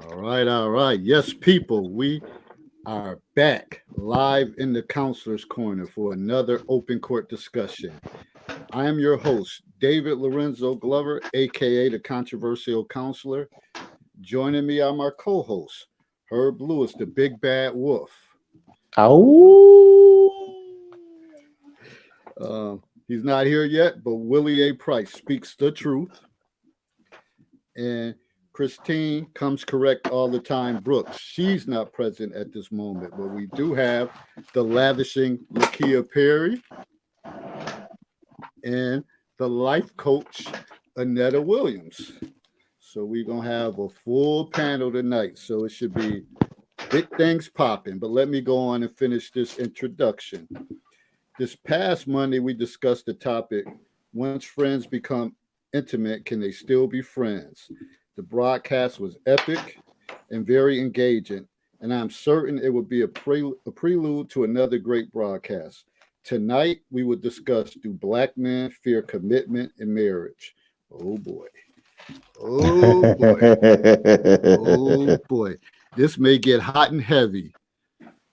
All right. Yes, people, we are back live in the Counselor's Corner for another open court discussion. I am your host, David Lorenzo Glover, aka the Controversial Counselor. Joining me are my co hosts, Herb Lewis, the Big Bad Wolf. Oh, He's not here yet, but Willie A. Price speaks the truth. And Christine comes correct all the time. Brooks, she's not present at this moment, but we do have the lavishing Lakia Perry and the life coach Anetta Williams. So we're gonna have a full panel tonight. So it should be big things popping. But let me go on and finish this introduction. This past Monday, we discussed the topic: once friends become intimate, can they still be friends? The broadcast was epic and very engaging, and I'm certain it would be a prelude to another great broadcast. Tonight, we will discuss: do black men fear commitment in marriage? Oh boy. Oh boy. Oh boy. This may get hot and heavy.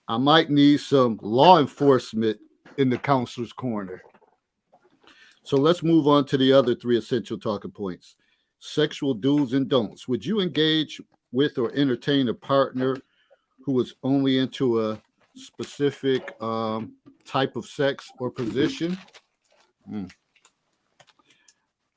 I might need some law enforcement in the counselor's corner. So let's move on to the other three essential talking points. Sexual do's and don'ts. Would you engage with or entertain a partner who is only into a specific type of sex or position? Hmm.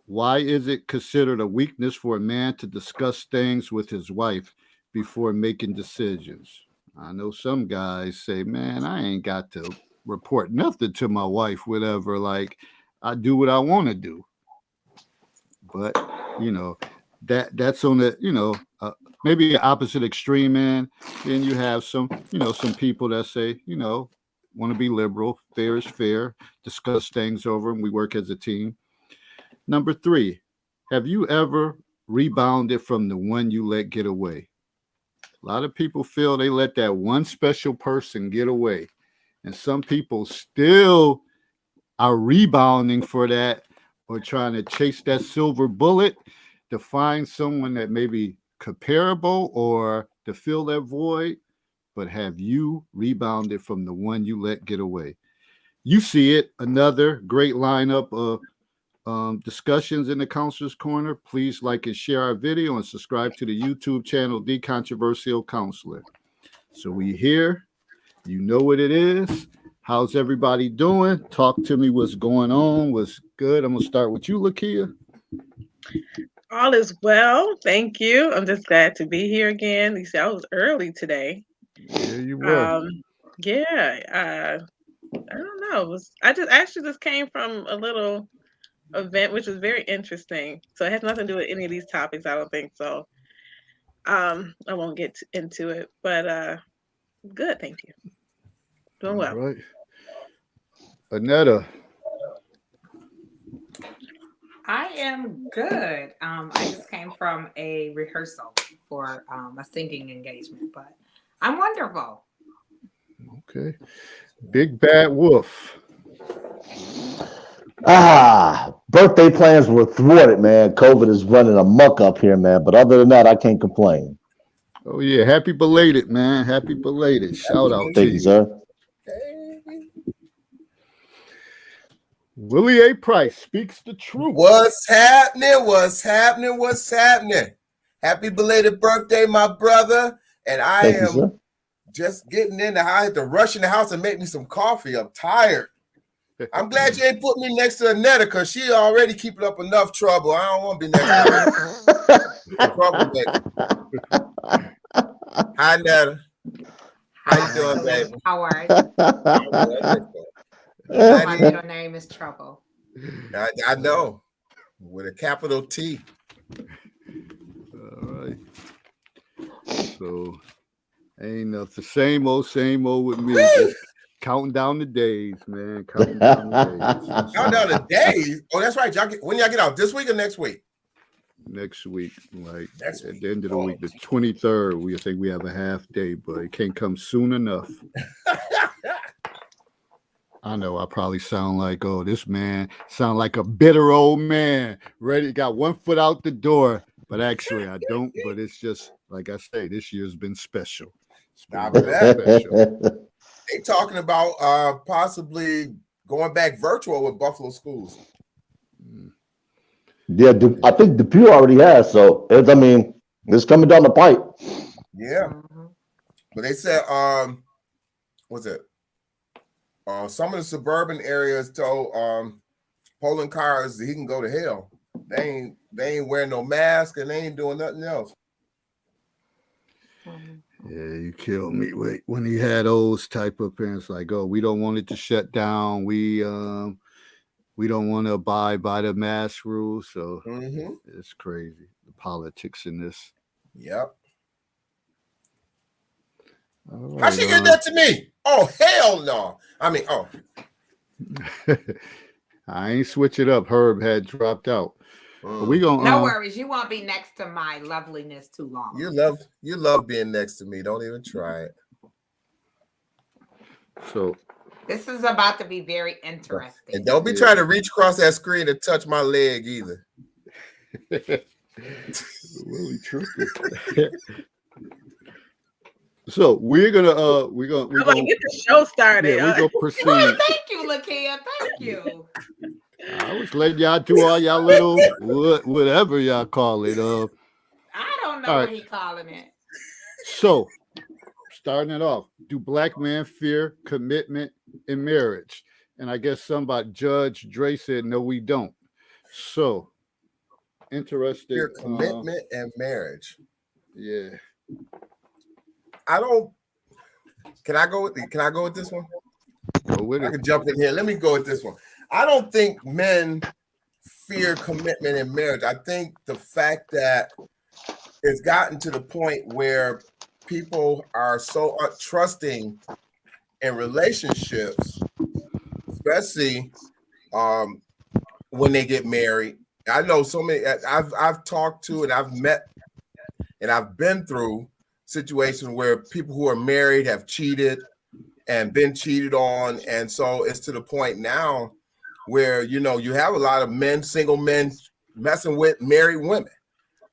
Why is it considered a weakness for a man to discuss things with his wife before making decisions? I know some guys say, man, I ain't got to report nothing to my wife, whatever. Like, I do what I want to do. But, you know, that's on the, maybe the opposite extreme end. Then you have some, some people that say, want to be liberal, fair is fair, discuss things over, and we work as a team. Number three, have you ever rebounded from the one you let get away? A lot of people feel they let that one special person get away. And some people still are rebounding for that or trying to chase that silver bullet to find someone that may be comparable or to fill that void. But have you rebounded from the one you let get away? You see it, another great lineup of discussions in the Counselor's Corner. Please like and share our video and subscribe to the YouTube channel, The Controversial Counselor. So we here. You know what it is. How's everybody doing? Talk to me. What's going on? What's good? I'm gonna start with you, Lakia. All is well. Thank you. I'm just glad to be here again. You see, I was early today. Yeah, you were. Um, yeah, I don't know. I just actually just came from a little event, which was very interesting. So it has nothing to do with any of these topics. I don't think so. I won't get into it, but good. Thank you. Doing All well. right. Anetta. I am good. I just came from a rehearsal for a singing engagement, but I'm wonderful. Okay. Big Bad Wolf. birthday plans were thwarted, man. COVID is running amok up here, man. But other than that, I can't complain. Oh yeah. Happy belated, man. Happy belated. Shout out to Thank you, you. sir. Willie A. Price speaks the truth. What's happening? What's happening? What's happening? Happy belated birthday, my brother. And I Thank you, am sir. just getting in the house. I had to rush in the house and make me some coffee. I'm tired. I'm glad you ain't put me next to Annetta because she already keeping up enough trouble. I don't want to be next to her. Troublemaker. Hi, Netta. How you doing, baby? How are you? You know my middle name is Trouble. I know. With a capital T. All right. So ain't nothing. Same old with me. Just counting down the days, man. Counting down the days. Count down the days. Oh, that's right. When y'all get out? This week or next week? Next week, like Next at week. the end of the week, the 23rd, we think we have a half day, but it can't come soon enough. I know I probably sound like, oh, this man sound like a bitter old man. Ready, got one foot out the door, But actually, I don't. But it's just like I say, this year's been special. It's been I real bet. special. They talking about possibly going back virtual with Buffalo schools. Yeah, I think Depew already has. So I mean, it's coming down the pipe. Yeah, Mhm. but they said, what's it? Some of the suburban areas told Poland cars he can go to hell. They ain't wearing no mask and they ain't doing nothing else. Mhm. Yeah, you killed me. Wait, when he had those type of parents like, oh, we don't want it to shut down. We don't want to abide by the mask rules. So Mm-hmm. it's crazy. The politics in this. Yep. All How she right, get that to me? Oh, hell no. I mean, oh. I ain't switch it up. Herb had dropped out. But we gonna No worries. You won't be next to my loveliness too long. You love being next to me. Don't even try it. so This is about to be very interesting. And don't be Yeah. trying to reach across that screen and touch my leg either. really tricky. So we're gonna I'm like, get the show started. yeah, we're gonna proceed. Well, thank you, Lakia. Thank you. I was letting y'all do all y'all little whatever y'all call it. I don't know All what right. he calling it. So starting it off, do black men fear commitment in marriage? And I guess somebody, Judge Dre said, no, we don't. So interesting. Your commitment and marriage. Yeah. I don't. Can I go with this one? Go with I it. can jump in here. Let me go with this one. I don't think men fear commitment in marriage. I think the fact that it's gotten to the point where people are so untrusting in relationships, especially when they get married. I know so many. I've talked to and I've met and I've been through situations where people who are married have cheated and been cheated on, and so it's to the point now where you have a lot of single men messing with married women.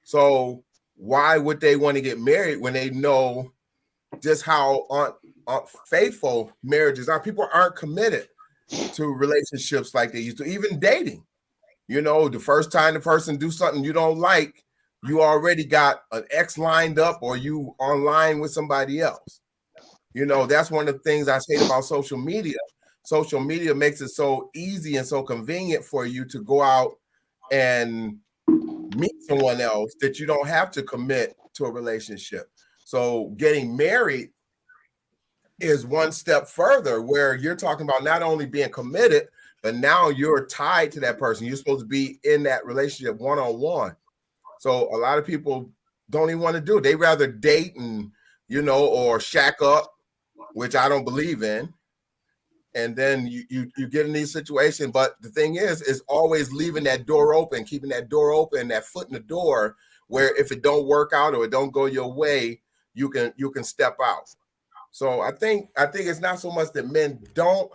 So why would they want to get married when they know just how unfaithful marriages are? People aren't committed to relationships like they used to, even dating. The first time the person do something you don't like, you already got an ex lined up or you online with somebody else. That's one of the things I hate about social media. Social media makes it so easy and so convenient for you to go out and meet someone else that you don't have to commit to a relationship. So getting married is one step further where you're talking about not only being committed, but now you're tied to that person. You're supposed to be in that relationship one-on-one. So a lot of people don't even want to do it. They rather date and, or shack up, which I don't believe in. And then you get in these situations. But the thing is always leaving that door open, keeping that door open, that foot in the door, where if it don't work out or it don't go your way, you can step out. So I think it's not so much that men don't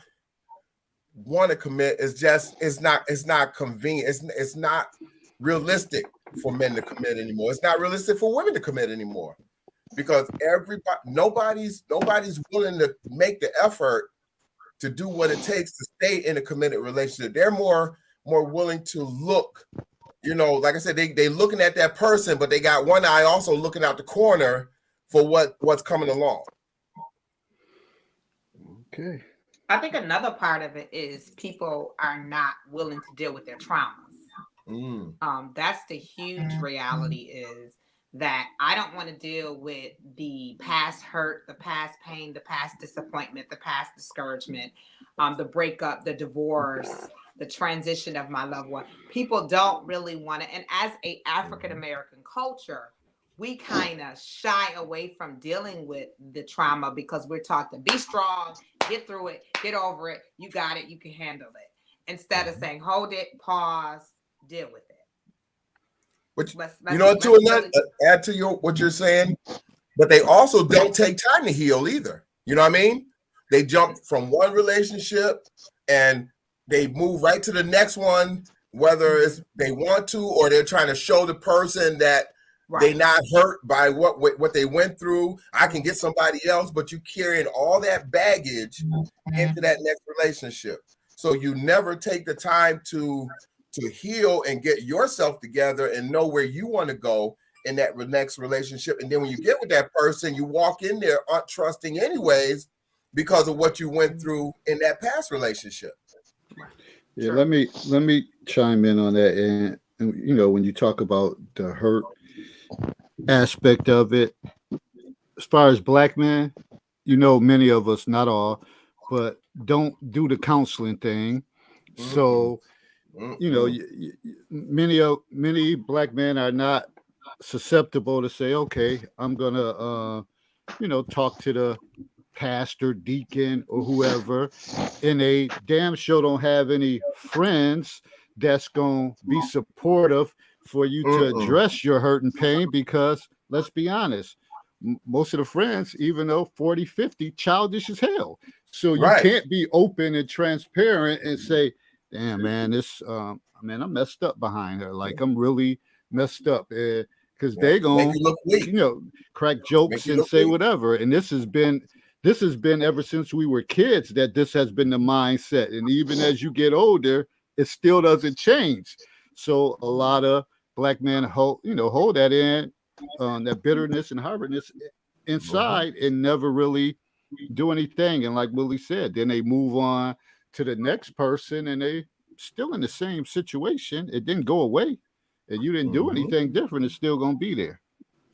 want to commit. It's just it's not convenient. It's not realistic for men to commit anymore. It's not realistic for women to commit anymore, because nobody's willing to make the effort to do what it takes to stay in a committed relationship. They're more willing to look, like I said, they looking at that person, but they got one eye also looking out the corner for what's coming along. Okay. I think another part of it is people are not willing to deal with their traumas. That's the huge reality, is that I don't want to deal with the past hurt, the past pain, the past disappointment, the past discouragement, the breakup, the divorce, the transition of my loved one. People don't really want to. And as a African American culture, we kind of shy away from dealing with the trauma because we're taught to be strong, get through it, get over it. You got it. You can handle it. Instead of saying, hold it, pause, deal with it. But Let's add to what you're saying, but they also don't take time to heal either. You know what I mean? They jump from one relationship and they move right to the next one whether it's they want to or they're trying to show the person that they Right. not hurt by what they went through. I can get somebody else, but you carrying all that baggage into that next relationship. So you never take the time to heal and get yourself together and know where you want to go in that next relationship. And then when you get with that person, you walk in there untrusting anyways because of what you went through in that past relationship. Yeah, Sure. let me chime in on that. And you know, when you talk about the hurt aspect of it, as far as black men, you know, many of us, not all, but don't do the counseling thing. So you know, many black men are not susceptible to say, okay, I'm gonna you know, talk to the pastor, deacon, or whoever, and they damn sure don't have any friends that's gonna be supportive for you to address your hurt and pain, because let's be honest, most of the friends, even though 40, 50, childish as hell. So you Right. can't be open and transparent and say, damn man, this man, I'm messed up behind her. Like I'm really messed up. Because they Make gonna, you look weak. you know, crack Make jokes you and look say weak. whatever. And this has been ever since we were kids, that this has been the mindset. And even as you get older, it still doesn't change. So a lot of black men hold that in, that bitterness and harborness inside, and never really do anything. And like Willie said, then they move on to the next person and they still in the same situation. It didn't go away. And you didn't do anything different, it's still gonna be there.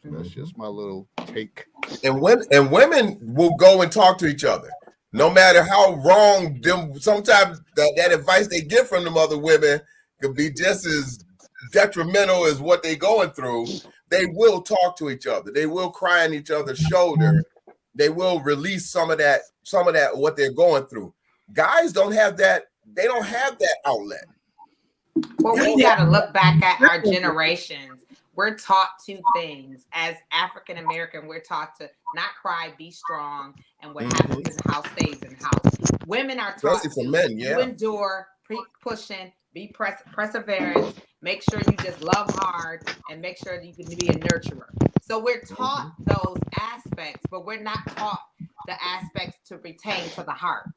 So that's just my little take. And women will go and talk to each other, no matter how wrong them. Sometimes that advice they get from them other women could be just as detrimental as what they going through. They will talk to each other. They will cry on each other's shoulder. They will release some of that what they're going through. Guys don't have that. They don't have that outlet. Well, we got to look back at our generations. We're taught two things. As African American, we're taught to not cry, be strong, and what happens in the house stays in the house. Women are taught Especially for to men, yeah. you endure, pushing, be perseverance, make sure you just love hard, and make sure that you can be a nurturer. So we're taught those aspects, but we're not taught the aspects to pertain to the heart.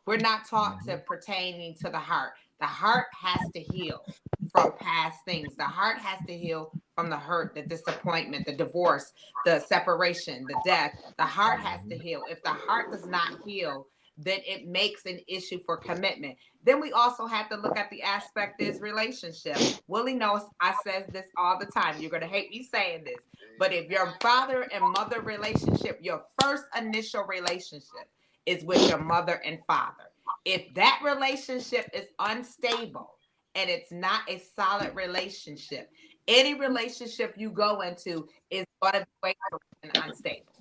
We're not taught to pertaining to the heart. The heart has to heal from past things. The heart has to heal from the hurt, the disappointment, the divorce, the separation, the death. The heart has to heal. If the heart does not heal, then it makes an issue for commitment. Then we also have to look at the aspect is relationship. Willie knows I says this all the time. You're going to hate me saying this, but if your father and mother relationship, your first initial relationship is with your mother and father. If that relationship is unstable and it's not a solid relationship, any relationship you go into is going to be unstable.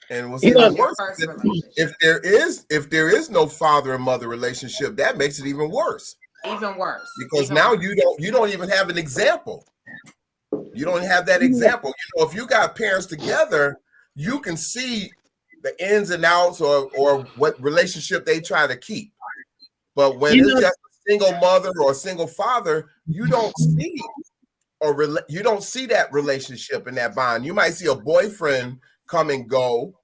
And what's even worse, if there is no father and mother relationship, that makes it even worse. Even worse. Because even now worse. you don't even have an example. You don't have that example. You know, if you got parents together, you can see the ins and outs or what relationship they try to keep. But when it's just a single mother or a single father, you don't see you don't see that relationship and that bond. You might see a boyfriend come and go,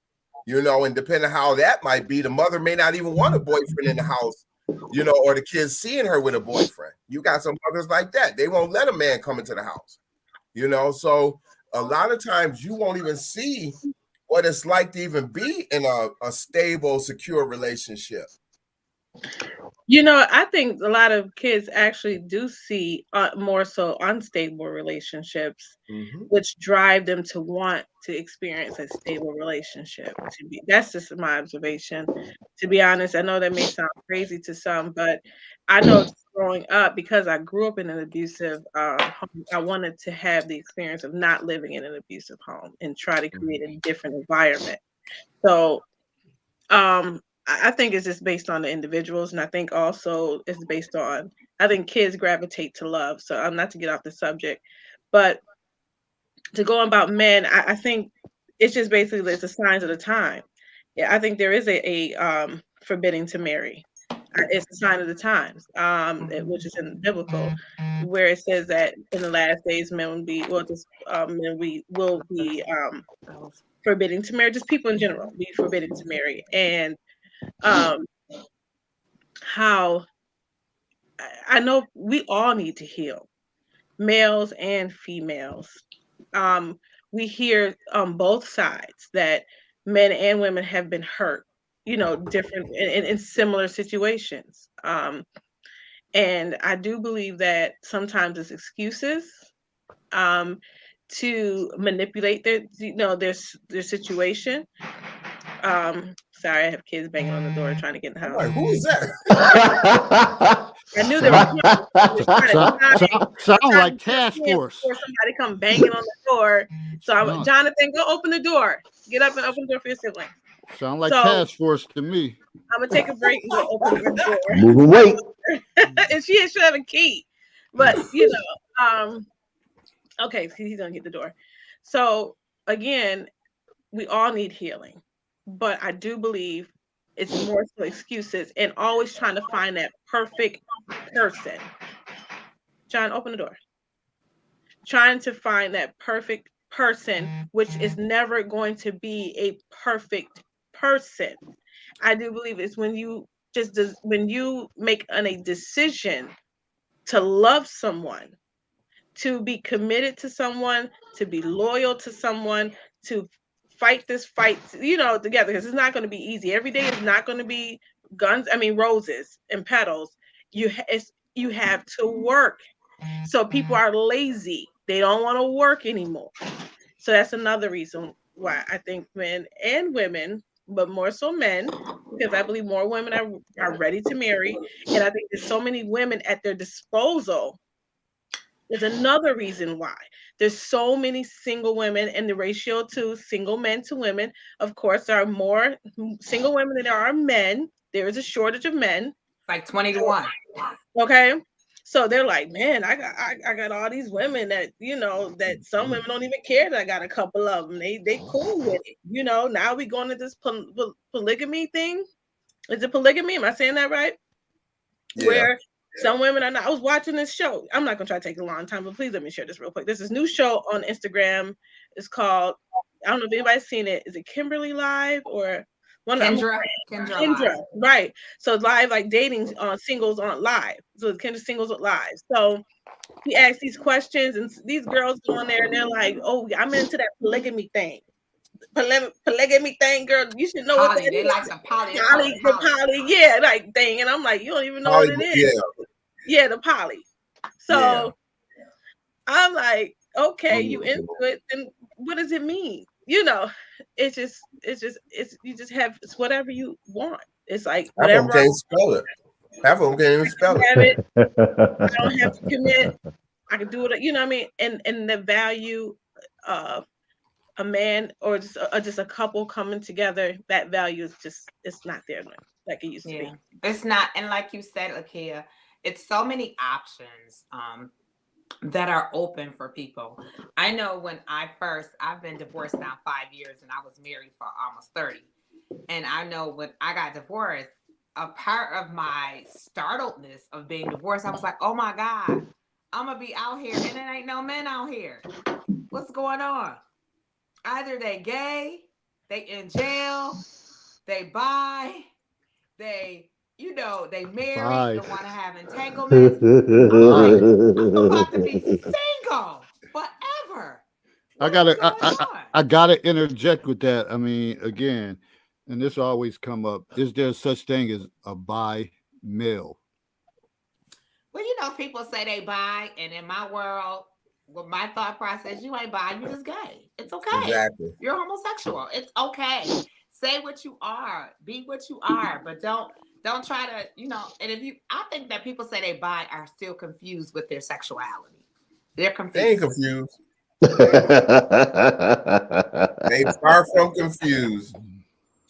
you know, and depending on how that might be, the mother may not even want a boyfriend in the house, you know, or the kids seeing her with a boyfriend. You got some mothers like that. They won't let a man come into the house, you know. So a lot of times you won't even see what it's like to even be in a stable, secure relationship. You know, I think a lot of kids actually do see more so unstable relationships, which drive them to want to experience a stable relationship. That's just my observation. To be honest, I know that may sound crazy to some, but I know growing up, because I grew up in an abusive home, I wanted to have the experience of not living in an abusive home and try to create a different environment. So, I think it's just based on the individuals, and I think also it's based on, I think kids gravitate to love. So I'm not to get off the subject, but to go about men, I think it's just basically it's the signs of the time. Yeah, I think there is a forbidding to marry. it's a sign of the times, which is in biblical, where it says that in the last days men will be forbidding to marry, just people in general be forbidden to marry, and how I know we all need to heal, males and females. We hear on both sides that men and women have been hurt, different in similar situations. And I do believe that sometimes it's excuses to manipulate their situation. Sorry, I have kids banging on the door trying to get in the I'm house. like, who is that? I knew they were Sound like task force. Before somebody come banging on the door. So Jonathan, go open the door. Get up and open the door for your sibling. Sound like task force to me. I'm gonna take a break and go open the door. Move and wait. And she should have a key. But okay, he's gonna get the door. So again, we all need healing. But I do believe it's more so excuses and always trying to find that perfect person. John, open the door. Trying to find that perfect person, which is never going to be a perfect person. I do believe it's when you make a decision to love someone, to be committed to someone, to be loyal to someone, to fight this fight, together, because it's not going to be easy. Every day is not going to be roses and petals. You have to work. So people are lazy. They don't want to work anymore. So that's another reason why I think men and women, but more so men, because I believe more women are ready to marry. And I think there's so many women at their disposal. There's another reason why there's so many single women, and the ratio to single men to women, of course, there are more single women than there are men. There is a shortage of men, like 20 to 1. Okay, so they're like, man, I got all these women that that some women don't even care that I got a couple of them. They cool with it. Now we going to this polygamy thing. Is it polygamy? Am I saying that right? Yeah. Where some women are not. I was watching this show. I'm not gonna try to take a long time, but please let me share this real quick. There's this new show on Instagram. It's called, I don't know if anybody's seen it. Is it Kimberly Live or one of them? Kendra, right? So it's live, like dating on singles on live. So it's Kendra Singles Live. So he asks these questions, and these girls go on there, and they're like, "Oh, I'm into that polygamy thing." Polygamy thing, girl, you should know what that is. Like the poly, yeah, like thing. And I'm like, you don't even know what it is. Yeah, the poly. So I'm like, okay, you into it, then what does it mean? It's you just have, it's whatever you want. It's like whatever. Half of them can't spell it. Half of them can't even spell it. I don't have to commit. I can do it. You know what I mean? And the value of a man or just a couple coming together, that value is just, it's not there like it used to be. It's not. And like you said, Lakia, it's so many options that are open for people. I know when I've been divorced now 5 years, and I was married for almost 30. And I know when I got divorced, a part of my startledness of being divorced, I was like, oh my God, I'm gonna be out here and there ain't no men out here. What's going on? Either they gay, they in jail, they bi, they married, don't want to have entanglements. I'm about to be single forever. I gotta interject with that. I mean, again, and this always come up. Is there such thing as a bi male? Well, people say they bi, and in my world, with my thought process, you ain't bi, you just gay. It's okay. Exactly. You're homosexual. It's okay. Say what you are, be what you are, but don't try to, and I think that people say they bi are still confused with their sexuality. They're confused. They ain't confused. They far from confused.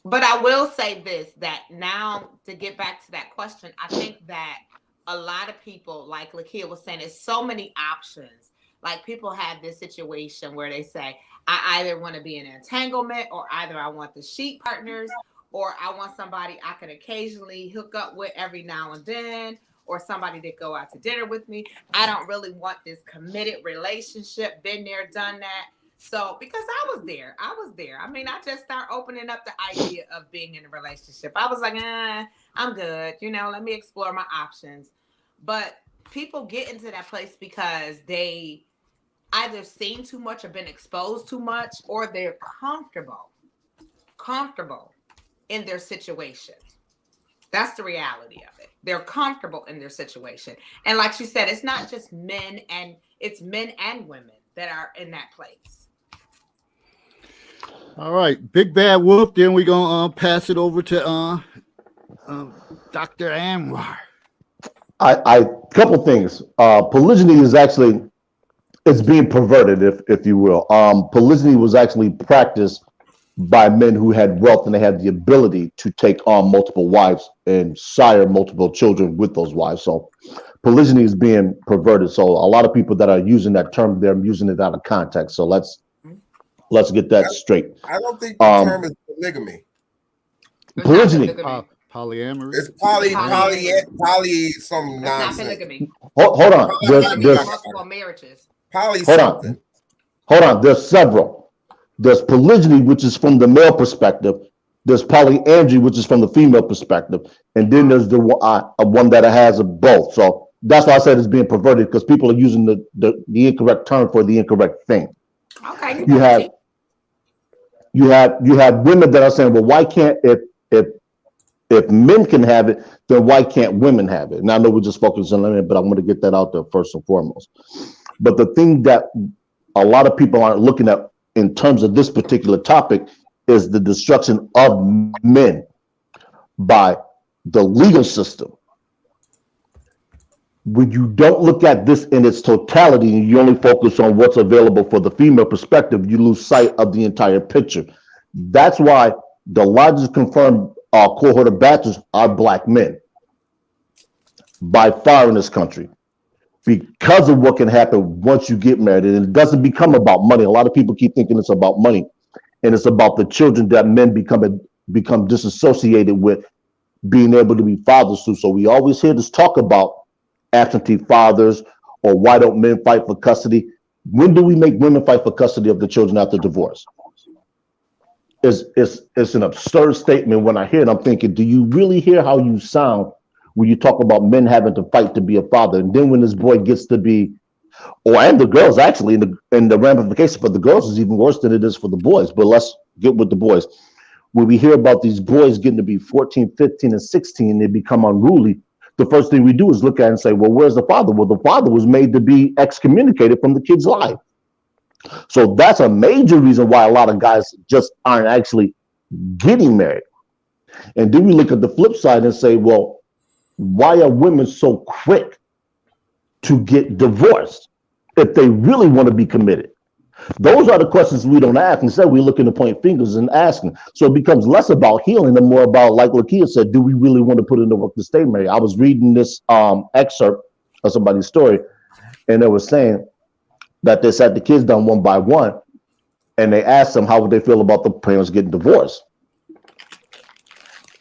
But I will say this, that now to get back to that question, I think that a lot of people, like Lakia was saying, there's so many options. Like people have this situation where they say, I either want to be in an entanglement, or either I want the sheep partners, or I want somebody I can occasionally hook up with every now and then, or somebody that go out to dinner with me. I don't really want this committed relationship. Been there, done that. So because I was there. I mean, I just start opening up the idea of being in a relationship. I was like, I'm good. Let me explore my options. But people get into that place because they either seen too much or been exposed too much, or they're comfortable in their situation. That's the reality of it. They're comfortable in their situation. And like she said, it's not just men, and it's men and women that are in that place. All right, Big Bad Wolf. Then we're gonna pass it over to Dr. Anwar. I couple things. Polygyny is actually, it's being perverted, if you will. Polygyny was actually practiced by men who had wealth and they had the ability to take on multiple wives and sire multiple children with those wives. So polygyny is being perverted. So a lot of people that are using that term, they're using it out of context. So let's get that straight. I don't think the term is polygamy. Polygyny. Polyamory. It's poly some nonsense. Not polygamy. Hold on. There's multiple marriages. Poly hold something. Hold on. There's several. There's polygyny, which is from the male perspective. There's polyandry, which is from the female perspective, and then there's the one that has both. So that's why I said it's being perverted, because people are using the incorrect term for the incorrect thing. Okay. You have women that are saying, well, why can't if men can have it, then why can't women have it? And I know we're just focusing on it, but I'm going to get that out there first and foremost. But the thing that a lot of people aren't looking at in terms of this particular topic is the destruction of men by the legal system. When you don't look at this in its totality and you only focus on what's available for the female perspective, you lose sight of the entire picture. That's why the largest confirmed cohort of bachelors are Black men by far in this country, because of what can happen once you get married. And it doesn't become about money. A lot of people keep thinking it's about money, and it's about the children that men become disassociated with being able to be fathers to. So we always hear this talk about absentee fathers, or why don't men fight for custody? When do we make women fight for custody of the children after divorce? It's an absurd statement. When I hear it, I'm thinking, do you really hear how you sound when you talk about men having to fight to be a father? And then when this boy gets to be, and the girls actually, and the ramification for the girls is even worse than it is for the boys. But let's get with the boys. When we hear about these boys getting to be 14, 15, and 16, they become unruly. The first thing we do is look at it and say, well, where's the father? Well, the father was made to be excommunicated from the kid's life. So that's a major reason why a lot of guys just aren't actually getting married. And then we look at the flip side and say, well, why are women so quick to get divorced if they really want to be committed? Those are the questions we don't ask. Instead, we're looking to point fingers and asking. So it becomes less about healing and more about, like Lakia said, do we really want to put in the work to stay married? I was reading this excerpt of somebody's story, and they were saying that they sat the kids down one by one, and they asked them how would they feel about the parents getting divorced.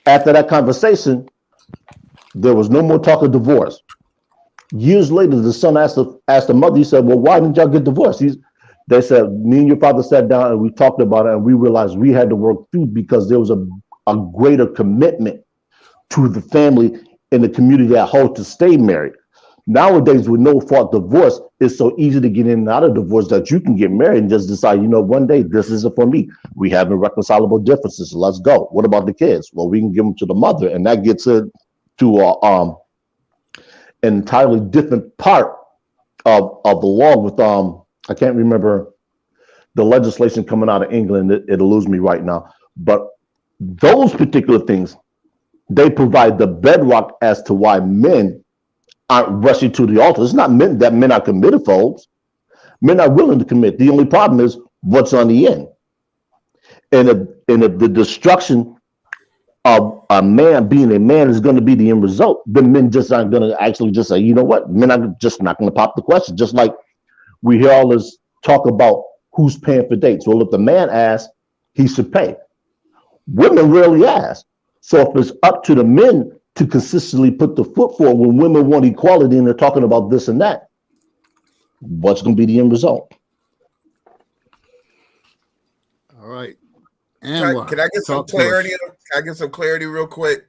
After that conversation, there was no more talk of divorce. Years later, the son asked the mother, he said, well, why didn't y'all get divorced? They said, me and your father sat down and we talked about it, and we realized we had to work through, because there was a greater commitment to the family and the community at whole to stay married. Nowadays, with no fault divorce, it's so easy to get in and out of divorce that you can get married and just decide, one day this isn't for me. We have irreconcilable differences. Let's go. What about the kids? Well, we can give them to the mother, and that gets it to an entirely different part of the law with I can't remember the legislation coming out of England. It eludes me right now. But those particular things, they provide the bedrock as to why men aren't rushing to the altar. It's not meant that men are committed, folks. Men are willing to commit. The only problem is what's on the end. And if the destruction of a man being a man is going to be the end result, then men just aren't going to actually just say, you know what? Men are just not going to pop the question. Just like we hear all this talk about who's paying for dates. Well, if the man asks, he should pay. Women rarely ask. So if it's up to the men to consistently put the foot forward when women want equality and they're talking about this and that, what's going to be the end result? All right. Can I get some clarity? Can I get some clarity real quick?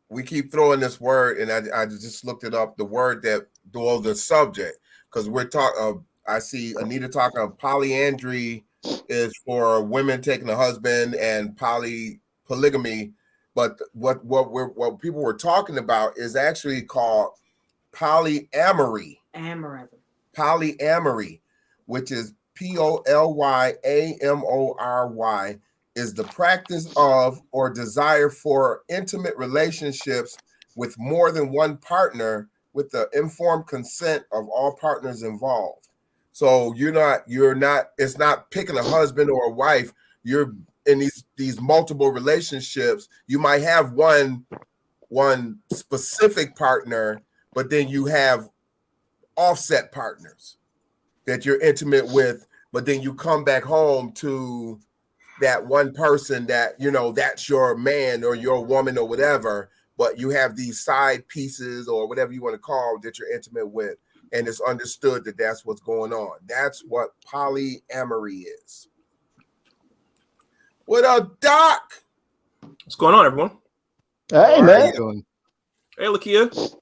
We keep throwing this word, and I just looked it up. The word that, well, the subject, because we're talking. I see Anita talking. Polyandry is for women taking a husband, and polygamy. But what people were talking about is actually called polyamory. Polyamory, which is POLYAMORY, is the practice of or desire for intimate relationships with more than one partner with the informed consent of all partners involved. So it's not picking a husband or a wife. You're in these multiple relationships. You might have one specific partner, but then you have offset partners that you're intimate with, but then you come back home to that one person that, that's your man or your woman or whatever, but you have these side pieces or whatever you want to call that you're intimate with, and it's understood that that's what's going on. That's what polyamory is. What up, Doc? What's going on, everyone? Hey, man. Hey, Lakia.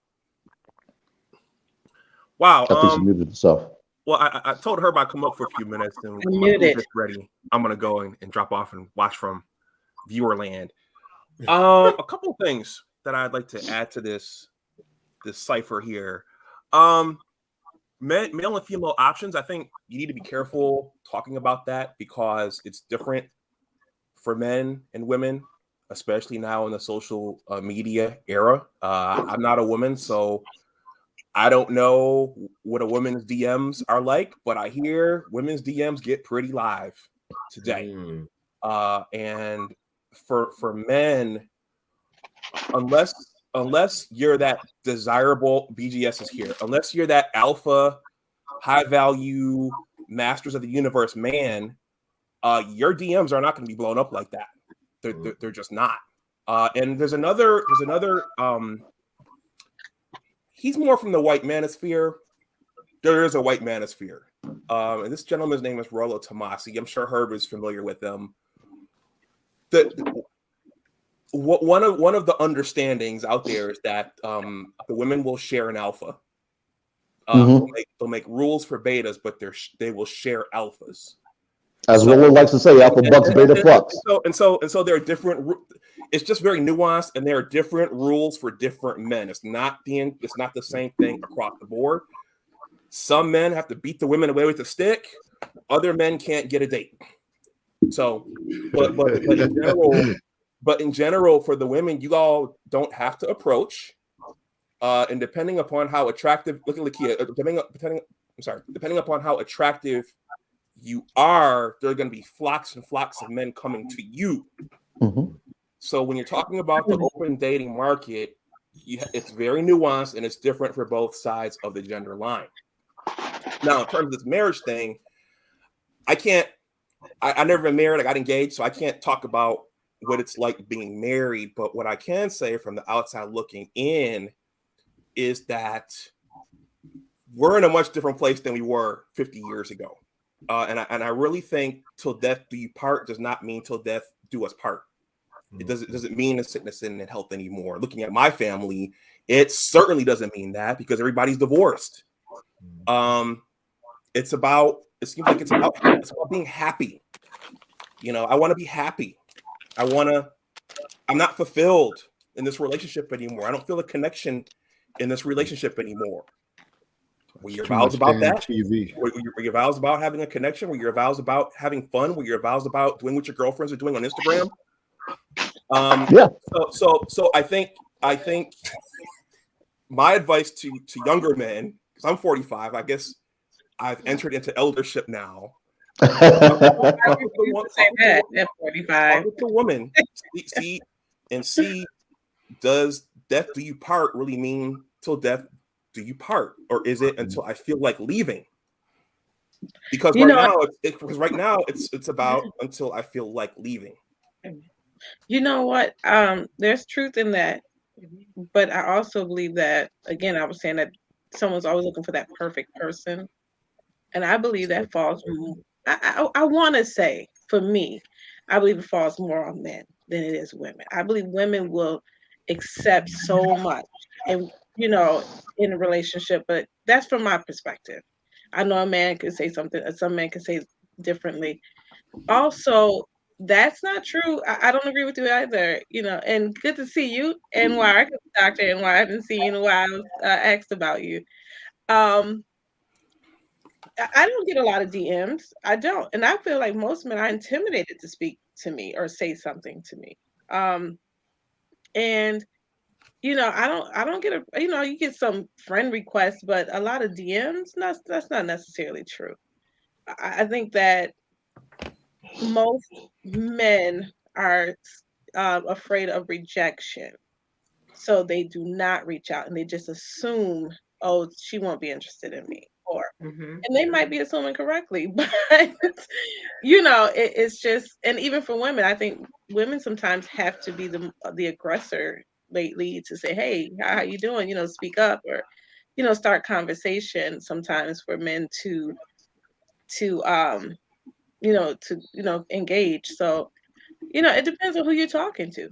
Wow. I think she muted herself. Well, I told her about come up for a few minutes, and when it's ready, I'm gonna go and drop off and watch from Viewerland. A couple of things that I'd like to add to this cipher here. Male and female options. I think you need to be careful talking about that because it's different for men and women, especially now in the social media era. I'm not a woman, so I don't know what a woman's DMs are like, but I hear women's DMs get pretty live today. And for men, unless you're that desirable, BGS is here, unless you're that alpha, high value, masters of the universe man, your DMs are not going to be blown up like that. They're just not. And there's another. He's more from the white manosphere. There is a white manosphere. And this gentleman's name is Rollo Tomasi. I'm sure Herb is familiar with them. One of the understandings out there is that the women will share an alpha. They'll make rules for betas, but they will share alphas. As Rollo likes to say, alpha bucks, beta fucks. And so there are different. It's just very nuanced, and there are different rules for different men. It's not the same thing across the board. Some men have to beat the women away with a stick. Other men can't get a date. So, but in general, for the women, you all don't have to approach. And depending upon how attractive, look at Lakia. Depending upon how attractive you are, there are going to be flocks and flocks of men coming to you. Mm-hmm. So when you're talking about the open dating market, it's very nuanced and it's different for both sides of the gender line. Now, in terms of this marriage thing, I never been married. I got engaged, so I can't talk about what it's like being married. But what I can say from the outside looking in is that we're in a much different place than we were 50 years ago. And I really think till death do you part does not mean till death do us part. It doesn't mean in sickness and in health anymore. Looking at my family, it certainly doesn't mean that because everybody's divorced. It seems like it's about being happy. I want to be happy. I'm not fulfilled in this relationship anymore. I don't feel a connection in this relationship anymore. Were your vows about that? Were your vows about having a connection? Were your vows about having fun? Were your vows about doing what your girlfriends are doing on Instagram? Yeah. So I think my advice to younger men, because I'm 45, I guess I've entered into eldership now. I would say that at 45. With the woman, see, does death do you part really mean till death do you part, or is it until I feel like leaving? Because right now it's about until I feel like leaving. You know what? There's truth in that, but I also believe that, again, I was saying that someone's always looking for that perfect person, and I believe that falls. I want to say, for me, I believe it falls more on men than it is women. I believe women will accept so much, and in a relationship, but that's from my perspective. I know a man could say something, some men could say differently. Also, that's not true. I don't agree with you either. And good to see you, NY, Dr. NY. I haven't seen you in a while. I was asked about you. Um, I don't get a lot of DMs. I don't. And I feel like most men are intimidated to speak to me or say something to me. And I don't get you get some friend requests, but a lot of DMs, that's not necessarily true. I think that most men are afraid of rejection, so they do not reach out and they just assume, oh, she won't be interested in me, and they might be assuming correctly, but it's just, and even for women, I think women sometimes have to be the aggressor lately to say, hey, how you doing? Speak up, or start conversation sometimes for men to engage. So it depends on who you're talking to.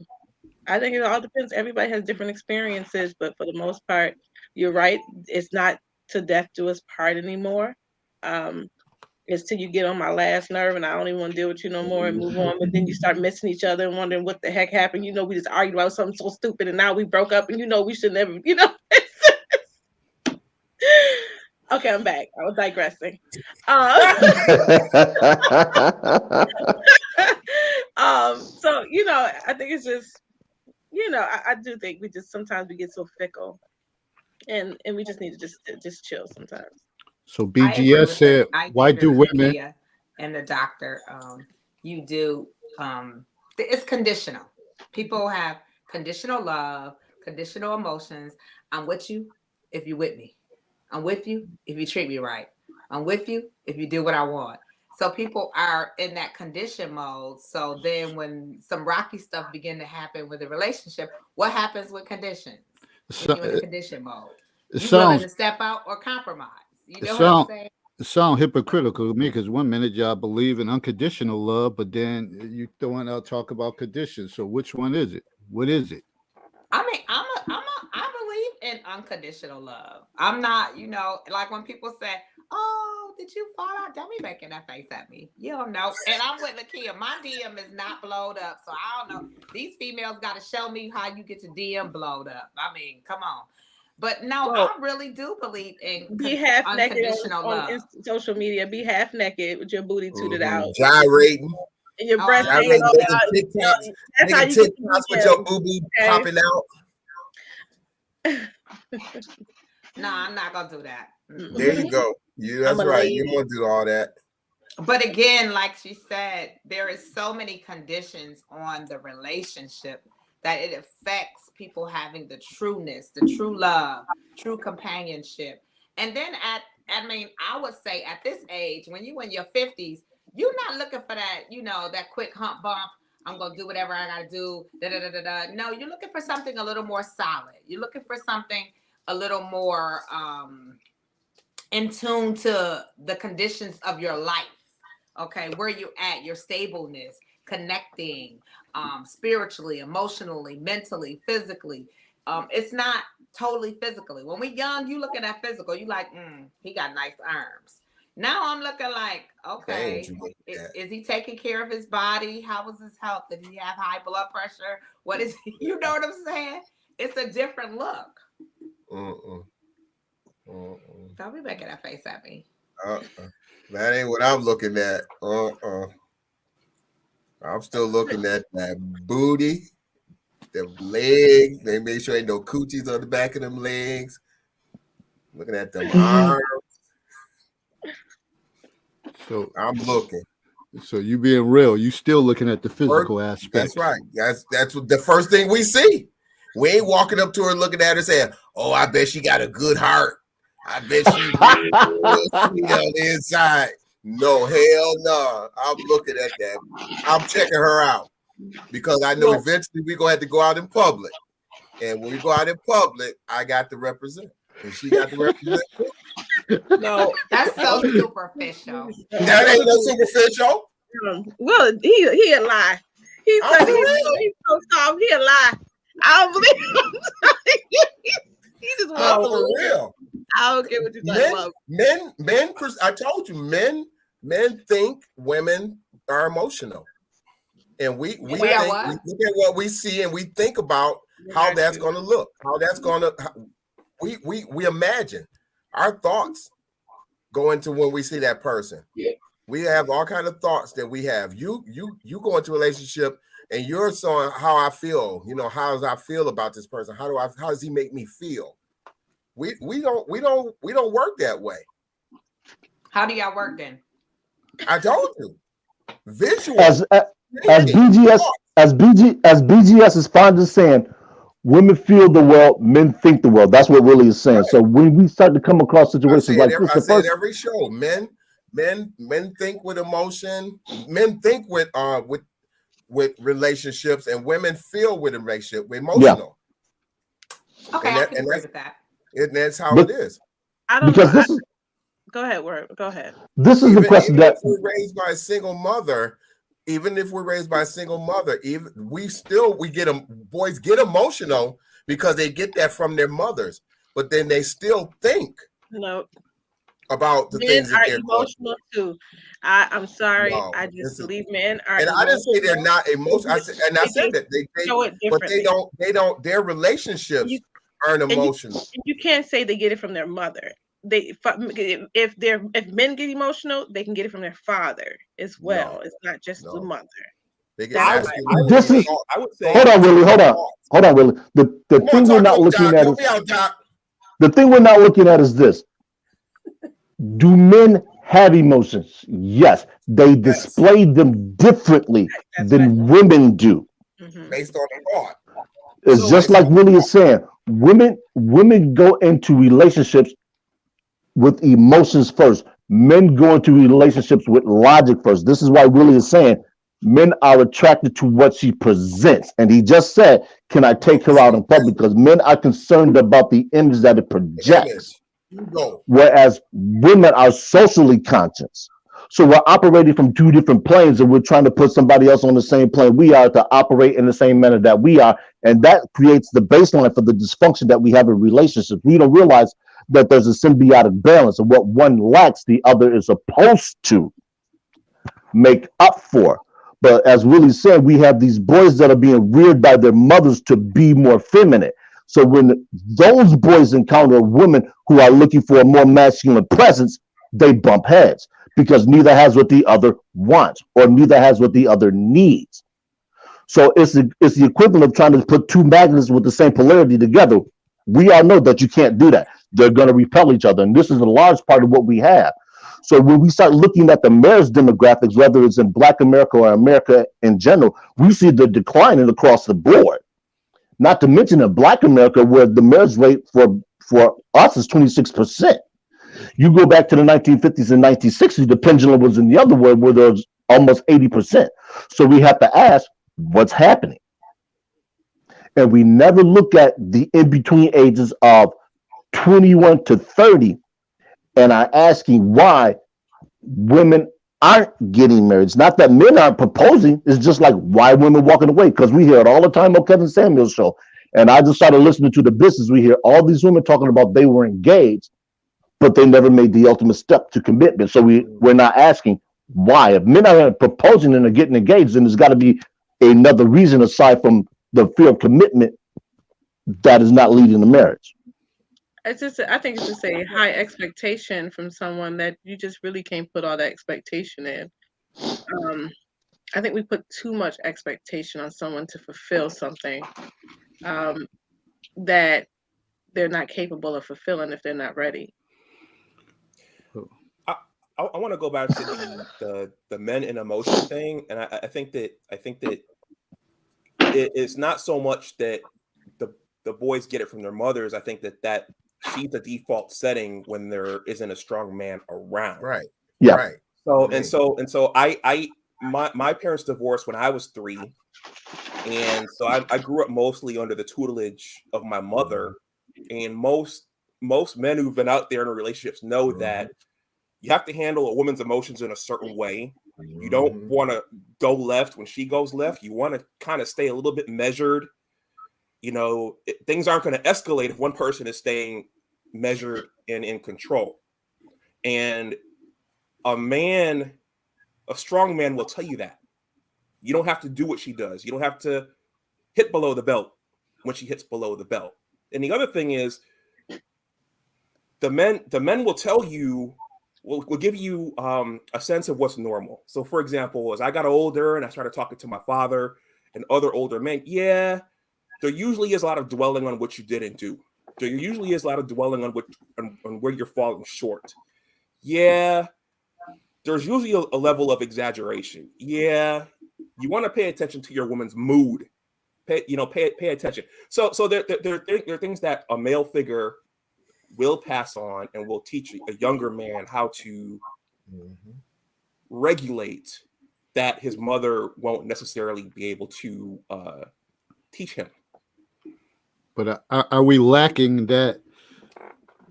I think it all depends. Everybody has different experiences, but for the most part, you're right. It's not to death do us part anymore. It's till you get on my last nerve and I don't even want to deal with you no more and move on. But then you start missing each other and wondering what the heck happened. We just argued about something so stupid and now we broke up and we should never. Okay, I'm back. I was digressing. So I think it's just, I do think we just sometimes we get so fickle, and we just need to just chill sometimes. So I agree BGS with said, I why agree do with women? Nakia and the doctor. You do. It's conditional. People have conditional love, conditional emotions. I'm with you if you're with me. I'm with you if you treat me right. I'm with you if you do what I want. So people are in that condition mode. So then when some rocky stuff begin to happen with the relationship, what happens with conditions? When So, you're in the condition mode, it you willing sounds to step out or compromise. You it know what I'm sound saying? it sound hypocritical to me because one minute y'all believe in unconditional love, but then you throwing out talk about conditions. So which one is it? What is it? I mean, I believe in unconditional love. I'm not, like when people say, "Oh, did you fall out?" Don't be making that face at me. You don't know. And I'm with Lakia. My DM is not blowed up, so I don't know. These females got to show me how you get to DM blowed up. I mean, come on. But no, Well, I really do believe in be half naked unconditional love. social media. Be half naked with your booty tooted out, Gyrating, and your Oh, breast I hanging love gyrating, all that. making out. TikToks, That's how making you get TikToks with the your boo boo DMs. popping out. No, I'm not gonna do that. There you go. I'm That's a right. You lady. want to do all that. But again, like she said, there is so many conditions on the relationship that it affects people having the trueness, the true love, true companionship. And then I would say at this age, when you in your 50s, you're not looking for that, that quick hump bump. I'm gonna do whatever I gotta do. Da, da, da, da, da. No, you're looking for something a little more solid. You're looking for something a little more in tune to the conditions of your life. Okay, where you at, your stableness, connecting, spiritually, emotionally, mentally, physically. It's not totally physically. When we young, you looking at physical, you like, he got nice arms. Now I'm looking like, okay, is he taking care of his body? How was his health? Did he have high blood pressure? What is you know what I'm saying? It's a different look. Don't be making that face at me. That ain't what I'm looking at. I'm still looking at that booty, the legs. They make sure ain't no coochies on the back of them legs. Looking at them arms. So I'm looking. So you being real, you still looking at the physical aspect. That's right. That's what the first thing we see. We ain't walking up to her looking at her saying, "Oh, I bet she got a good heart. I bet she's sweet on the inside." No, hell no. I'm looking at that. I'm checking her out. because I know eventually we're gonna have to go out in public. And when we go out in public, I got to represent. And she got to represent. No, That's so superficial. That ain't no superficial. Well, he'll lie. He's Oh, so, for real? he's so soft. He'll lie. I don't believe him. He just wants No, to for lie. real. I don't care what you talking about. Men, Chris, I told you, men think women are emotional. And we We are think, what? we look at what we see and we think about how that's going to look, how that's going to, we imagine our thoughts go into when we see that person. Yeah. We have all kind of thoughts that we have. You go into a relationship and you're saying how I feel, how does I feel about this person? How does he make me feel? We don't work that way. How do y'all work then? I told you. Visual. As BGS is fond of saying, women feel the world, men think the world. That's what Willie is saying. So when we start to come across situations like this, I say it every show. Men think with emotion. Men think with relationships, and women feel with a relationship, emotional. Yeah. Okay, I can agree with that. And that's how it is. I don't because know. this is Go ahead, Word. Go ahead. this is the question Even that if we're raised by a single mother, boys get emotional because they get that from their mothers, but then they still think No, about the men things that are they're emotional too. I'm sorry. No, I this just is- believe men are. and I didn't say they're not emotional. I said that they show it but they differently. don't. Their relationships aren't and you- emotional. You can't say they get it from their mother. If men get emotional, they can get it from their father as well. No. It's not just the No. mother. They get That's masculine. This is- I would say. hold on, Willie. Hold on, Willie. The Come on, thing we're talk not to looking Doc. at Help is me out, Doc. the thing we're not looking at is this. Do men have emotions? Yes. They display them differently That's than women do. Mhm. Based on the thought. It's So just it's- like Willie is saying. Women go into relationships with emotions first. Men go into relationships with logic first. This is why Willie is saying men are attracted to what she presents. And he just said, can I take her out in public? Because men are concerned about the image that it projects, You go. whereas women are socially conscious. So we're operating from two different planes and we're trying to put somebody else on the same plane we are to operate in the same manner that we are. And that creates the baseline for the dysfunction that we have in relationships. We don't realize that there's a symbiotic balance, and what one lacks, the other is supposed to make up for. But as Willie said, we have these boys that are being reared by their mothers to be more feminine. So when those boys encounter women who are looking for a more masculine presence, they bump heads because neither has what the other wants or neither has what the other needs. So it's the equivalent of trying to put two magnets with the same polarity together. We all know that you can't do that. They're going to repel each other. And this is a large part of what we have. So when we start looking at the marriage demographics, whether it's in Black America or America in general, we see the declining across the board. Not to mention in Black America, where the marriage rate for us is 26%. You go back to the 1950s and 1960s, the pendulum was in the other way, where there was almost 80%. So we have to ask, what's happening? And we never look at the in-between ages of 21 to 30 and are asking why women aren't getting married. It's not that men aren't proposing. It's just like why women walking away, because we hear it all the time on Kevin Samuel's show. And I just started listening to the business. We hear all these women talking about they were engaged, but they never made the ultimate step to commitment. So we're not asking why. If men are proposing and are getting engaged, then there's got to be another reason aside from the fear of commitment that is not leading to marriage. I think it's just a high expectation from someone that you just really can't put all that expectation in. I think we put too much expectation on someone to fulfill something that they're not capable of fulfilling if they're not ready. I want to go back to the men in emotion thing, and I think that it's not so much that the boys get it from their mothers. I think that she's the default setting when there isn't a strong man around. Right. Yeah. Right. So I my parents divorced when I was 3, and so I grew up mostly under the tutelage of my mother. And most men who've been out there in relationships know that you have to handle a woman's emotions in a certain way. You don't want to go left when she goes left. You want to kind of stay a little bit measured. Things aren't going to escalate if one person is staying measured and in control. And a strong man will tell you that. You don't have to do what she does. You don't have to hit below the belt when she hits below the belt. And the other thing is, the men will tell you, will give you a sense of what's normal. So, for example, as I got older and I started talking to my father and other older men, there usually is a lot of dwelling on what you didn't do. There usually is a lot of dwelling on on where you're falling short. Yeah, there's usually a level of exaggeration. Yeah, you want to pay attention to your woman's mood. Pay attention. So there are things that a male figure will pass on and will teach a younger man how to regulate that his mother won't necessarily be able to teach him. But are we lacking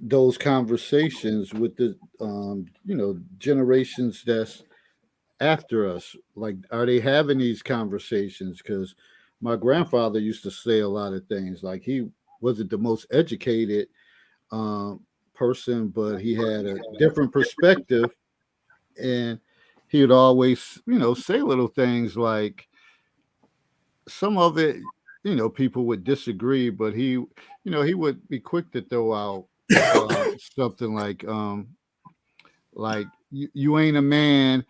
those conversations with the generations that's after us? Like, are they having these conversations? Because my grandfather used to say a lot of things. Like, he wasn't the most educated person, but he had a different perspective, and he would always say little things like, some of it people would disagree, but he would be quick to throw out something like you ain't a man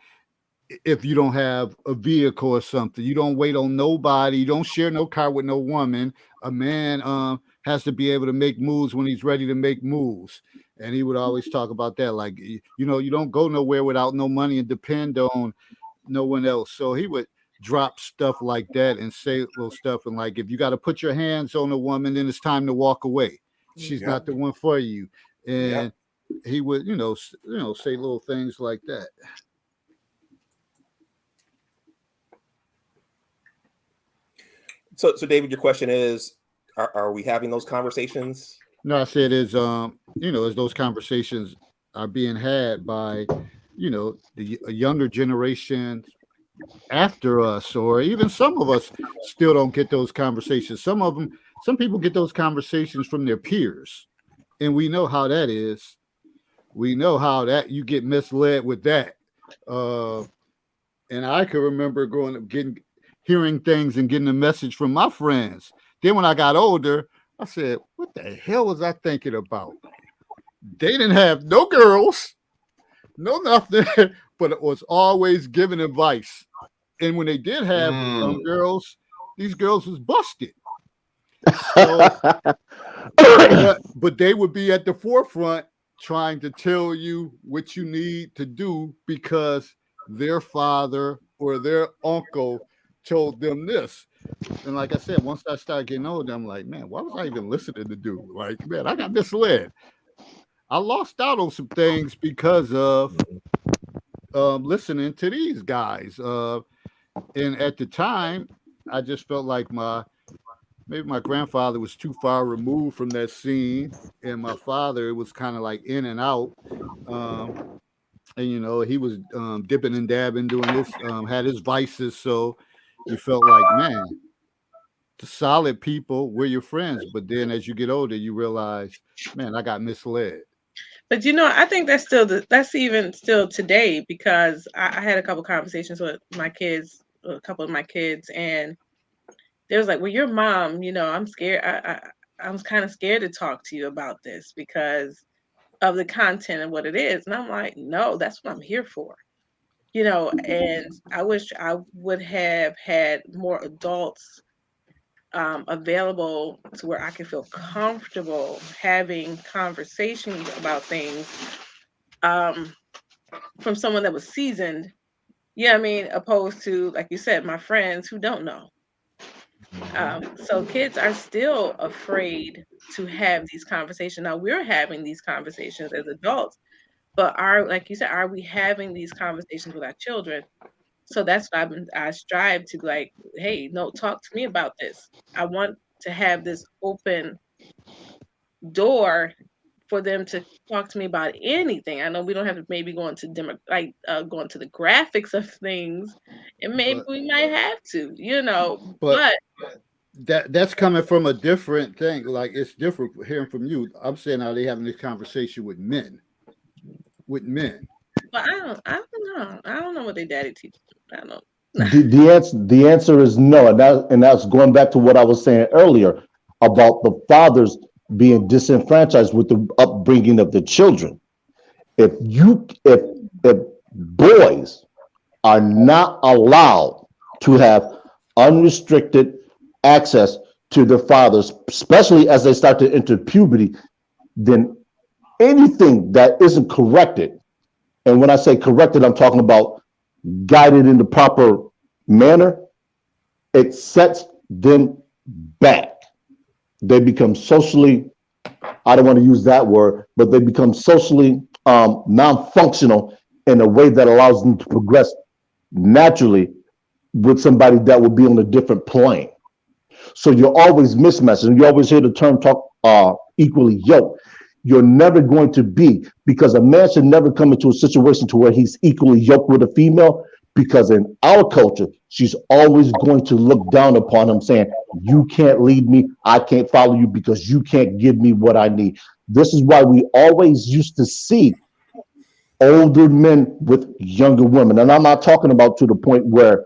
if you don't have a vehicle or something. You don't wait on nobody. You don't share no car with no woman. A man has to be able to make moves when he's ready to make moves. And he would always talk about that. Like, you don't go nowhere without no money and depend on no one else. So he would drop stuff like that and say little stuff. And like, if you got to put your hands on a woman, then it's time to walk away. She's not the one for you. And he would, say little things like that. So David, your question is, are we having those conversations? No, I said as those conversations are being had by, the younger generation after us, or even some of us still don't get those conversations. Some people get those conversations from their peers, and we know how that is. We know how that you get misled with that. And I can remember hearing things and getting a message from my friends. Then when I got older, I said, what the hell was I thinking about? They didn't have no girls, no nothing, but it was always giving advice. And when they did have girls, these girls was busted. So, but they would be at the forefront trying to tell you what you need to do because their father or their uncle told them this. And like I said, once I started getting older, I'm like, man, why was I even listening to dude? Like, man, I got misled. I lost out on some things because of listening to these guys. And at the time, I just felt like maybe my grandfather was too far removed from that scene, and my father was kind of like in and out. And he was dipping and dabbing, doing this, had his vices. So you felt like, man, the solid people were your friends. But then as you get older, you realize, man, I got misled. But I think that's even still today, because I had a couple conversations with my kids, a couple of my kids, and they was like, well, your mom, I'm scared. I was kind of scared to talk to you about this because of the content and what it is. And I'm like, no, that's what I'm here for. And I wish I would have had more adults available to where I could feel comfortable having conversations about things from someone that was seasoned. Yeah, I mean, opposed to, like you said, my friends who don't know. So kids are still afraid to have these conversations. Now we're having these conversations as adults, but like you said, are we having these conversations with our children So that's what I strive to like, hey, no, talk to me about this. I want to have this open door for them to talk to me about anything. I know we don't have to maybe go into go into the graphics of things, and maybe But we might have to, but but that's coming from a different thing. Like it's different hearing from you. I'm saying how they having this conversation with men. With men. but I don't know what their daddy teaches them. I don't know. The answer is no, and that's going back to what I was saying earlier about the fathers being disenfranchised with the upbringing of the children. If boys are not allowed to have unrestricted access to their fathers, especially as they start to enter puberty, then anything that isn't corrected, and when I say corrected, I'm talking about guided in the proper manner, it sets them back. They become socially, I don't want to use that word, but they become socially non-functional in a way that allows them to progress naturally with somebody that will be on a different plane. So you're always mismatched, and you always hear the term talk equally yoked. You're never going to be, because a man should never come into a situation to where he's equally yoked with a female, because in our culture, she's always going to look down upon him saying, you can't lead me, I can't follow you because you can't give me what I need. This is why we always used to see older men with younger women. And I'm not talking about to the point where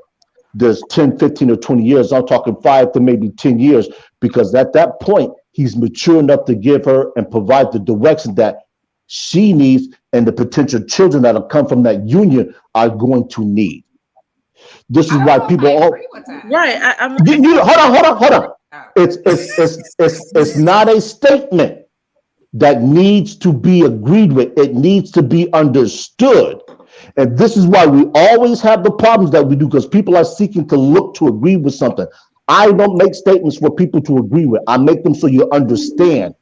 there's 10, 15, or 20 years. I'm talking 5 to maybe 10 years, because at that point, he's mature enough to give her and provide the direction that she needs, and the potential children that'll come from that union are going to need. This is why people right. Hold on. It's not a statement that needs to be agreed with. It needs to be understood. And this is why we always have the problems that we do, because people are seeking to look to agree with something. I don't make statements for people to agree with. I make them so you understand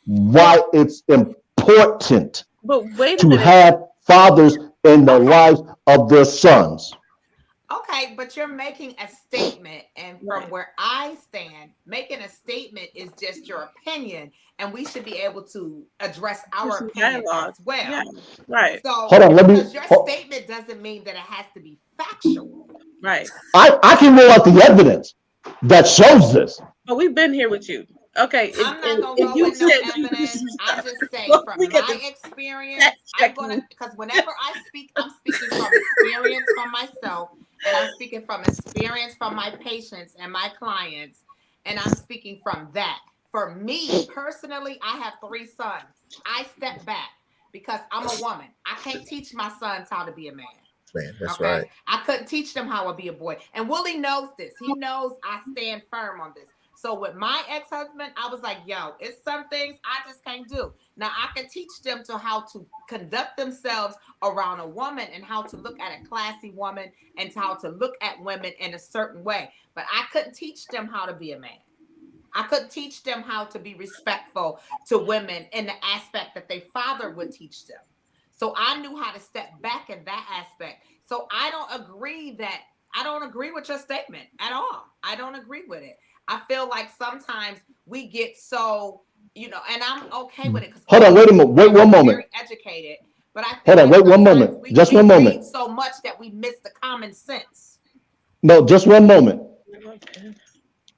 why it's important to have fathers in the lives of their sons. Okay, but you're making a statement, and from where I stand, making a statement is just your opinion, and we should be able to address our opinion as well. Yeah, right. So, hold on, because your statement doesn't mean that it has to be factual. Right. I can roll out the evidence that shows this. But we've been here with you. Okay. I'm not gonna go with no evidence. I'm just saying from my experience, because whenever I speak, I'm speaking from experience from myself, and I'm speaking from experience from my patients and my clients, and I'm speaking from that. For me personally, I have 3 sons. I step back because I'm a woman. I can't teach my sons how to be a man. Man, that's right. I couldn't teach them how to be a boy. And Willie knows this. He knows I stand firm on this. So with my ex-husband, I was like, yo, it's some things I just can't do. Now I can teach them to how to conduct themselves around a woman, and how to look at a classy woman, and how to look at women in a certain way. But I couldn't teach them how to be a man. I couldn't teach them how to be respectful to women in the aspect that their father would teach them. So I knew how to step back in that aspect. So I don't agree with your statement at all. I don't agree with it. I feel like sometimes we get so, and I'm okay with it. Hold on, wait one moment. Very educated, but I hold on, wait one moment. Just one moment. So much that we miss the common sense. No, just one moment.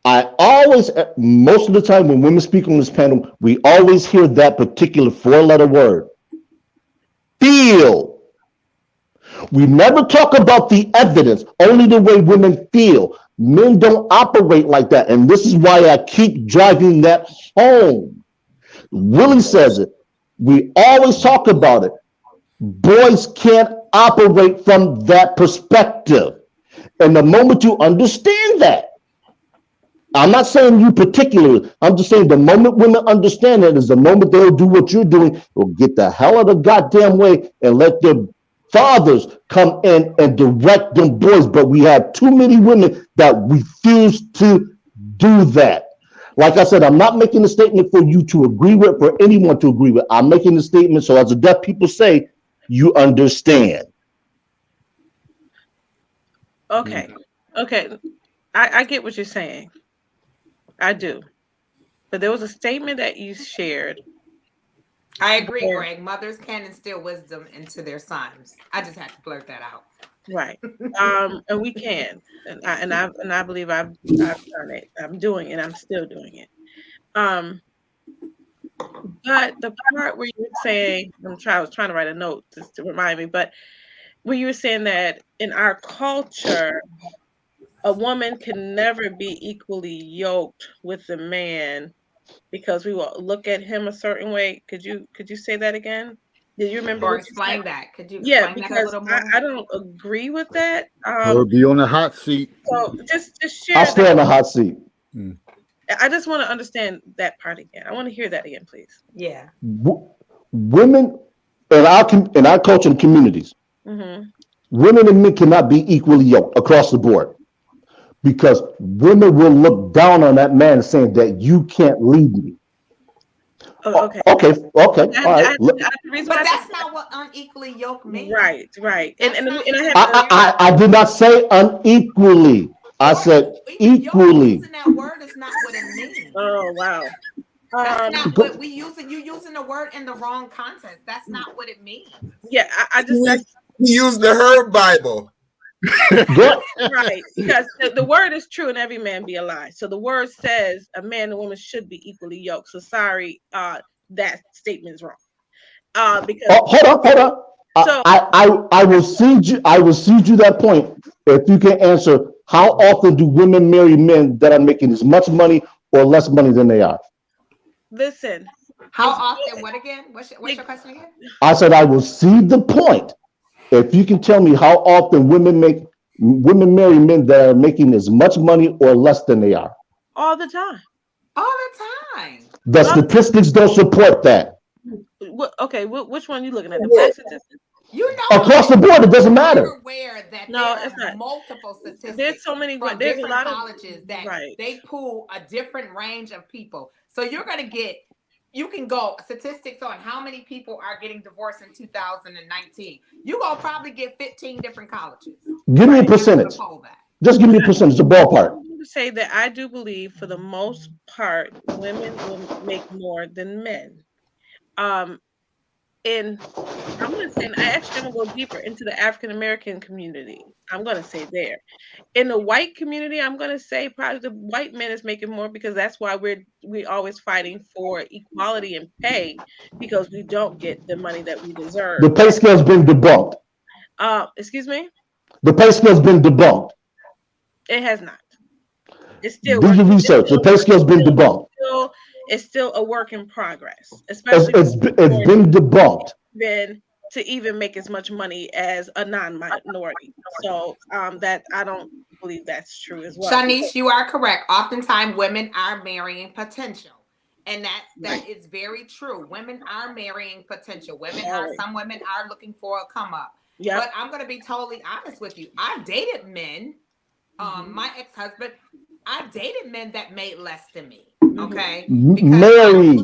I always, most of the time when women speak on this panel, we always hear that particular 4-letter word. Feel. We never talk about the evidence, only the way women feel. Men don't operate like that. And this is why I keep driving that home. Willie says it. We always talk about it. Boys can't operate from that perspective. And the moment you understand that, I'm not saying you particularly, I'm just saying the moment women understand it is the moment they'll do what you're doing, will get the hell out of the goddamn way and let their fathers come in and direct them boys. But we have too many women that refuse to do that. Like I said, I'm not making a statement for you to agree with, for anyone to agree with. I'm making a statement so as the deaf people say, you understand. Okay. Okay. I get what you're saying. I do. But there was a statement that you shared. I agree, Yeah. Greg. Mothers can instill wisdom into their sons. I just had to blurt that out. Right. And we can. And I believe I've done it. I'm doing it. I'm still doing it. But the part where you were saying, I was trying to write a note just to remind me, but where you were saying that in our culture, a woman can never be equally yoked with the man because we will look at him a certain way. Could you say that again? Did you remember Or what you explain said? that. Could you Yeah, explain that a because little more? I don't agree with that. Or be on the hot seat. So just I share stay that. on the hot seat. I just want to understand that part again. I want to hear that again, please. Yeah. Women in our culture and communities, Mm-hmm. women and men cannot be equally yoked across the board because women will look down on that man saying that you can't lead me. Oh, okay. Okay. All right. The reason But why that's not what unequally yoked means. right. And That's not I have I did not say unequally. I said equally. Using that word is not what it means. oh wow. That's not what we using. You using the word in the wrong context. That's not what it means. Yeah, I just He used the Herb Bible. right, because the word is true and every man be a lie. So the word says a man and woman should be equally yoked. So sorry, that statement's wrong. Because hold on. So I will cede you that point if you can answer how often do women marry men that are making as much money or less money than they are? listen. How often? What again? What's your question again? I said I will cede the point if you can tell me how often women marry men that are making as much money or less than they are. All the time. All the time. The statistics don't support that. Okay, which one are you looking at? The black statistics? You know, across the board, it doesn't matter. You're aware that No, there it's are not. multiple statistics. There's so many. From There's a different lot of colleges that right. they pull a different range of people. So you're going to get. You can go statistics on how many people are getting divorced in 2019. You're going to probably get 15 different colleges. Give me a percentage. Just give me a percentage, a ballpark. I'm going to say that I do believe for the most part, women will make more than men. And I'm going to say, and I actually going to go deeper into the African American community. I'm going to say there. In the white community, I'm going to say probably the white man is making more because that's why we're always fighting for equality and pay because we don't get the money that we deserve. The pay scale's been debunked. Excuse me? The pay scale's been debunked. It has not. It's still do your research. The pay scale's been debunked. It's still a work in progress, especially it's been debunked. Then to even make as much money as a non-minority. So that I don't believe that's true as well. Shanice, you are correct. Oftentimes women are marrying potential. And that is very true. Women are marrying potential. Some women are looking for a come up. Yep. But I'm going to be totally honest with you. I've dated men. My ex-husband, I dated men that made less than me. Okay. Mary.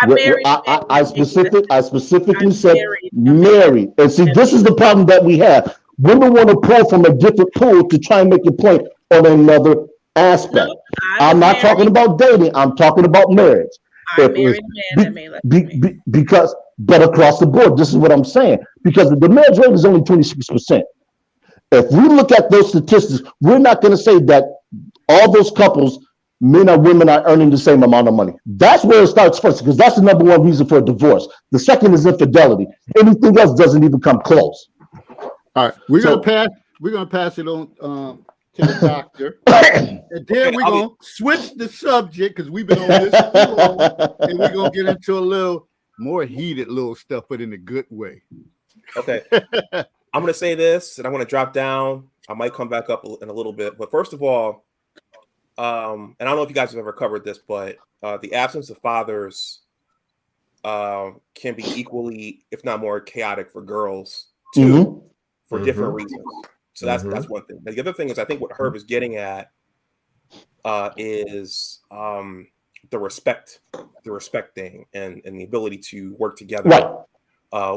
I specifically said Mary. And see, this is the problem that we have. Women want to pull from a different pool to try and make a point on another aspect. No, I'm not talking about dating. I'm talking about marriage. But across the board, this is what I'm saying. Because the marriage rate is only 26%. If we look at those statistics, we're not going to say that all those couples, men and women, are earning the same amount of money. That's where it starts first, because that's the number one reason for a divorce. The second is infidelity. Anything else doesn't even come close. All right, we're gonna pass it on to the doctor, and then we're gonna switch the subject because we've been on this too long, and we're gonna get into a little more heated little stuff, but in a good way. Okay. I'm going to say this, and I'm going to drop down. I might come back up in a little bit. But first of all, and I don't know if you guys have ever covered this, but the absence of fathers can be equally, if not more, chaotic for girls, too, for different reasons. So that's one thing. The other thing is, I think what Herb is getting at is the respect thing and the ability to work together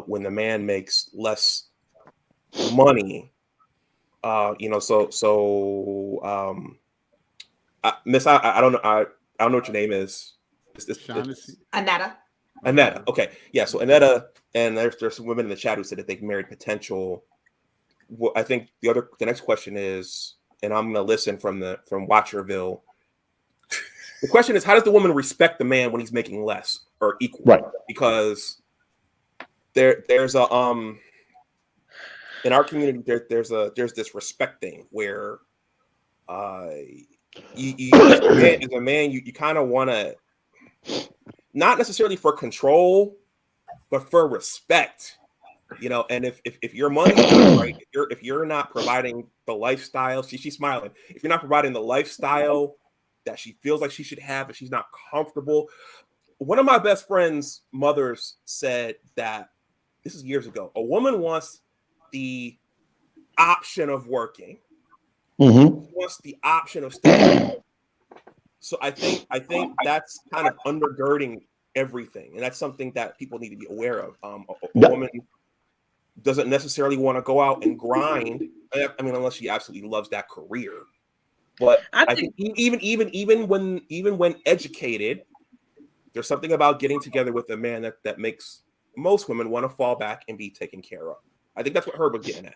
when the man makes less money Miss, I don't know, I don't know what your name is. Shaughnessy. Anetta. Annetta. Okay, yeah. So Annetta, and there's some women in the chat who said that they've married potential. Well, I think the next question is, and I'm gonna listen from Watcherville. The question is, how does the woman respect the man when he's making less or equal? Right. Because there's a in our community there's this respect thing where you as a man you kind of want to, not necessarily for control, but for respect, and if your money's not right, if you're not providing the lifestyle, she's smiling, if you're not providing the lifestyle that she feels like she should have, if she's not comfortable. One of my best friend's mothers said that, this is years ago, a woman wants the option of working. Mm-hmm. She wants the option of staying. So I think that's kind of undergirding everything, and that's something that people need to be aware of. A woman doesn't necessarily want to go out and grind. I mean, unless she absolutely loves that career. But I think even when educated, there's something about getting together with a man that makes most women want to fall back and be taken care of. I think that's what Herb was getting at.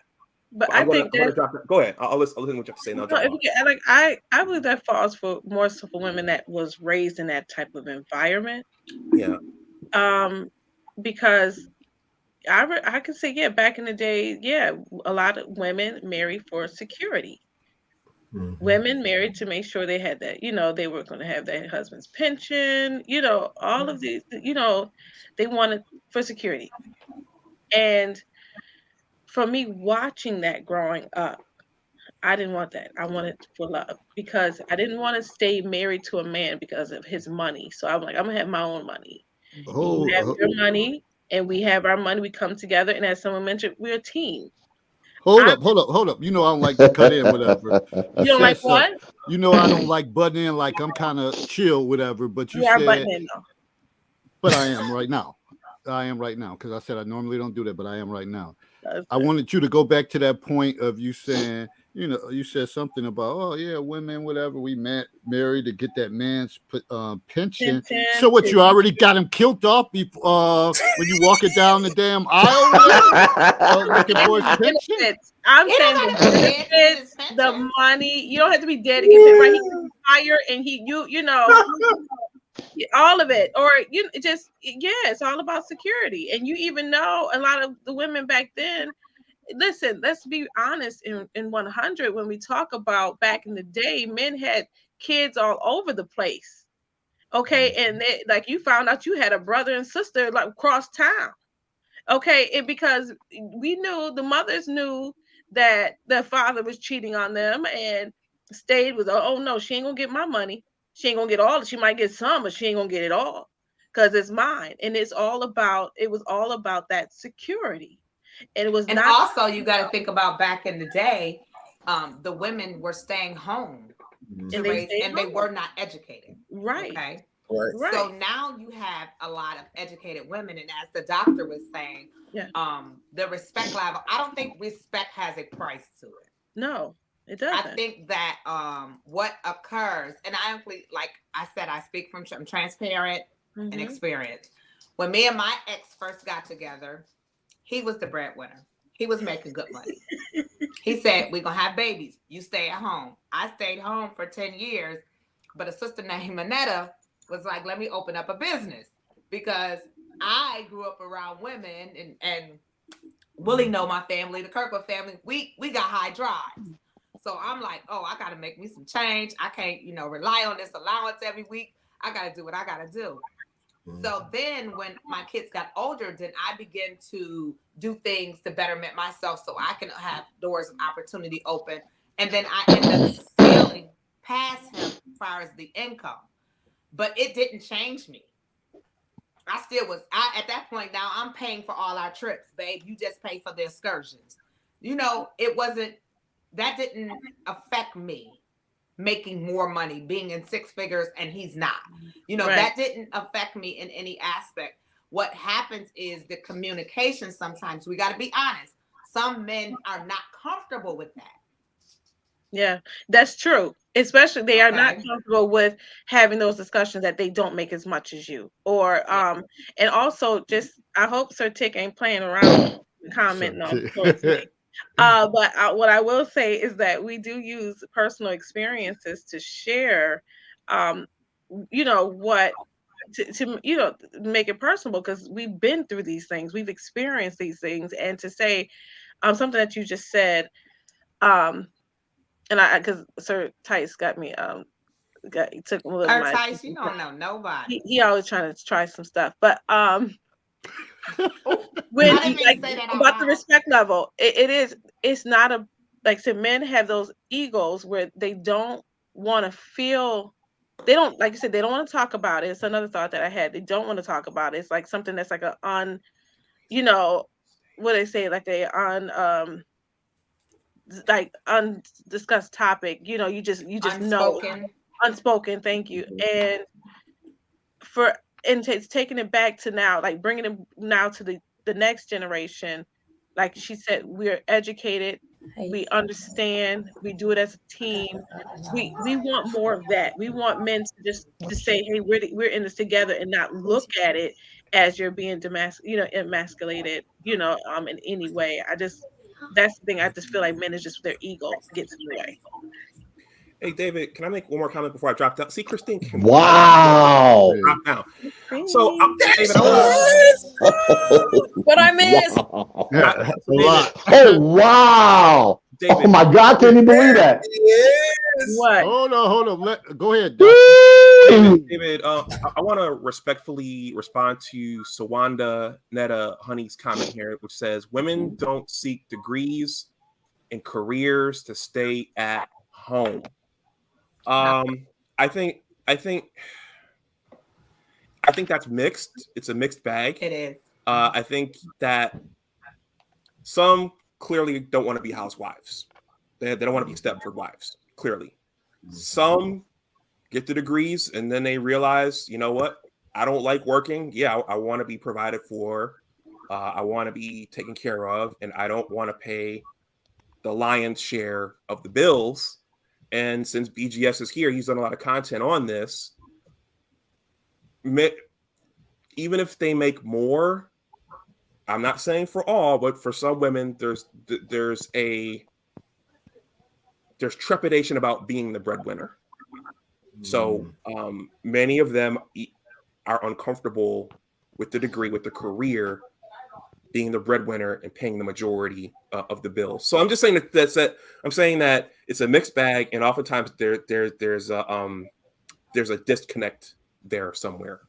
But I think go ahead. I'll listen what you have to say now. I believe that falls for more so for women that was raised in that type of environment. Yeah. Because I can say, yeah, back in the day, yeah, a lot of women married for security. Mm-hmm. Women married to make sure they had that, they were going to have their husband's pension, all of these, they wanted for security. And for me watching that growing up, I didn't want that. I wanted for love, because I didn't want to stay married to a man because of his money. So I'm like, I'm going to have my own money. You have your money and we have our money. We come together. And as someone mentioned, we're a team. Hold up. I don't like to cut in, whatever. You don't like what? I don't like butting in, like I'm kind of chill, whatever. But you are butting in, though. But I am right now. Because I said I normally don't do that, but I am right now. I wanted you to go back to that point of you saying, you said something about, oh yeah, women, whatever, we married to get that man's pension. So what, you already got him killed off before when you walking down the damn aisle looking for his pension? I'm saying the money. You don't have to be dead to get it right. He can retire and all of it, or it's all about security. And you even know a lot of the women back then. Listen, let's be honest. In 100, when we talk about back in the day, men had kids all over the place. Okay, and like you found out you had a brother and sister like across town. Okay, and because we knew, the mothers knew that their father was cheating on them, and stayed with, oh no, she ain't gonna get my money. She ain't gonna get all. She might get some, but she ain't gonna get it all because it's mine. And it was all about that security. And it was and not. Also, you got to think about back in the day, the women were staying home and they were not educated. Right. Okay. Right. So now you have a lot of educated women, and as the doctor was saying, the respect level. I don't think respect has a price to it. No. It doesn't. I think that what occurs, and like I said, I speak from transparent and experience. When me and my ex first got together, he was the breadwinner. He was making good money. He said, we're going to have babies. You stay at home. I stayed home for 10 years, but a sister named Manetta was like, let me open up a business, because I grew up around women, and Willie know my family, the Kirkwood family, we got high drives. So I'm like, oh, I got to make me some change. I can't, rely on this allowance every week. I got to do what I got to do. So then when my kids got older, then I began to do things to betterment myself so I can have doors of opportunity open. And then I ended up sailing past him as far as the income. But it didn't change me. I still was, at that point now, I'm paying for all our trips, babe. You just pay for the excursions. It wasn't, that didn't affect me making more money, being in six figures, and he's not. That didn't affect me in any aspect. What happens is the communication. Sometimes we got to be honest. Some men are not comfortable with that. Yeah, that's true. Especially they are not Okay. comfortable with having those discussions that they don't make as much as you. Or Yeah. and also just I hope Sir Tick ain't playing around commenting on towards me. But what I will say is that we do use personal experiences to share um what to make it personal because we've been through these things, we've experienced these things, and to say something that you just said, um and I because Sir Tice got me he took a little of my Tice, you attention. don't know nobody. He always trying to try some stuff, but Oh, when I didn't mean like to say that out about the loud. respect level, it's not a like so men have those egos where they don't want to feel, they don't, like you said, they don't want to talk about it. It's another thought that I had. They don't want to talk about it. It's like something that's like a you know what they say, like a like undiscussed topic. You just know, Unspoken. unspoken. Thank you. And for and it's taking it back to now, like bringing it now to the next generation. Like she said, we're educated, we understand, we do it as a team. We want more of that. We want men to just to say, hey, we're in this together, and not look at it as you're being emasculated, in any way. That's the thing. I just feel like men is just their ego gets in the way. Hey, David, can I make one more comment before I drop down? See, Christine can Wow. drop down. So, David, What I missed? Wow. Yeah, a David, lot. Oh, wow. Oh, David, my God. I can't even believe that. Yes. What? Hold on. Go ahead, Doc. David, I want to respectfully respond to Sawanda Netta Honey's comment here, which says women don't seek degrees and careers to stay at home. I think that's mixed. It's a mixed bag. It is. I think that some clearly don't want to be housewives. They don't want to be Stepford wives. Clearly, some get the degrees and then they realize, you know what? I don't like working. Yeah, I want to be provided for. I want to be taken care of, and I don't want to pay the lion's share of the bills. And since BGS is here, he's done a lot of content on this. Even if they make more, I'm not saying for all, but for some women, there's trepidation about being the breadwinner. So many of them are uncomfortable with the degree, with the career, being the breadwinner and paying the majority of the bills. So I'm just saying I'm saying that it's a mixed bag, and oftentimes there's a disconnect there somewhere.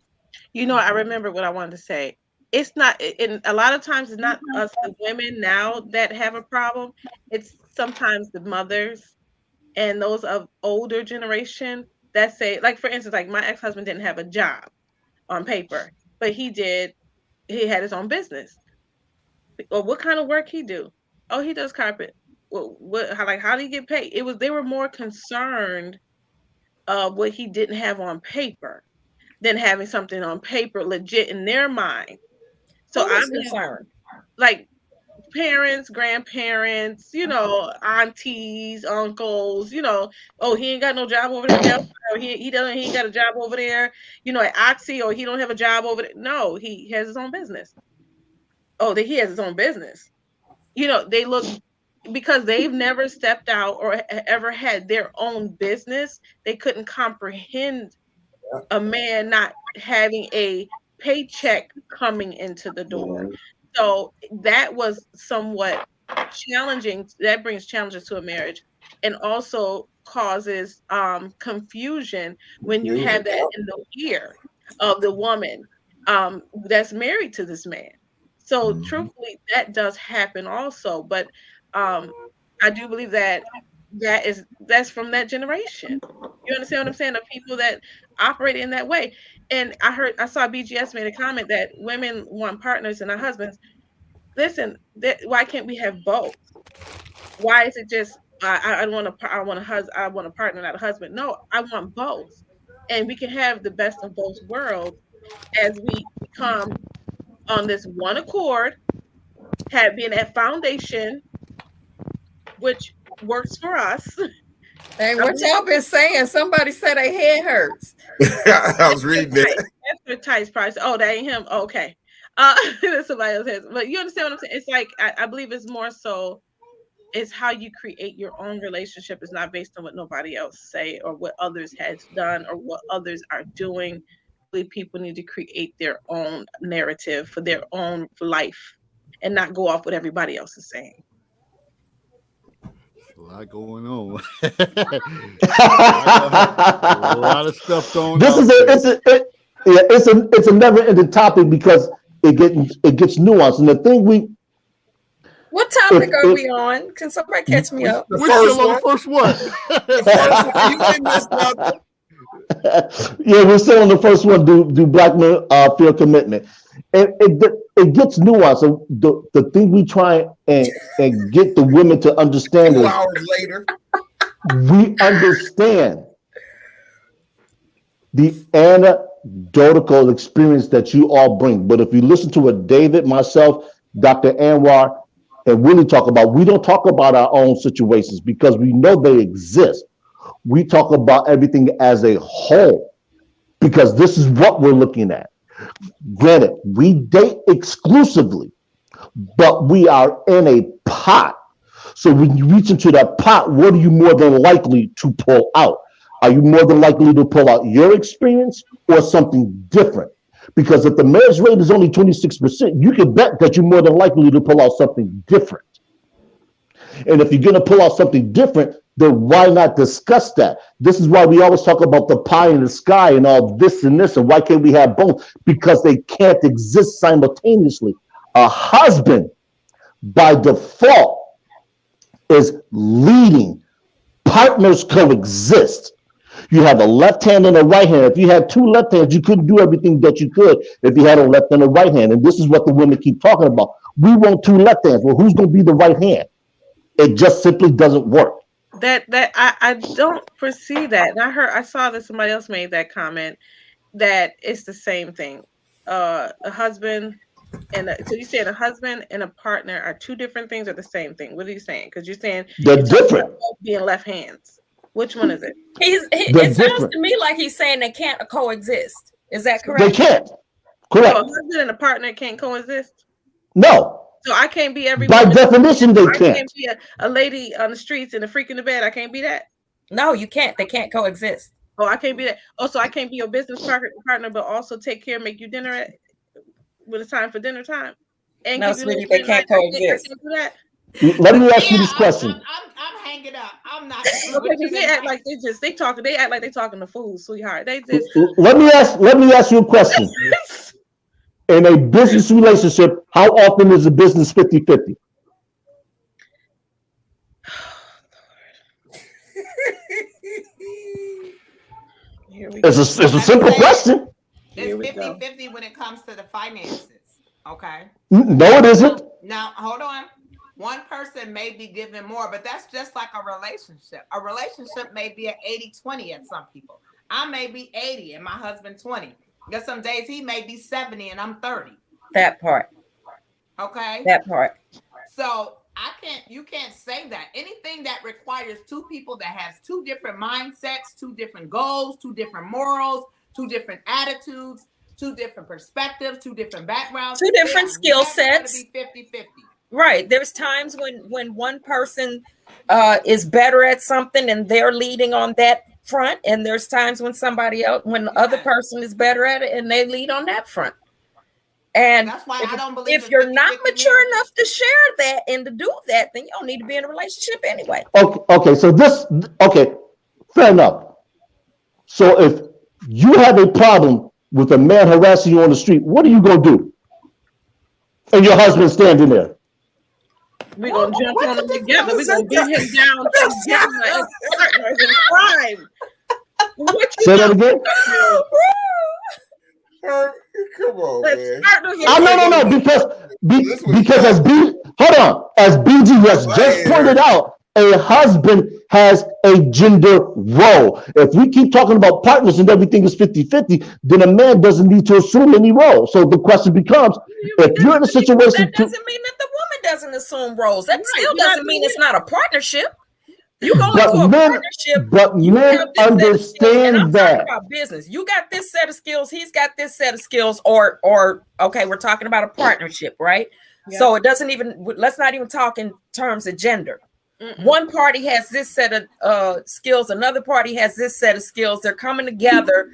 I remember what I wanted to say. It's not, and a lot of times it's not us, the women now that have a problem. It's sometimes the mothers and those of older generation that say, like, for instance, like my ex-husband didn't have a job on paper, but he had his own business. Well, what kind of work he do? Oh, he does carpet. Well, how do you get paid? They were more concerned of what he didn't have on paper than having something on paper legit in their mind. So I'm concerned. Like parents, grandparents, aunties, uncles, oh, he ain't got no job over there. Or he ain't got a job over there, at Oxy, or he don't have a job over there. No, he has his own business. Oh, that he has his own business. They look, because they've never stepped out or ever had their own business. They couldn't comprehend a man not having a paycheck coming into the door. So that was somewhat challenging. That brings challenges to a marriage, and also causes confusion when you have that in the ear of the woman that's married to this man. So truthfully, that does happen also. But I do believe that's from that generation. You understand what I'm saying? Of people that operate in that way. And I saw BGS made a comment that women want partners and not husbands. Listen, why can't we have both? Why is it just I want a partner, not a husband? No, I want both, and we can have the best of both worlds as we become on this one accord, being that foundation, which works for us, Hey, what y'all been saying? Somebody said their head hurts. I was reading it. Esther Tice probably. Oh, that ain't him. Okay. Somebody else has. But you understand what I'm saying? It's like I believe it's more so. It's how you create your own relationship. It's not based on what nobody else say or what others has done or what others are doing. People need to create their own narrative for their own life and not go off what everybody else is saying. A lot going on. A lot of stuff going This on. It's a never-ending topic because it gets nuanced. And the thing What topic are we on? Can somebody catch me up? We're still on the first one. You didn't miss nothing. yeah, we're still on the first one. Do black men feel commitment? And it gets nuanced. So the thing we try and get the women to understand 2 is hours later. we understand the anecdotal experience that you all bring. But if you listen to what David, myself, Dr. Anwar, and Willie talk about, we don't talk about our own situations because we know they exist. We talk about everything as a whole because this is what we're looking at. Granted, we date exclusively, but we are in a pot. So when you reach into that pot, what are you more than likely to pull out? Are you more than likely to pull out your experience or something different? Because if the marriage rate is only 26%, you can bet that you're more than likely to pull out something different. And if you're going to pull out something different, then why not discuss that? This is why we always talk about the pie in the sky and all this and this, and why can't we have both? Because they can't exist simultaneously. A husband, by default, is leading. Partners coexist. You have a left hand and a right hand. If you had two left hands, you couldn't do everything that you could if you had a left and a right hand. And this is what the women keep talking about. We want two left hands. Well, who's going to be the right hand? It just simply doesn't work. I don't foresee that. And I saw that somebody else made that comment that it's the same thing. A husband so you said a husband and a partner are two different things or the same thing? What are you saying? Because you're saying they're different. Being left hands. Which one is it? It sounds to me like he's saying they can't coexist. Is that correct? They can't. Correct. So a husband and a partner can't coexist? No. So I can't be every by definition they can't. I can't be a lady on the streets and a freak in the bed. I can't be that. No, you can't. They can't coexist. Oh, I can't be that. Oh, so I can't be your business partner, but also take care, make you dinner when it's time for dinner time. And no, sweetie, they can't coexist. Let me ask you this question. I'm hanging up. I'm not. Okay, they act like they act like they talking to fools, sweetheart. They just. Let me ask you a question. In a business relationship, how often is a business 50-50? It's a simple question. It's 50-50 when it comes to the finances. Okay. No, it isn't. Now, hold on. One person may be giving more, but that's just like a relationship. A relationship may be at 80-20 at some people. I may be 80 and my husband 20. Because some days he may be 70 and I'm 30. That part. Okay. That part. So you can't say that. Anything that requires two people that has two different mindsets, two different goals, two different morals, two different attitudes, two different perspectives, two different backgrounds, two different skill sets. Be 50-50. Right. There's times when one person is better at something and they're leading on that front, and there's times when the other person is better at it and they lead on that front. And that's why I don't believe if you're not mature enough to share that and to do that, then you don't need to be in a relationship anyway. Okay. So fair enough. So if you have a problem with a man harassing you on the street, what are you going to do? And your husband standing there. We're going to jump on him together. We're going to beat him down together as partners in crime. Say that again? Come on, man. No, because as BG has just pointed out, a husband has a gender role. If we keep talking about partners and everything is 50-50, then a man doesn't need to assume any role. So the question becomes, if you're in a situation... That doesn't mean that the woman doesn't assume roles. That still doesn't mean it's not a partnership. You go But into a men- partnership. But You men have this set of skills, and understand I'm talking that. about business. You got this set of skills. He's got this set of skills. Or okay, we're talking about a partnership, right? Yeah. So it doesn't even. Let's not even talk in terms of gender. Mm-mm. One party has this set of skills. Another party has this set of skills. They're coming together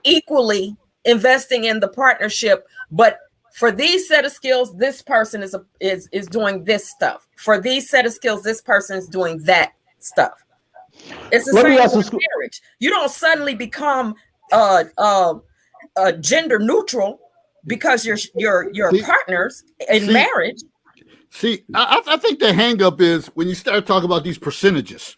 equally, investing in the partnership. But for these set of skills, this person is doing this stuff. For these set of skills, this person is doing that stuff. It's the Let me same ask with you- marriage. You don't suddenly become gender neutral because you're See- partners in see- marriage. See, I think the hang up is when you start talking about these percentages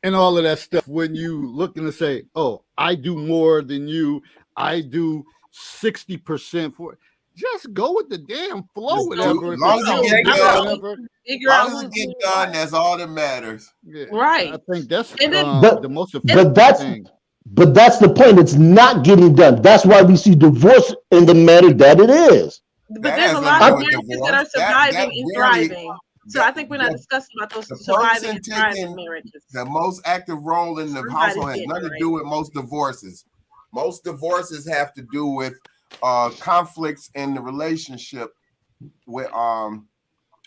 and all of that stuff, when you look and say, oh, I do more than you, I do 60% for, just go with the damn flow. Just do- Whatever. as long as it get done. Whatever. Figure As out long as it who's get doing done, what. that's all that matters. Yeah, Right. I think that's And then- the most effective thing. But that's the point. It's not getting done. That's why we see divorce in the manner that it is. But That there's a has lot nothing of to do marriages with that are divorce. That surviving and really- thriving. So I think we're not discussing about those the surviving person and thriving taking marriages. The most active role in the Somebody's household has getting nothing to right. do with most divorces. Most divorces have to do with conflicts in the relationship with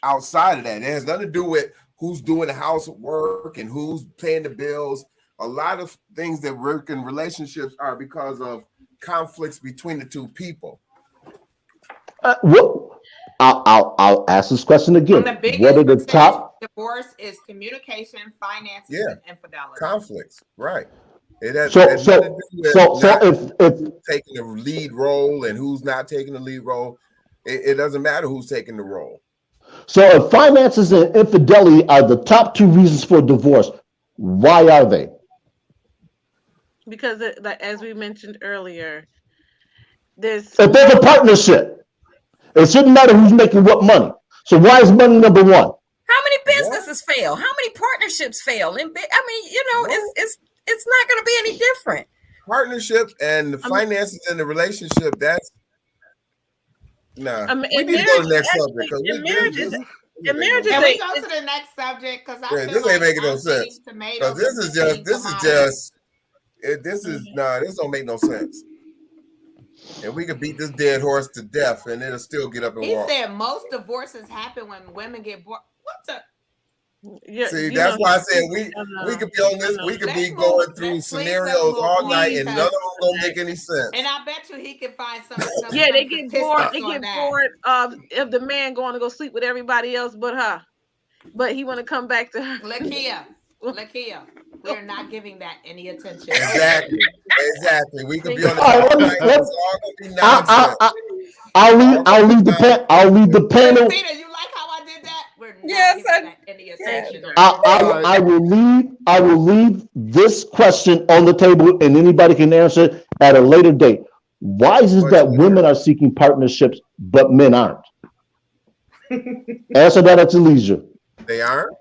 outside of that. It has nothing to do with who's doing the housework and who's paying the bills. A lot of things that work in relationships are because of conflicts between the two people. I'll ask this question again. The biggest What are the percentage top? of divorce is communication, finances, Yeah. and infidelity. Conflicts, right? It has, So has nothing to do with not if taking the lead role and who's not taking the lead role. It doesn't matter who's taking the role. so if finances and infidelity are the top two reasons for divorce, why are they? Because like, as we mentioned earlier, there's If there's a partnership, it shouldn't matter who's making what money. So why is money number one? How many businesses fail? How many partnerships fail? And I mean, you know, it's not going to be any different. Partnership and the finances in the relationship, that's nah. And We need to go to the next marriage- subject. 'Cause and we- marriage this- is- this- and marriage is Can a- we go to the next subject? Because I Yeah, feel this like ain't making no I'm sense. seeing tomatoes Cause this and is just seeing this is tomatoes. just this is nah, this don't make no sense. And we could beat this dead horse to death and it'll still get up and He walk. said most divorces happen when women get bored. What the? See, that's why I said we could be on this, we could be going through scenarios all night and none of them don't make any sense. And I bet you he can find some. Yeah, they get bored. They statistics on get that. bored of the man going to go sleep with everybody else but her. But he want to come back to her. Lakia, we're not giving that any attention. Exactly. We could be on the All right, all night. let's- It's all gonna be nonsense. I'll leave the panel. Christina, you like how I did that? We're not Yes, giving that any attention. I will leave this question on the table and anybody can answer it at a later date. Why is it that women are seeking partnerships but men aren't? Answer that at your leisure. They aren't.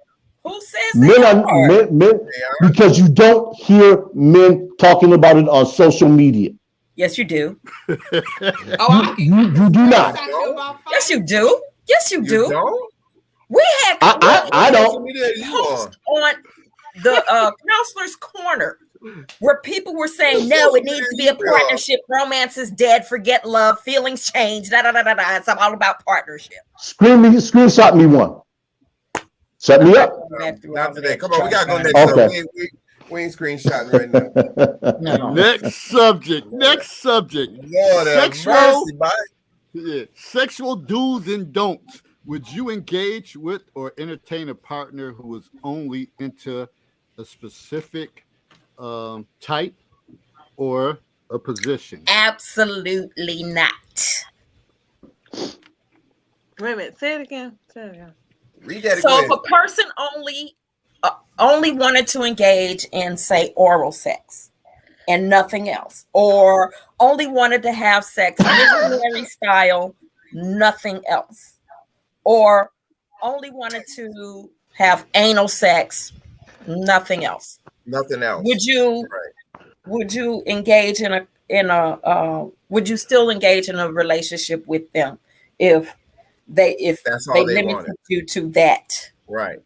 Who says they Men are? because you don't hear men talking about it on social media. Yes, you do. You do not. Yes, you do. Yes, you do. Don't? We had I don't. Social media you on? on the counselor's corner where people were saying, no, it needs to be a partnership. Romance is dead. Forget love. Feelings change. Da da da da da. It's all about partnership. Screenshot me one. Set me up. Not today. Come on, we gotta go next. Okay. We ain't screenshotting right now. No. Next subject. Lord have mercy, Mike. Yeah. Sexual do's and don'ts. Would you engage with or entertain a partner who is only into a specific type or a position? Absolutely not. Wait a minute. Say it again. Read that So if again. a person only wanted to engage in, say, oral sex and nothing else, or only wanted to have sex missionary style, nothing else, or only wanted to have anal sex, nothing else. Nothing else. Would you engage would you still engage in a relationship with them if That's all they they limited wanted. you to that? Right.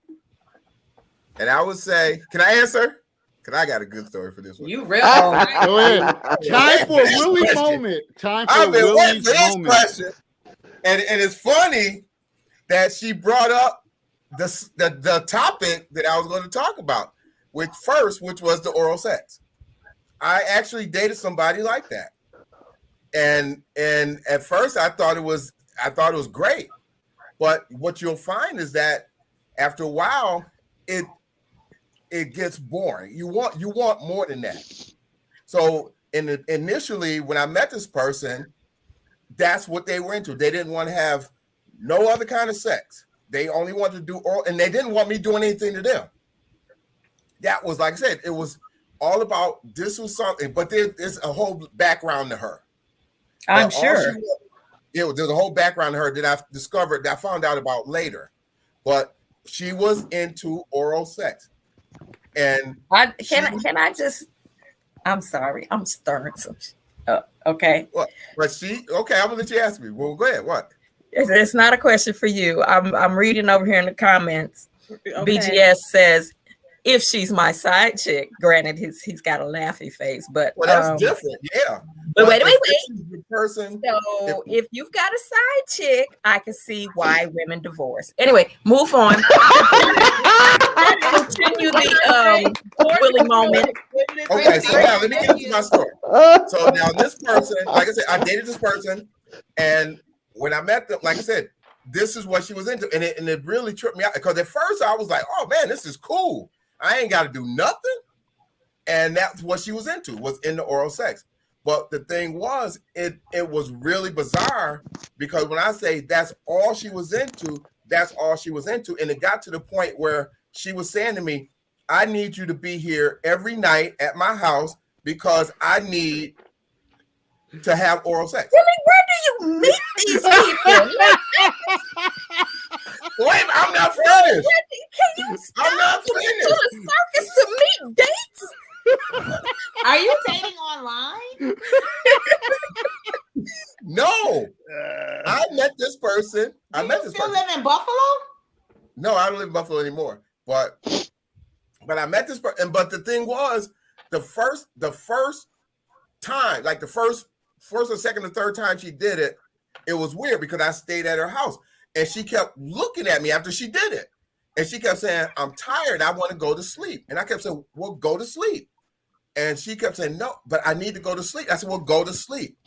And I would say, can I answer? Because I got a good story for this one. You real Go ahead. Time for a Willie moment. Time for a I've been waiting Willie for this moment. question. And it's funny that she brought up the topic that I was going to talk about, which was the oral sex. I actually dated somebody like that. And at first I thought it was great. But what you'll find is that after a while, it gets boring. You want more than that. So initially, when I met this person, that's what they were into. They didn't want to have no other kind of sex. They only wanted to do oral, and they didn't want me doing anything to them. That was, like I said, it was all about this was something, but there's a whole background to her. I'm sure. There's a whole background to her that I discovered, that I found out about later. But she was into oral sex. And can I just, I'm sorry, I'm stirring some okay. What? But okay, I'm gonna let you ask me. Well, go ahead. What? It's not a question for you. I'm reading over here in the comments. Okay. BGS says, if she's my side chick, granted he's got a laughy face, but Well, that's different, yeah. But wait. The person, So if you've got a side chick, I can see why women divorce. Anyway, move on. Continue the Willie moment. Okay, so now let me get into my story. So now this person, like I said, I dated this person, and when I met them, like I said, this is what she was into, and it really tripped me out because at first I was like, oh man, this is cool. I ain't got to do nothing, and that's what she was into, was into oral sex. But the thing was, it was really bizarre because when I say that's all she was into, that's all she was into, and it got to the point where she was saying to me, I need you to be here every night at my house because I need to have oral sex. Really? Where do you meet these people? Wait, I'm not finished. Can you stop I'm not to finished. the circus to meet dates? Are you dating online? No, I met this person. Do you still live in Buffalo? No, I don't live in Buffalo anymore. But I met this person. But the thing was, the first time, like the first or second or third time she did it, it was weird because I stayed at her house and she kept looking at me after she did it. And she kept saying, I'm tired. I want to go to sleep. And I kept saying, well, go to sleep. And she kept saying, no, but I need to go to sleep. I said, well, go to sleep.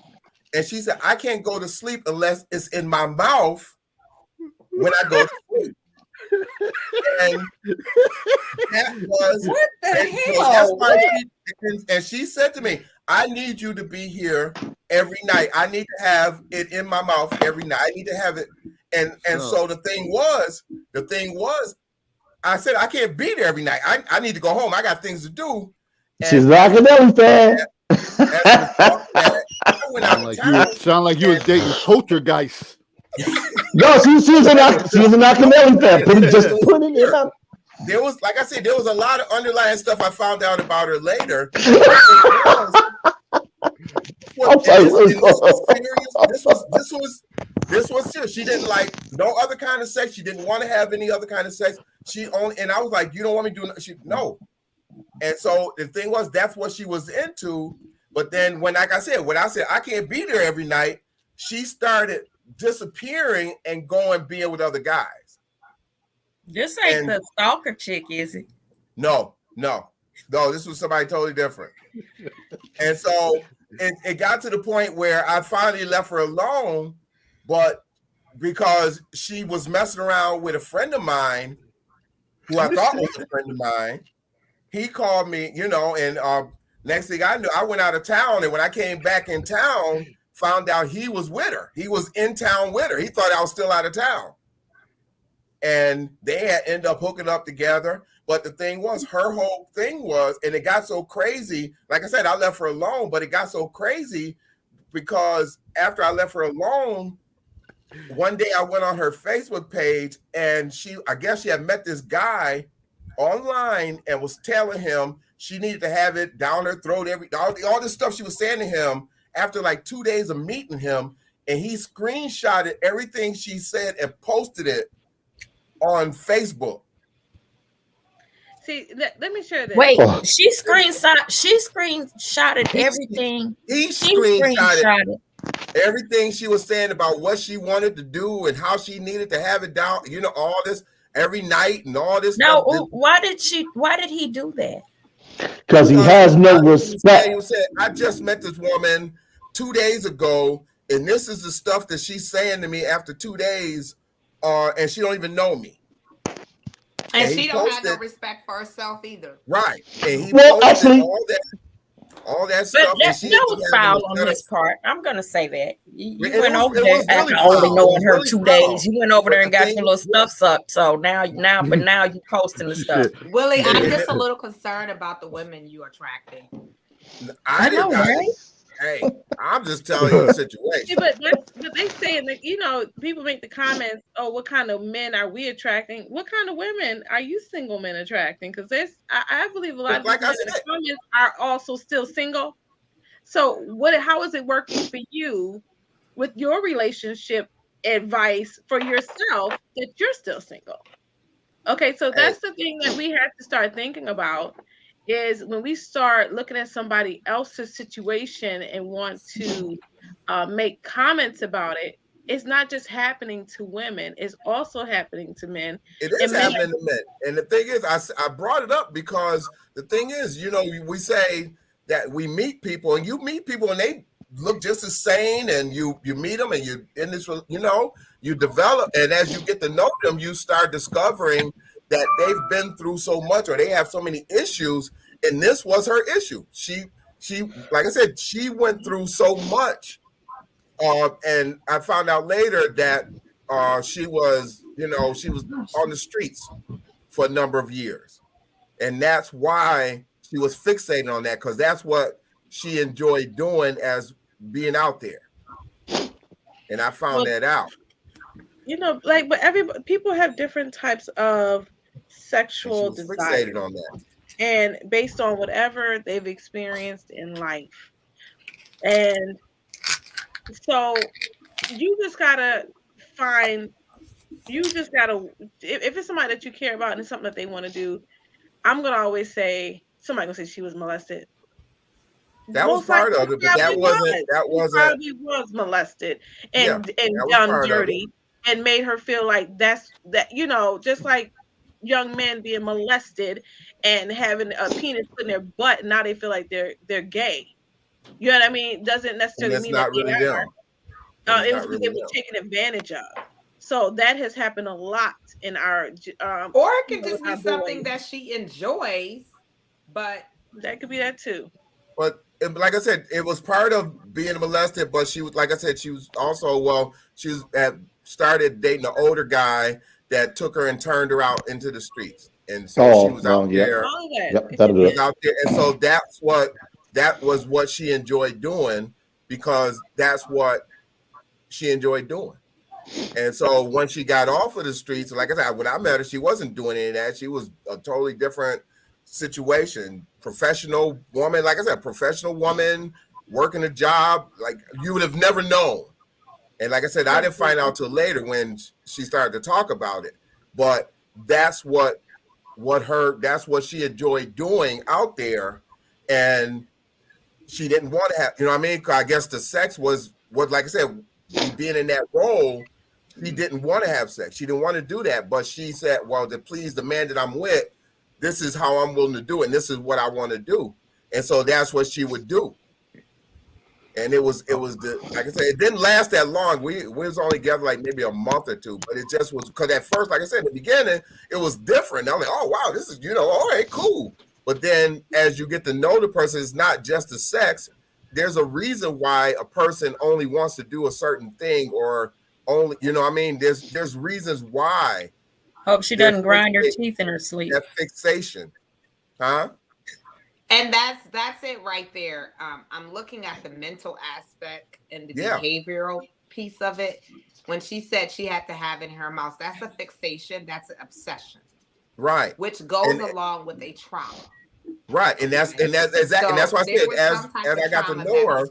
And she said, I can't go to sleep unless it's in my mouth when I go to sleep. And that was What the hell? That's why and she said to me, I need you to be here every night. I need to have it in my mouth every night. I need to have it. And so the thing was, I said, I can't be there every night. I need to go home. I got things to do. And she's rocking everything. Sound like you was dating poltergeist. No, she was an Akinelli fan. Just put it in. There was, like I said, there was a lot of underlying stuff I found out about her later. This was serious. She didn't like no other kind of sex. She didn't want to have any other kind of sex. She only, and I was like, you don't want me doing no. And so the thing was, that's what she was into. But then when I said I can't be there every night, she started disappearing and being with other guys. This ain't the stalker chick, is it? No, this was somebody totally different. And so it got to the point where I finally left her alone, but because she was messing around with a friend of mine who I thought was a friend of mine, he called me, and next thing I knew, I went out of town, and when I came back in town, found out he was with her. He was in town with her. He thought I was still out of town. And they had ended up hooking up together. But the thing was, her whole thing was, and it got so crazy, like I said, I left her alone, but it got so crazy because after I left her alone, one day I went on her Facebook page and I guess she had met this guy online and was telling him she needed to have it down her throat, all this stuff she was saying to him after like 2 days of meeting him. And he screenshotted everything she said and posted it on Facebook. See, let me share this. Wait, Oh. she screenshotted everything. He She screenshotted screenshotted. everything she was saying about what she wanted to do and how she needed to have it down. You know, all this every night and all this No, stuff. why did he do that? Because he has no respect. You said, I just met this woman 2 days ago, and this is the stuff that she's saying to me after 2 days, and she don't even know me. And he she don't have no posted- respect for herself either. Right. And he Well, posted actually- all that But stuff. that and she was having foul a on better- his part. I'm gonna say that. You It went was- over it there was after really only foul. knowing It her was 2 really foul. days. You went over there and But the got your thing- little stuff sucked. So now you posting the stuff. Willie, I'm just a little concerned about the women you attracting. I know, didn't. right? Hey, I'm just telling you the See, situation. but they saying that, you know, people make the comments, oh, what kind of men are we attracting? What kind of women are you single men attracting? Because I believe a lot of Like people I in the said- comments are also still single. So how is it working for you with your relationship advice for yourself that you're still single? Okay, so that's the thing that we have to start thinking about, is when we start looking at somebody else's situation and want to make comments about it. It's not just happening to women, it's also happening to men. It is And men- happening to men. And the thing is, I brought it up because the thing is, you know, we say that we meet people, and you meet people and they look just as sane, and you meet them and you in this, you know, you develop, and as you get to know them, you start discovering that they've been through so much, or they have so many issues, and this was her issue. She like I said, she went through so much, and I found out later that she was on the streets for a number of years, and that's why she was fixated on that, because that's what she enjoyed doing, as being out there, and I found that out. You know, like, but people have different types of sexual And she was desires, fixated on that. and based on whatever they've experienced in life. And so you just gotta if it's somebody that you care about and it's something that they want to do, I'm gonna always say, somebody gonna say she was molested. That was Most likely part of it, but that probably wasn't. That She wasn't. probably was molested and was done part of dirty and made her feel like that, you know, just like young men being molested and having a penis put in their butt, and now they feel like they're gay. You know what I mean? Doesn't And necessarily that's mean not that they really are. them. That's It not was because really they were them. taken advantage of. So that has happened a lot in our Or it could you know, just be our something boys. that she enjoys, but That could be that too. But like I said, it was part of being molested. But she was, like I said, she was also started dating an older guy that took her and turned her out into the streets, and so she was out there. All of that. Yep, that'll do Was it. out there, and so that was what she enjoyed doing, because that's what she enjoyed doing. And so when she got off of the streets, like I said, when I met her, she wasn't doing any of that. She was a totally different situation. Professional woman, like I said, professional woman, working a job like you would have never known. And like I said, I didn't find out till later when she started to talk about it. But that's what she enjoyed doing out there, and she didn't want to have, you know what I mean? I guess the sex was what, like I said, being in that role, she didn't want to have sex. She didn't want to do that. But she said, well, to please the man that I'm with, this is how I'm willing to do it, and this is what I want to do. And so that's what she would do. And it was like I said, it didn't last that long. We was only together like maybe a month or two, but it just was, because at first, like I said, in the beginning, it was different. I'm like, oh wow, this is, all right, cool. But then as you get to know the person, it's not just the sex. There's a reason why a person only wants to do a certain thing, or only, there's reasons why. Hope she doesn't grind her teeth in her sleep. That fixation, huh? and that's it right there. I'm looking at the mental aspect and the behavioral piece of it. When she said she had to have it in her mouth, that's a fixation, that's an obsession. Right. Which goes along with a trauma. Right. And that's exactly, and that's why I said, as I got to know her,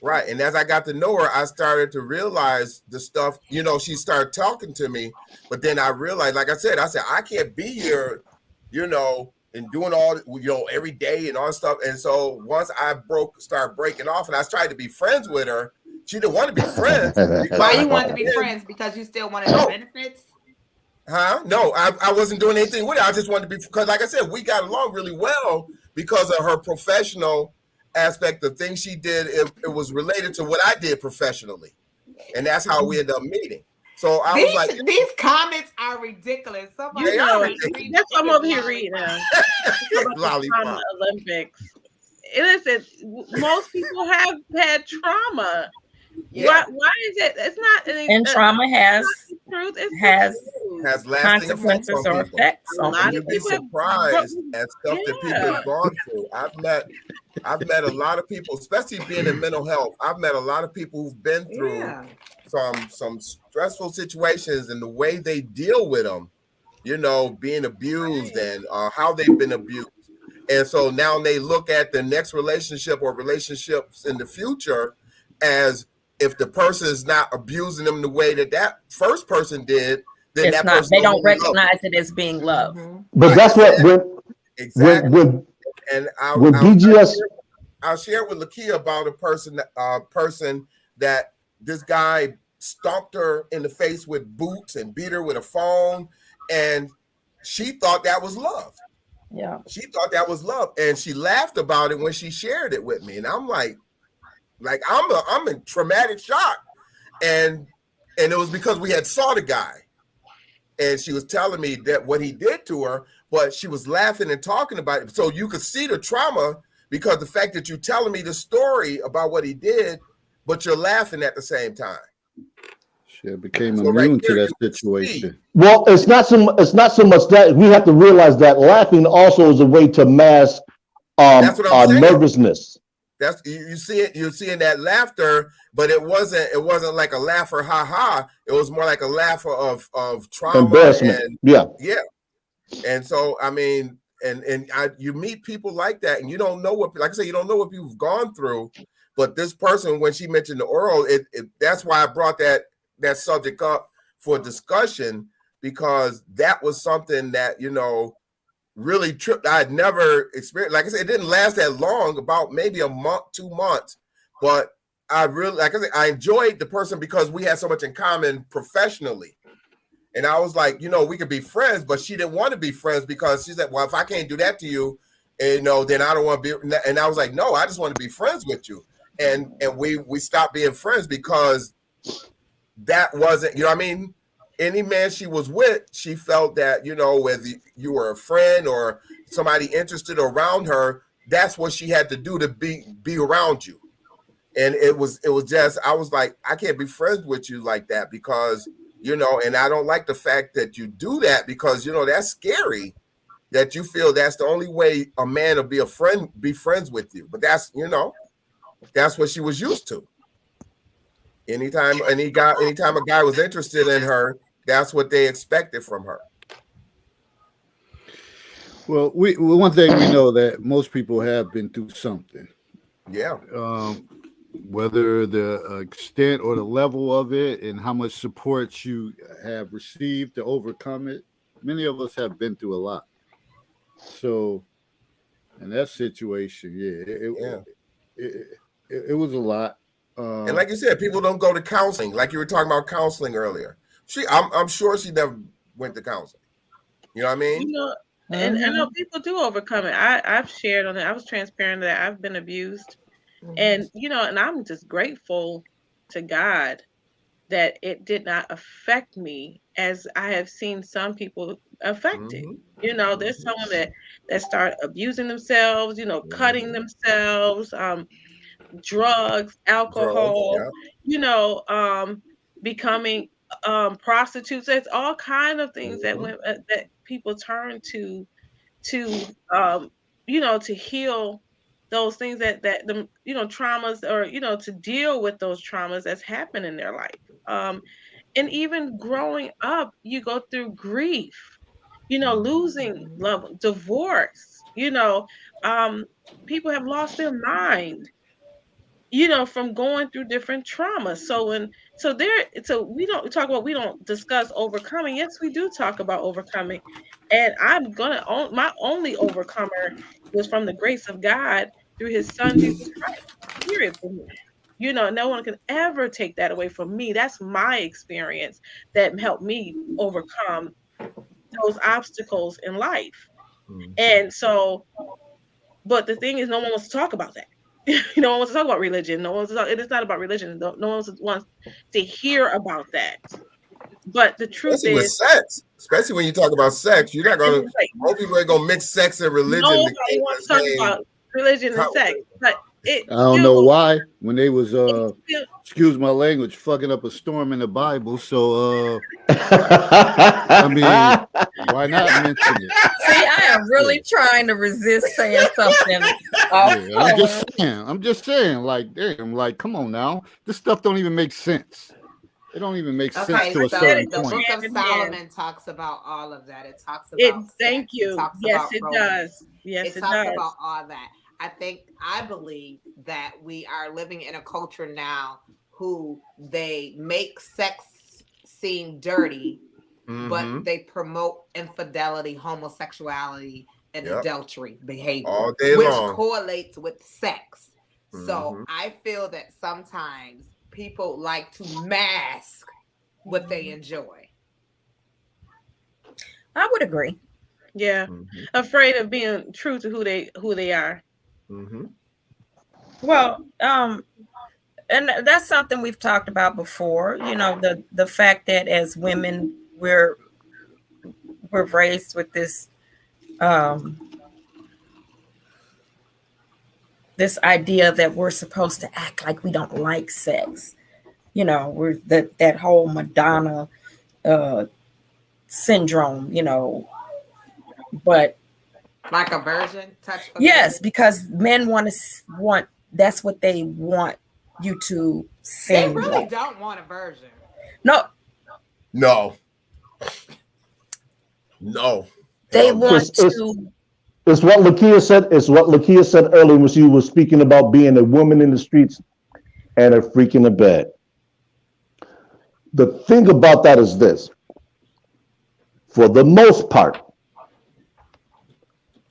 right. And as I got to know her, I started to realize the stuff, she started talking to me, but then I realized, like I said, I can't be here you know, and doing all, you know, every day and all that stuff. And so once I started breaking off, and I tried to be friends with her, she didn't want to be friends. Why you wanted to be friends? Because you still wanted the benefits? Huh? No, I wasn't doing anything with it. I just wanted to be, because like I said, we got along really well because of her professional aspect. The things she did, it was related to what I did professionally. And that's how we ended up meeting. So I was like, these comments are ridiculous. Somebody that's what I'm over here reading now. Lollipop. Olympics. Listen, most people have had trauma. Yeah. Why is it? It's not. And trauma has lasting consequences or effects on people. You'd be surprised at stuff that people have gone through. I've met a lot of people, especially being in mental health. I've met a lot of people who've been through some stressful situations, and the way they deal with them, you know, being abused and how they've been abused. And so now they look at the next relationship or relationships in the future as, if the person is not abusing them the way that first person did, then it's that not. person They don't recognize it as being love. But that's what exactly. And I'll share with Lakia about a person that this guy stomped her in the face with boots and beat her with a phone, and she thought that was love. Yeah, she thought that was love, and she laughed about it when she shared it with me, and I'm like I'm in traumatic shock, and it was because we had saw the guy, and she was telling me that what he did to her, but she was laughing and talking about it, so you could see the trauma, because the fact that you're telling me the story about what he did, but you're laughing at the same time. She became immune to that situation. Well, it's not so much that we have to realize that laughing also is a way to mask nervousness. That's you see it. You're seeing that laughter, but it wasn't like a laugher, ha ha. It was more like a laugher of trauma, embarrassment. Yeah. And so I mean, you meet people like that, and you don't know what, like I said, you don't know what people have gone through. But this person, when she mentioned the oral, that's why I brought that subject up for discussion, because that was something that, you know, really tripped. I had never experienced. Like I said, it didn't last that long, about maybe a month, 2 months. But I really, like I said, I enjoyed the person because we had so much in common professionally. And I was like, you know, we could be friends, but she didn't want to be friends because she said, well, if I can't do that to you, you know, then I don't want to be. And I was like, no, I just want to be friends with you. And we stopped being friends because that wasn't, you know what I mean? Any man she was with, she felt that, you know, whether you were a friend or somebody interested around her, that's what she had to do to be around you. And it was just, I was like, I can't be friends with you like that because, you know, and I don't like the fact that you do that because, you know, that's scary that you feel that's the only way a man will be friends with you. But that's, you know, that's what she was used to. Anytime a guy was interested in her, that's what they expected from her. Well, one thing we know that most people have been through something. Yeah. Whether the extent or the level of it and how much support you have received to overcome it, many of us have been through a lot. So, in that situation, it was a lot. And like you said, people don't go to counseling. Like you were talking about counseling earlier. I'm sure she never went to counseling. You know what I mean? You know, and I know people do overcome it. I've shared on it. I was transparent that I've been abused. And, you know, and I'm just grateful to God that it did not affect me as I have seen some people affected. You know, there's someone that start abusing themselves, you know, cutting themselves, drugs, alcohol, you know, becoming prostitutes. There's all kind of things that people turn to you know, to heal those things that the, you know, traumas, or, you know, to deal with those traumas that's happened in their life. And even growing up, you go through grief, you know, losing love, divorce, you know, people have lost their mind, you know, from going through different traumas. So when So we don't discuss overcoming. Yes, we do talk about overcoming. And my only overcomer was from the grace of God through his son Jesus Christ. Period. You know, no one can ever take that away from me. That's my experience that helped me overcome those obstacles in life. And so, but the thing is, no one wants to talk about that. No one wants to talk about religion. No one wants to talk. It is not about religion. No one wants to hear about that. But the truth Especially with is, sex. Especially when you talk about sex, you're not gonna. Most people ain't gonna mix sex and religion. Nobody wants to talk about religion and sex. But I don't know why. When they was excuse my language, fucking up a storm in the Bible. So I mean, why not mention it? See, I am really trying to resist saying something. I'm just saying, like, damn, like, come on now. This stuff don't even make sense. It don't even make sense to a certain the point. Book of Solomon talks about all of that. It talks about thank you. Yes, it does. Yes, it talks about all that. I believe that we are living in a culture now who they make sex seem dirty, but they promote infidelity, homosexuality, and adultery behavior, all day which long. correlates with sex. So I feel that sometimes people like to mask what they enjoy. I would agree. Yeah, afraid of being true to who they are. Well, and that's something we've talked about before. You know, the fact that as women we're raised with this this idea that we're supposed to act like we don't like sex. You know, we're that whole Madonna syndrome. You know, but like a virgin touch. Yes, because men want that's what they want you to sing. They really don't want a virgin. No. They want to. It's what Lakia said. It's what Lakia said earlier when she was speaking about being a woman in the streets and a freak in the bed. The thing about that is this: for the most part,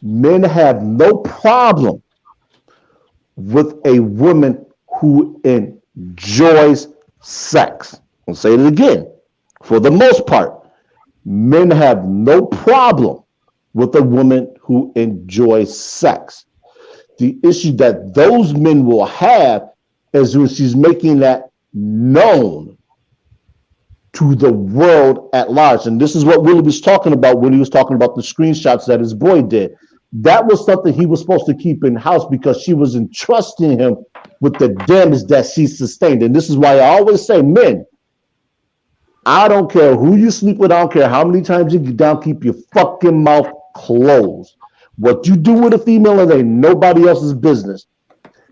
men have no problem with a woman who enjoys sex. I'll say it again. For the most part, men have no problem with a woman who enjoys sex. The issue that those men will have is when she's making that known to the world at large. And this is what Willie was talking about when he was talking about the screenshots that his boy did. That was something he was supposed to keep in house because she was entrusting him with the damage that she sustained. And this is why I always say, men, I don't care who you sleep with. I don't care how many times you get down. Keep your fucking mouth closed. What you do with a female, it ain't nobody else's business.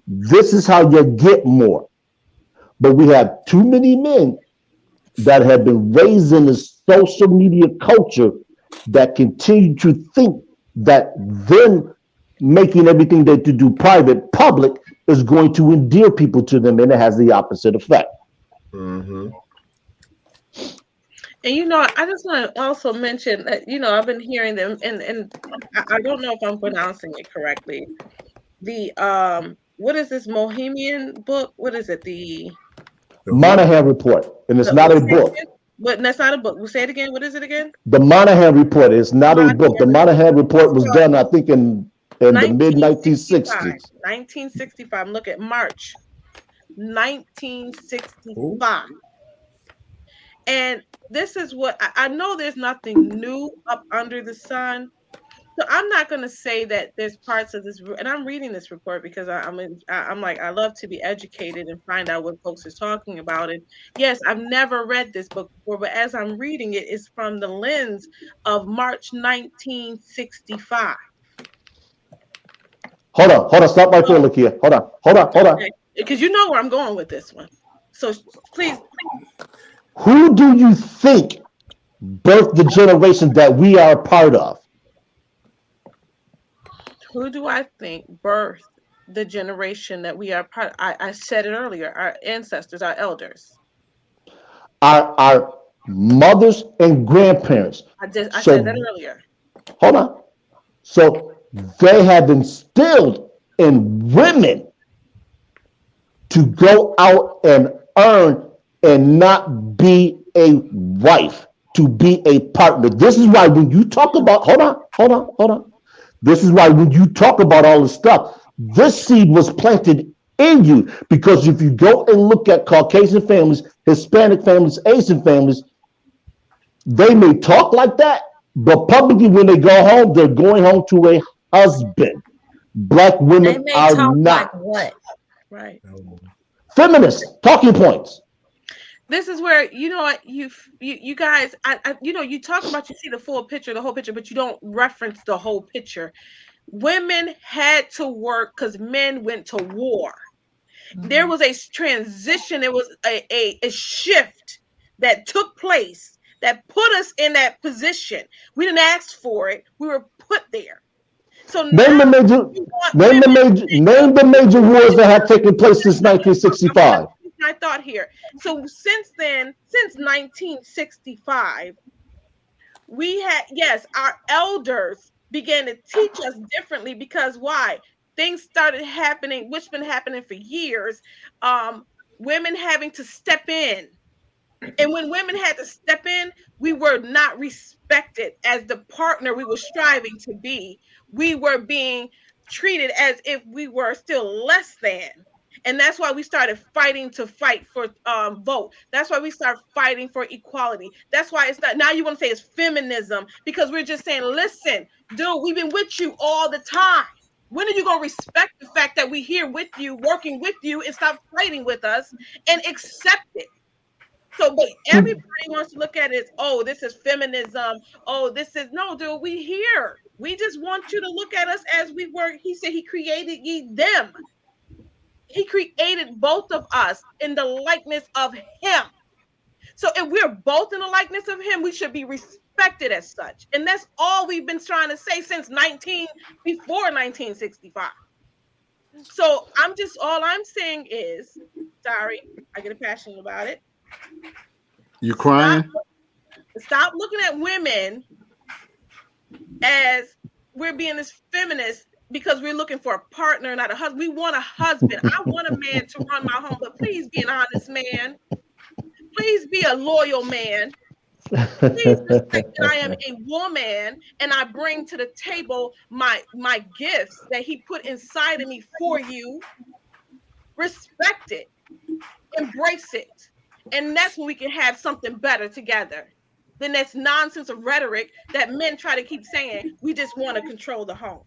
This is how you get more. But we have too many men that have been raised in this social media culture that continue to think that them making everything they do private public is going to endear people to them, and it has the opposite effect. And you know, I just want to also mention that, you know, I've been hearing them, and I don't know if I'm pronouncing it correctly. The what is this Bohemian book? What is it? The Monahan Report, and it's not a book. But that's not a book. We'll say it again. What is it again? The Monahan Report is not a book. The Monahan Report was done, I think, in the mid 1960s. 1965. Look at March 1965. And this is what I know. There's nothing new up under the sun. So I'm not going to say that there's parts of this, and I'm reading this report because I'm like, I love to be educated and find out what folks are talking about. And yes, I've never read this book before, but as I'm reading it, it's from the lens of March 1965. Hold on, stop right there, Lakia. Hold on. Because you know where I'm going with this one. So please. Who do you think birthed the generation that we are a part of? Who do I think birthed the generation that we are part of? I said it earlier, our ancestors, our elders. our mothers and grandparents. I So- said that earlier. Hold on. So they have instilled in women to go out and earn and not be a wife, to be a partner. This is why when you talk about, hold on. This is why when you talk about all this stuff, this seed was planted in you, because if you go and look at Caucasian families, Hispanic families, Asian families, they may talk like that, but publicly when they go home, they're going home to a husband. Black They women may are talk not. like what? Right. Feminist talking points. This is where, you know what, you guys, you know, you talk about, you see the full picture, the whole picture, but you don't reference the whole picture. Women had to work because men went to war. There was a transition. There was a shift that took place that put us in that position. We didn't ask for it. We were put there. So Name now the major, you want name the women- major, name the major wars that have taken place since 1965. I thought here. So since then, since 1965, we had, yes, our elders began to teach us differently, because why? Things started happening, which been happening for years. Women having to step in. And when women had to step in, we were not respected as the partner we were striving to be. We were being treated as if we were still less than. And that's why we started fighting to fight for vote. That's why we started fighting for equality. That's why it's not, now you want to say it's feminism, because we're just saying, listen, dude, we've been with you all the time. When are you going to respect the fact that we're here with you, working with you, and stop fighting with us and accept it? So, but everybody wants to look at it as, oh, this is feminism. Oh, this is, no, dude, we here. We just want you to look at us as we were. He said he created ye them. He created both of us in the likeness of him. So if we're both in the likeness of him, we should be respected as such. And that's all we've been trying to say since before 1965. So all I'm saying is, sorry, I get passionate about it. You crying? Stop looking at women as we're being this feminist because we're looking for a partner, not a husband. We want a husband. I want a man to run my home, but please be an honest man. Please be a loyal man. Please respect that I am a woman and I bring to the table my gifts that he put inside of me for you. Respect it. Embrace it. And that's when we can have something better together than this nonsense of rhetoric that men try to keep saying, we just want to control the home.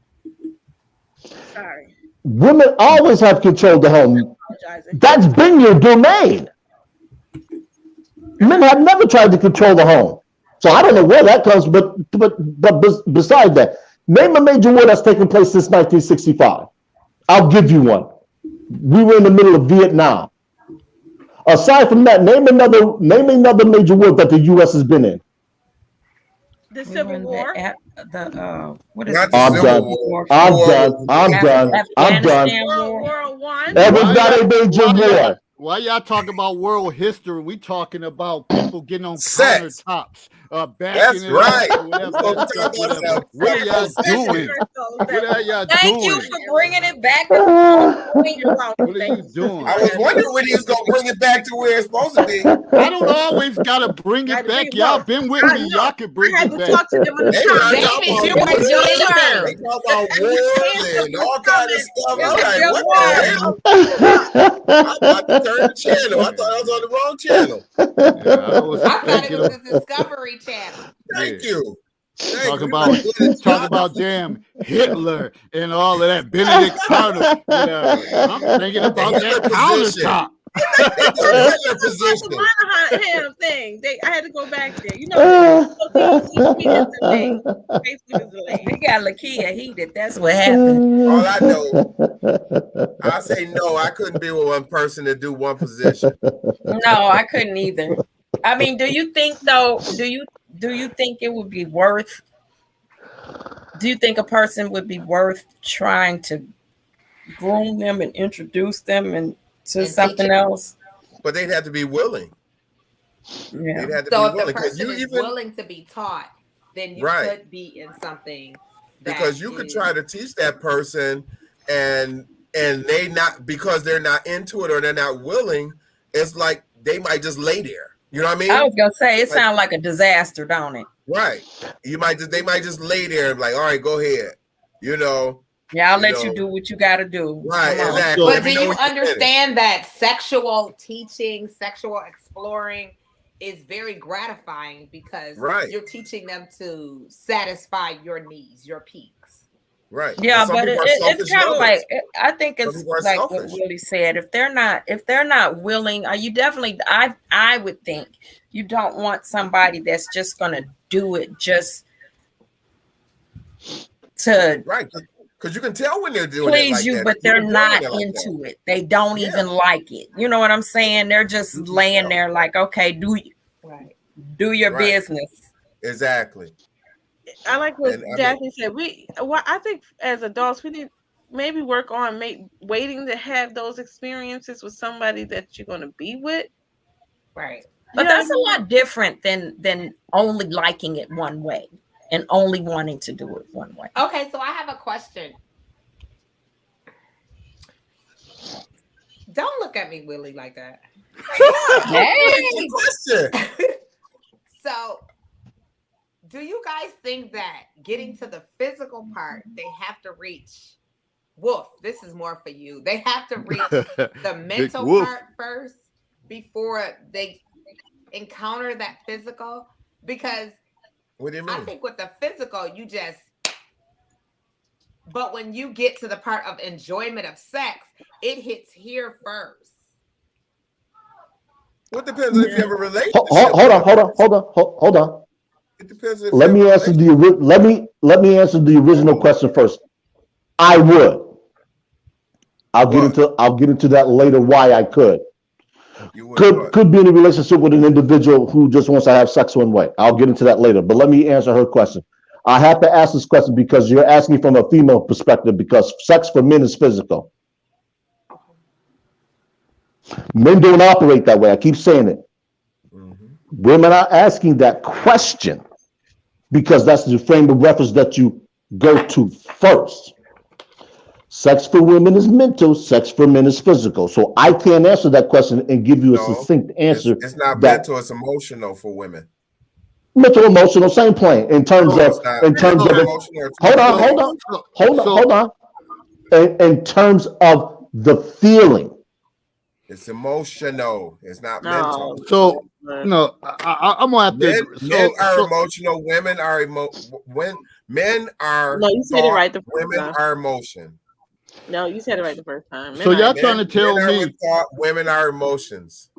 Sorry. Women always have control of the home. That's been your domain. Men have never tried to control the home. So I don't know where that comes, but besides that, name a major war that's taken place since 1965. I'll give you one. We were in the middle of Vietnam. Aside from that, name another major war that the U.S. has been in. The Civil War. What is Not it? the I'm Civil done. War. I'm done. World War I. That was not a major war. Why y'all talking about world history? We talking about people getting on Sex. countertops, That's backing it right. up, whatever. What are y'all doing? What are y'all Thank you doing? for bringing it back. What are you doing? I was wondering when he was gonna bring it back to where it's supposed to be. I don't always gotta bring it back. Y'all been with me. Y'all can bring I had it to back. talk to them on the They time. were talking David, about you wars. were They talk about wars and all kind of stuff. I'm like, what the hell? I'm about to turn the channel. I thought I was on the wrong channel. Yeah, I was I thought it thinking was of- the Discovery Channel. Thank you. Thank Talking you. talk about damn Hitler and all of that Benedict Carter. Whatever. I'm thinking about that Hitler position. countertop. They do the Hitler The position. Monahan thing. I had to go back there. You know, Facebook is delayed. We got Lakia heated. That's what happened. All I know, I say no. I couldn't be with one person to do one position. No, I couldn't either. I mean, do you think though? Do you think it would be worth? Do you think a person would be worth trying to groom them and introduce them and to And something teach else? But they'd have to be willing. Yeah. They'd have to So be if the willing, 'cause person you is even willing to be taught, then you right. could be in something that because you could is- try to teach that person and they not, because they're not into it or they're not willing, it's like they might just lay there. You know what I mean? I was gonna say it Like- sounds like a disaster, don't it? Right. They might just lay there and like, all right, go ahead. You know. Yeah, I'll You let you know. do what you gotta do. Right, Come on. exactly. So- But Let me do know you when you're finished. understand that sexual teaching, sexual exploring is very gratifying because Right. you're teaching them to satisfy your needs, your peaks. Right. Yeah, some but people are it's selfish kind of lovers. like I think Some it's people are like what selfish. Willie said. If they're not willing, you definitely I would think you don't want somebody that's just gonna do it just to Right. Because you can tell when they're doing it please like you, that. but You they're can tell not when they're like that. into it. They don't Yeah. even like it. You know what I'm saying? They're just laying tell. there like, okay, do Right. your Right. business. Exactly. I like what And, I mean- Jackie said. I think as adults, we need maybe work on waiting to have those experiences with somebody that you're going to be with. Right. But You know that's what I a mean? lot different than only liking it one way and only wanting to do it one way. Okay, so I have a question. Don't look at me, Willie, like that. Hey. Question. So, do you guys think that getting to the physical part, they have to reach? Wolf, this is more for you. They have to reach the mental Wolf. part first before they encounter that physical? Because What do you I mean? think with the physical, you just. But when you get to the part of enjoyment of sex, it hits here first. What depends if you have a relationship? Hold on. It depends if Let you me have a answer let me answer the original question first. I would. I'll get into that later why I could. You would. Could be in a relationship with an individual who just wants to have sex one way. I'll get into that later. But let me answer her question. I have to ask this question because you're asking from a female perspective, because sex for men is physical. Men don't operate that way. I keep saying it. Women are asking that question because that's the frame of reference that you go to first. Sex for women is mental, sex for men is physical. So I can't answer that question and give you a No, succinct answer. It's not that- mental, it's emotional for women. Mental, emotional, same plane. In terms No, of, it's not. in terms of, Emotional or hold physical. on. In terms of the feeling. It's emotional. It's not No. mental. So no, I'm gonna have Men, to. men are So, emotional. Women are men are. No, you said it thought, right the first Women time. are emotion. No, you said it right the first time. So y'all trying to tell men are me- with thought, women are emotions.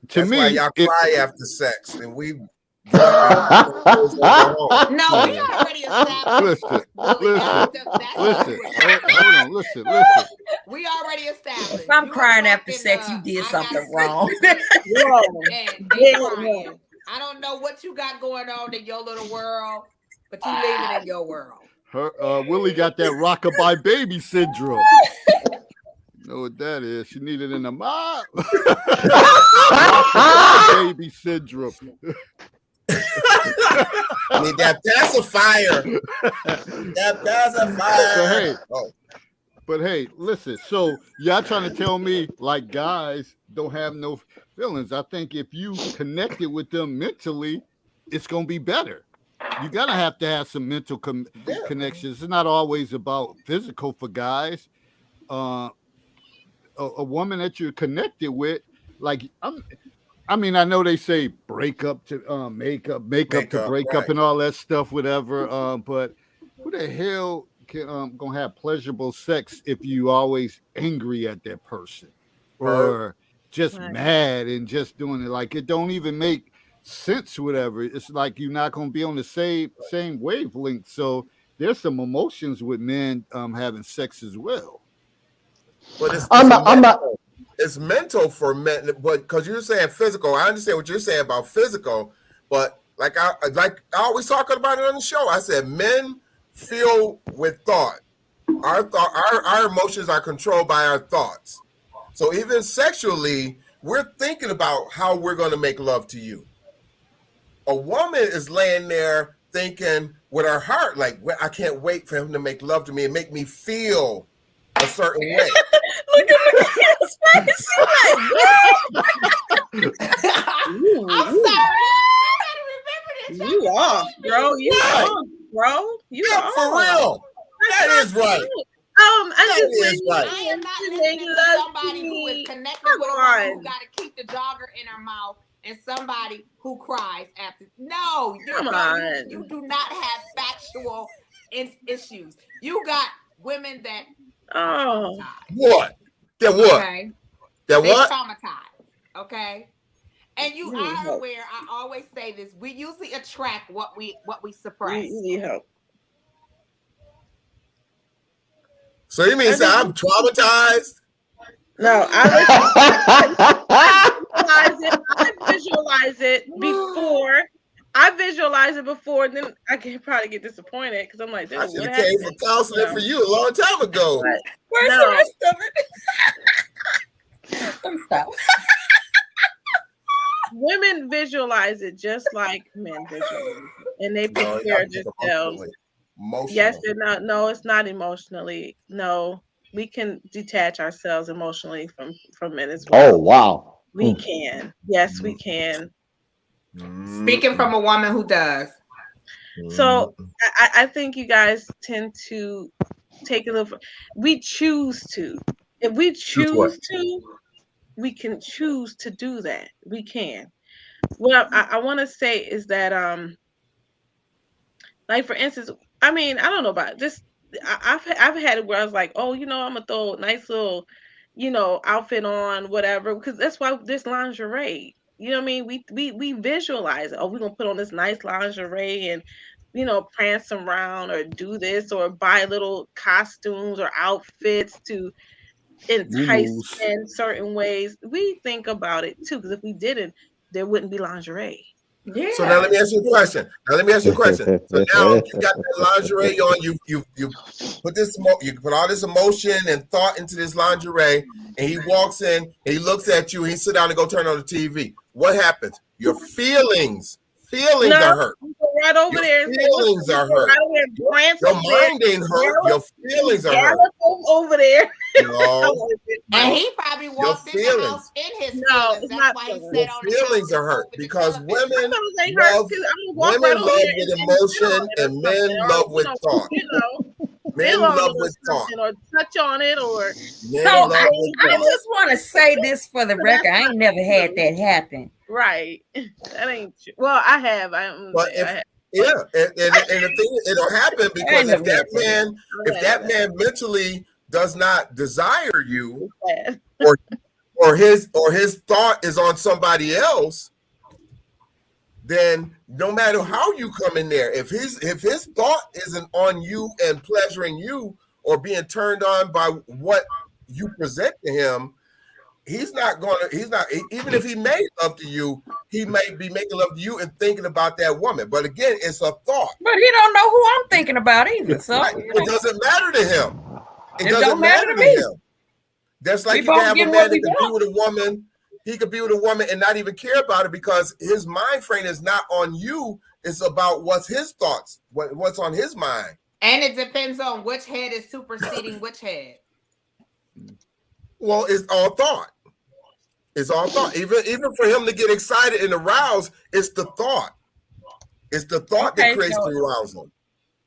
to That's me, why y'all it- cry after sex, and we. get up and go home. No, we already established. listen, Willie, listen, that's listen. what Hold on, listen. we already established. If I'm You crying were after talking, sex, you did I something got wrong. sex Whoa. and they crying. I don't know what you got going on in your little world, but you living in your world. Her Willie got that rockabye baby syndrome. You know what that is? She needed in the mob. Baby syndrome. I need that pacifier. That pacifier. But hey, listen. So y'all trying to tell me like guys don't have no feelings? I think if you connected with them mentally, it's gonna be better. You gotta have to have some mental connections. It's not always about physical for guys. A woman that you're connected with, like I mean, I know they say break up to make up to break up and all that stuff, whatever. But who the hell can gonna have pleasurable sex if you always angry at that person or just mad and just doing it? Like it don't even make sense, whatever. It's like you're not gonna be on the same wavelength. So there's some emotions with men having sex as well. But it's mental for men, but because you're saying physical, I understand what you're saying about physical, but like I always talk about it on the show. I said men feel with thought. Our emotions are controlled by our thoughts. So even sexually, we're thinking about how we're going to make love to you. A woman is laying there thinking with her heart, like, well, I can't wait for him to make love to me and make me feel a certain way. Look at his face. I'm sorry. I gotta remember this. You are, bro. You Right. are, bro. You Yeah, are. for real. That is right. I That just is right. I am not to listening make to love somebody to who me. is connected Come with a woman who on. got to keep the jogger in her mouth and somebody who cries after. No, Come on. you do not have factual issues. You got women that Oh, What? That what? okay, That they what? traumatized, okay. And you You need are help. aware. I always say this: we usually attract what we suppress. you need help. So you mean to say I'm traumatized? No, I visualize it before. I visualize it before, and then I can probably get disappointed because I'm like, dude, I should what have came for happened? counseling No. for you a long time ago. But Where's No. the rest of it? Let me stop. women visualize it just like men visualize it, and they No, prepare I think themselves. emotionally. Yes, they're not. No, it's not emotionally. No, we can detach ourselves emotionally from men as well. Oh wow. We can. Yes, we can. Speaking from a woman who does. So I think you guys tend to take a little. We choose to. If we choose to, we can choose to do that. We can. What I want to say is that like for instance, I mean, I don't know about this. I've had it where I was like, oh, I'm gonna throw a nice little, outfit on, whatever, because that's why this lingerie. You know what I mean? We visualize it. Oh, we're gonna put on this nice lingerie and prance around or do this or buy little costumes or outfits to entice Moo-moos. in certain ways. We think about it too, because if we didn't, there wouldn't be lingerie. Yeah. So now let me ask you a question. So now you got that lingerie on. You put you put all this emotion and thought into this lingerie, and he walks in and he looks at you. And he sit down and go turn on the TV. What happens? Your feelings are hurt. Right over Your there. feelings are hurt. Your mind ain't hurt. Your feelings are hurt. Over there. No. And he probably walked in the house in his feelings. It's That's not why he feelings. sat Your on the feelings couch are hurt over the because television. women Ain't hurt, love 'cause I'm gonna walk right over love there with and emotion sit on it or and men something, or, love with thought. Men feel on love it or with thought. something, or touch on it, or Men So love I with thought. just want to say this for the So record. that's I ain't never had that happen. right. That ain't true. Well, I have. But yeah, and the thing it'll happen because if that man mentally does not desire you, or his thought is on somebody else, then no matter how you come in there, if his thought isn't on you and pleasuring you or being turned on by what you present to him, he's not even if he made love to you, he may be making love to you and thinking about that woman. But again, it's a thought. But he don't know who I'm thinking about either. So Right. It doesn't matter to him. It doesn't matter to me. him. That's like We you can both have a get man what that we can be want. with a woman. He could be with a woman and not even care about it because his mind frame is not on you. It's about what's his thoughts, what's on his mind. And it depends on which head is superseding which head. Well, it's all thought. It's all thought. Even for him to get excited and aroused, it's the thought. It's the thought that creates the arousal.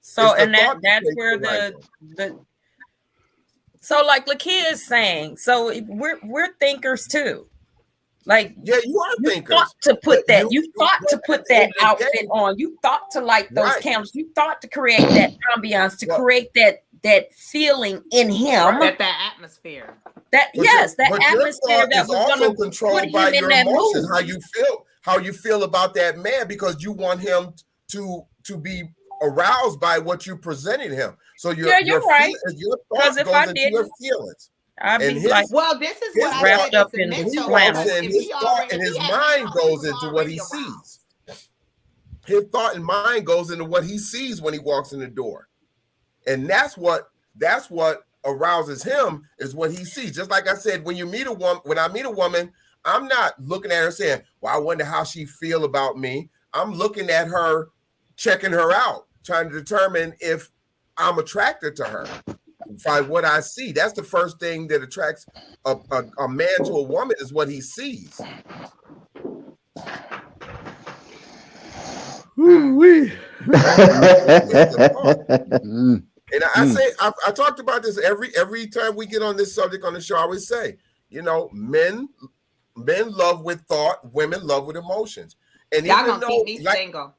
So and that's where the so like Lakia is saying, so we're thinkers too. Like yeah, you are thinkers. Thought to put that. You thought to put that outfit on. You thought to light those candles. You thought to create that ambiance, to create that feeling in him. That atmosphere. That atmosphere that is was also going to controlled put by him in your that emotions. mood. How you feel about that man because you want him to be aroused by what you presented him. So you're right. Your thoughts goes into your feelings. I'd be like, well, this is what I wrapped up in his thought and his mind goes into what he sees. His thought and mind goes into what he sees when he walks in the door, and that's what arouses him is what he sees. Just like I said, when I meet a woman, I'm not looking at her saying, well, I wonder how she feel about me. I'm looking at her, checking her out, trying to determine if I'm attracted to her by what I see. That's the first thing that attracts a man to a woman, is what he sees. Woo-wee. And I say, I talked about this every time we get on this subject on the show. I always say, you know, men love with thought, women love with emotions. And Y'all even gonna keep me single.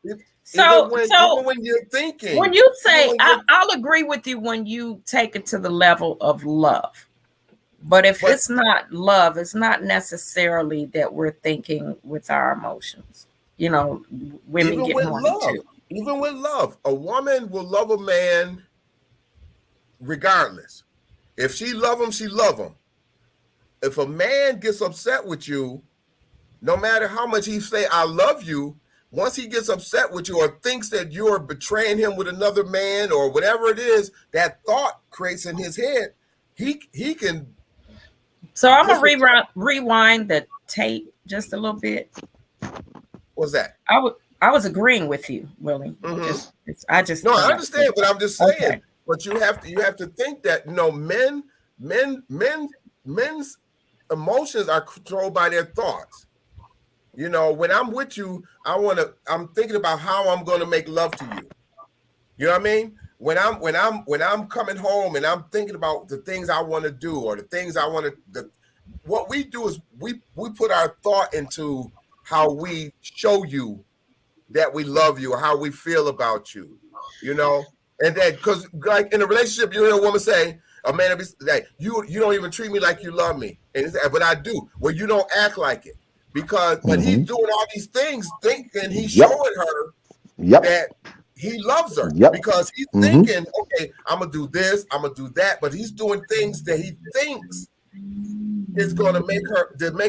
So even when you're thinking, when you say, I'll agree with you when you take it to the level of love. But if it's not love, it's not necessarily that we're thinking with our emotions. You know, women even get with more love, too. even with love, a woman will love a man regardless. If she love him, she love him. If a man gets upset with you, no matter how much he say I love you, once he gets upset with you or thinks that you're betraying him with another man or whatever it is, that thought creates in his head, he can. So I'm gonna rewind the tape just a little bit. What's that? I was agreeing with you, Willie. Mm-hmm. I understand, but I'm just saying. Okay. But you have to think that, you know, men's emotions are controlled by their thoughts. You know, when I'm with you, I'm thinking about how I'm going to make love to you. You know what I mean? When I'm coming home and I'm thinking about the things I want to do or the things I want to, what we do is we put our thought into how we show you that we love you or how we feel about you, you know? And then, because like in a relationship, you hear a woman say, a man will be like, you don't even treat me like you love me. And it's, but I do. Well, you don't act like it. Because but he's doing all these things, thinking he's showing her that he loves her. Because he's thinking, okay, I'm gonna do this, I'm gonna do that, but he's doing things that he thinks is gonna make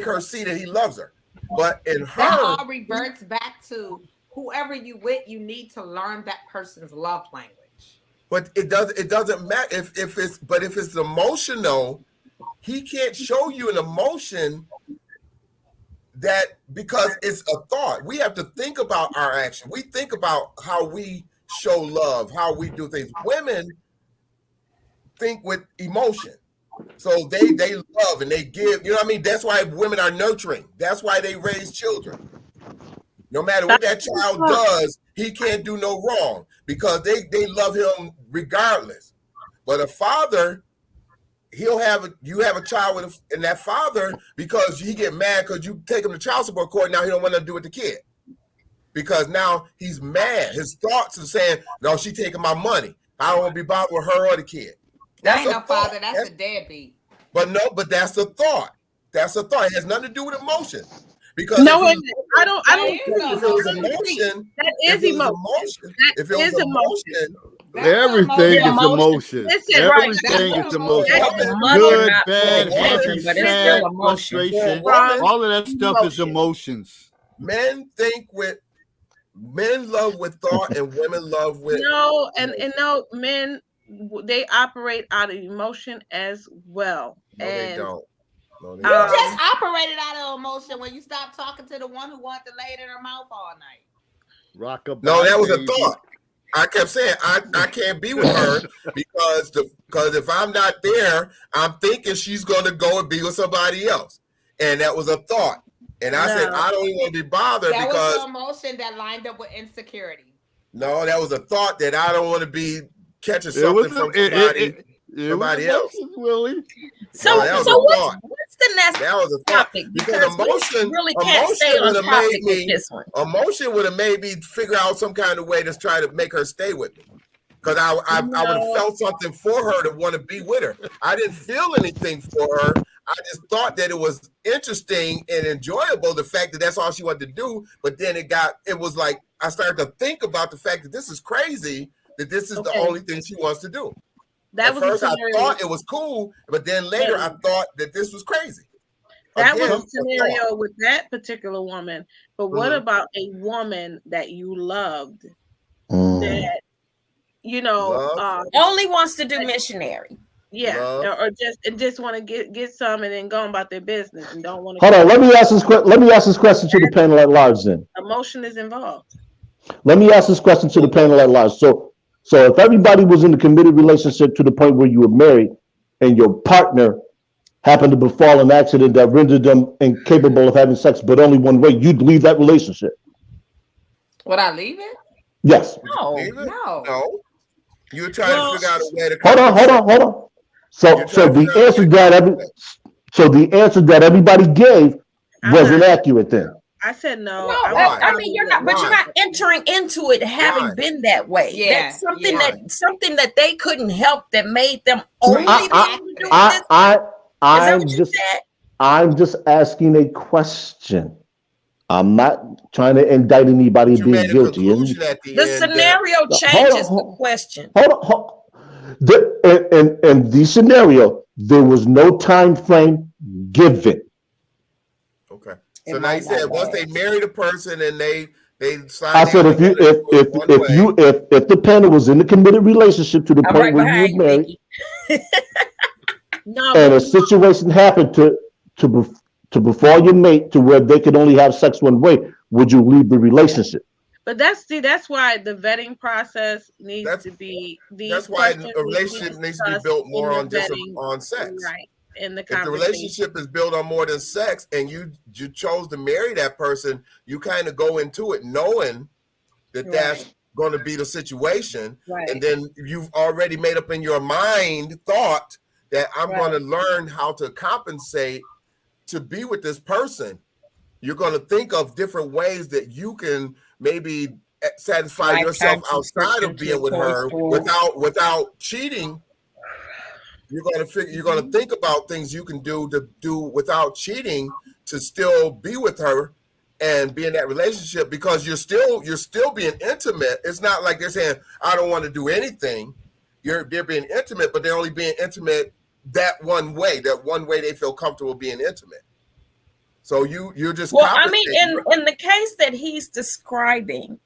her see that he loves her. But in her, that all reverts back to whoever you with, you need to learn that person's love language. But it doesn't matter if it's emotional, he can't show you an emotion that, because it's a thought. We have to think about our action. We think about how we show love, how we do things. Women think with emotion. So they love and they give, you know what I mean? That's why women are nurturing. That's why they raise children. No matter what that child does, he can't do no wrong because they love him regardless. But a father, you have a child with and that father, because he get mad because you take him to child support court. Now he don't want to do with the kid because now he's mad. His thoughts are saying, "No, she taking my money. I don't want to be bothered with her or the kid." That ain't no father. That's a deadbeat. But that's a thought. That's a thought. It has nothing to do with emotion. Because no, I don't. If it was emotion, that is emotion. If it was emotion. Everything is emotion. Listen, everything is emotion. Good, bad, happy, sad, frustration. All of that stuff is emotions. Men love with thought, and women love with no, men, they operate out of emotion as well. No, they don't. No, you just operated out of emotion when you stopped talking to the one who wanted to lay it in her mouth all night. No, that was a thought. I kept saying I can't be with her because if I'm not there, I'm thinking she's going to go and be with somebody else, and that was a thought. And I said I don't even want to be bothered that because was an emotion that lined up with insecurity. No, that was a thought that I don't want to be catching something from somebody else. Willie. So what's the next topic? Because emotion really can't stay on topic with this one. Emotion would have made me figure out some kind of way to try to make her stay with me. Because I would have felt something for her to want to be with her. I didn't feel anything for her. I just thought that it was interesting and enjoyable, the fact that that's all she wanted to do. But then it was like I started to think about the fact that this is crazy, that this is the only thing she wants to do. At first, I thought it was cool, but then later I thought that this was crazy. That was a scenario with that particular woman. But what about a woman that you loved that, only wants to do missionary? Yeah, Love. or just want to get some and then go about their business and don't want to. Hold on. Let me ask this question to the panel at large. Then Emotion is involved. let me ask this question to the panel at large. So if everybody was in a committed relationship to the point where you were married, and your partner happened to befall an accident that rendered them incapable of having sex, but only one way, you'd leave that relationship. Would I leave it? Yes. No. Leave it? No. No. You're trying to figure out a way to Hold on. So the answer that everybody gave wasn't accurate then. I said no. No, I mean you're not, but you're not entering into it having been that way. Yeah, That's something that they couldn't help that made them only be able to do this. I'm just asking a question. I'm not trying to indict anybody being guilty. The scenario changes the question. Hold on. In the scenario, there was no time frame given. Okay. So now you said once they married a person and they signed. I said if the panel was in a committed relationship to the point where you were married, and a situation happened to befall your mate to where they could only have sex one way, would you leave the relationship? But that's why the vetting process needs to be. That's why a relationship needs to be built more on just on sex. Right. In the if the relationship is built on more than sex, and you chose to marry that person, you kind of go into it knowing that that's going to be the situation, and then you've already made up in your mind thought that I'm going to learn how to compensate to be with this person. You're going to think of different ways that you can maybe satisfy yourself outside of being with her without cheating. You're going to think about things you can do without cheating to still be with her and be in that relationship, because you're still being intimate. It's not like they're saying I don't want to do anything. They're being intimate, but they're only being intimate that one way they feel comfortable being intimate. So you're just I mean, in the case that he's describing,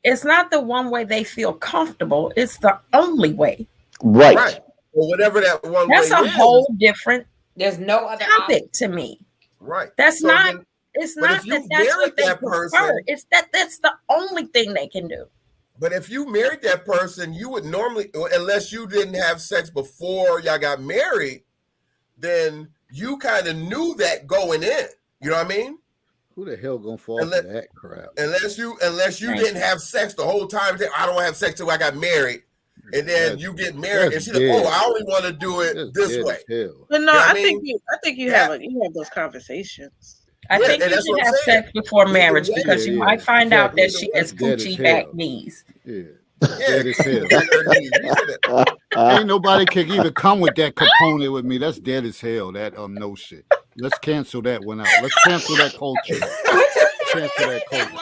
it's not the one way they feel comfortable. It's the only way. Right. Or whatever that one that's way a is. whole different there's no other topic to me. Right. That's so not then, it's not that that's what they prefer. It's that's the only thing they can do. But if you married that person, you would normally, unless you didn't have sex before y'all got married, then you kind of knew that going in. You know what I mean? Who the hell gonna fall for that crap? Unless you didn't have sex the whole time. I don't have sex till I got married. And then you get married, and she's like, "Oh, I only want to do it this way." But no, I think you have those conversations. I think you should have sex before marriage, because you might find out that she has coochie back knees. Dead as hell. Ain't nobody can even come with that component with me. That's dead as hell. That no shit. Let's cancel that one out. Let's cancel that culture. Cancel that culture.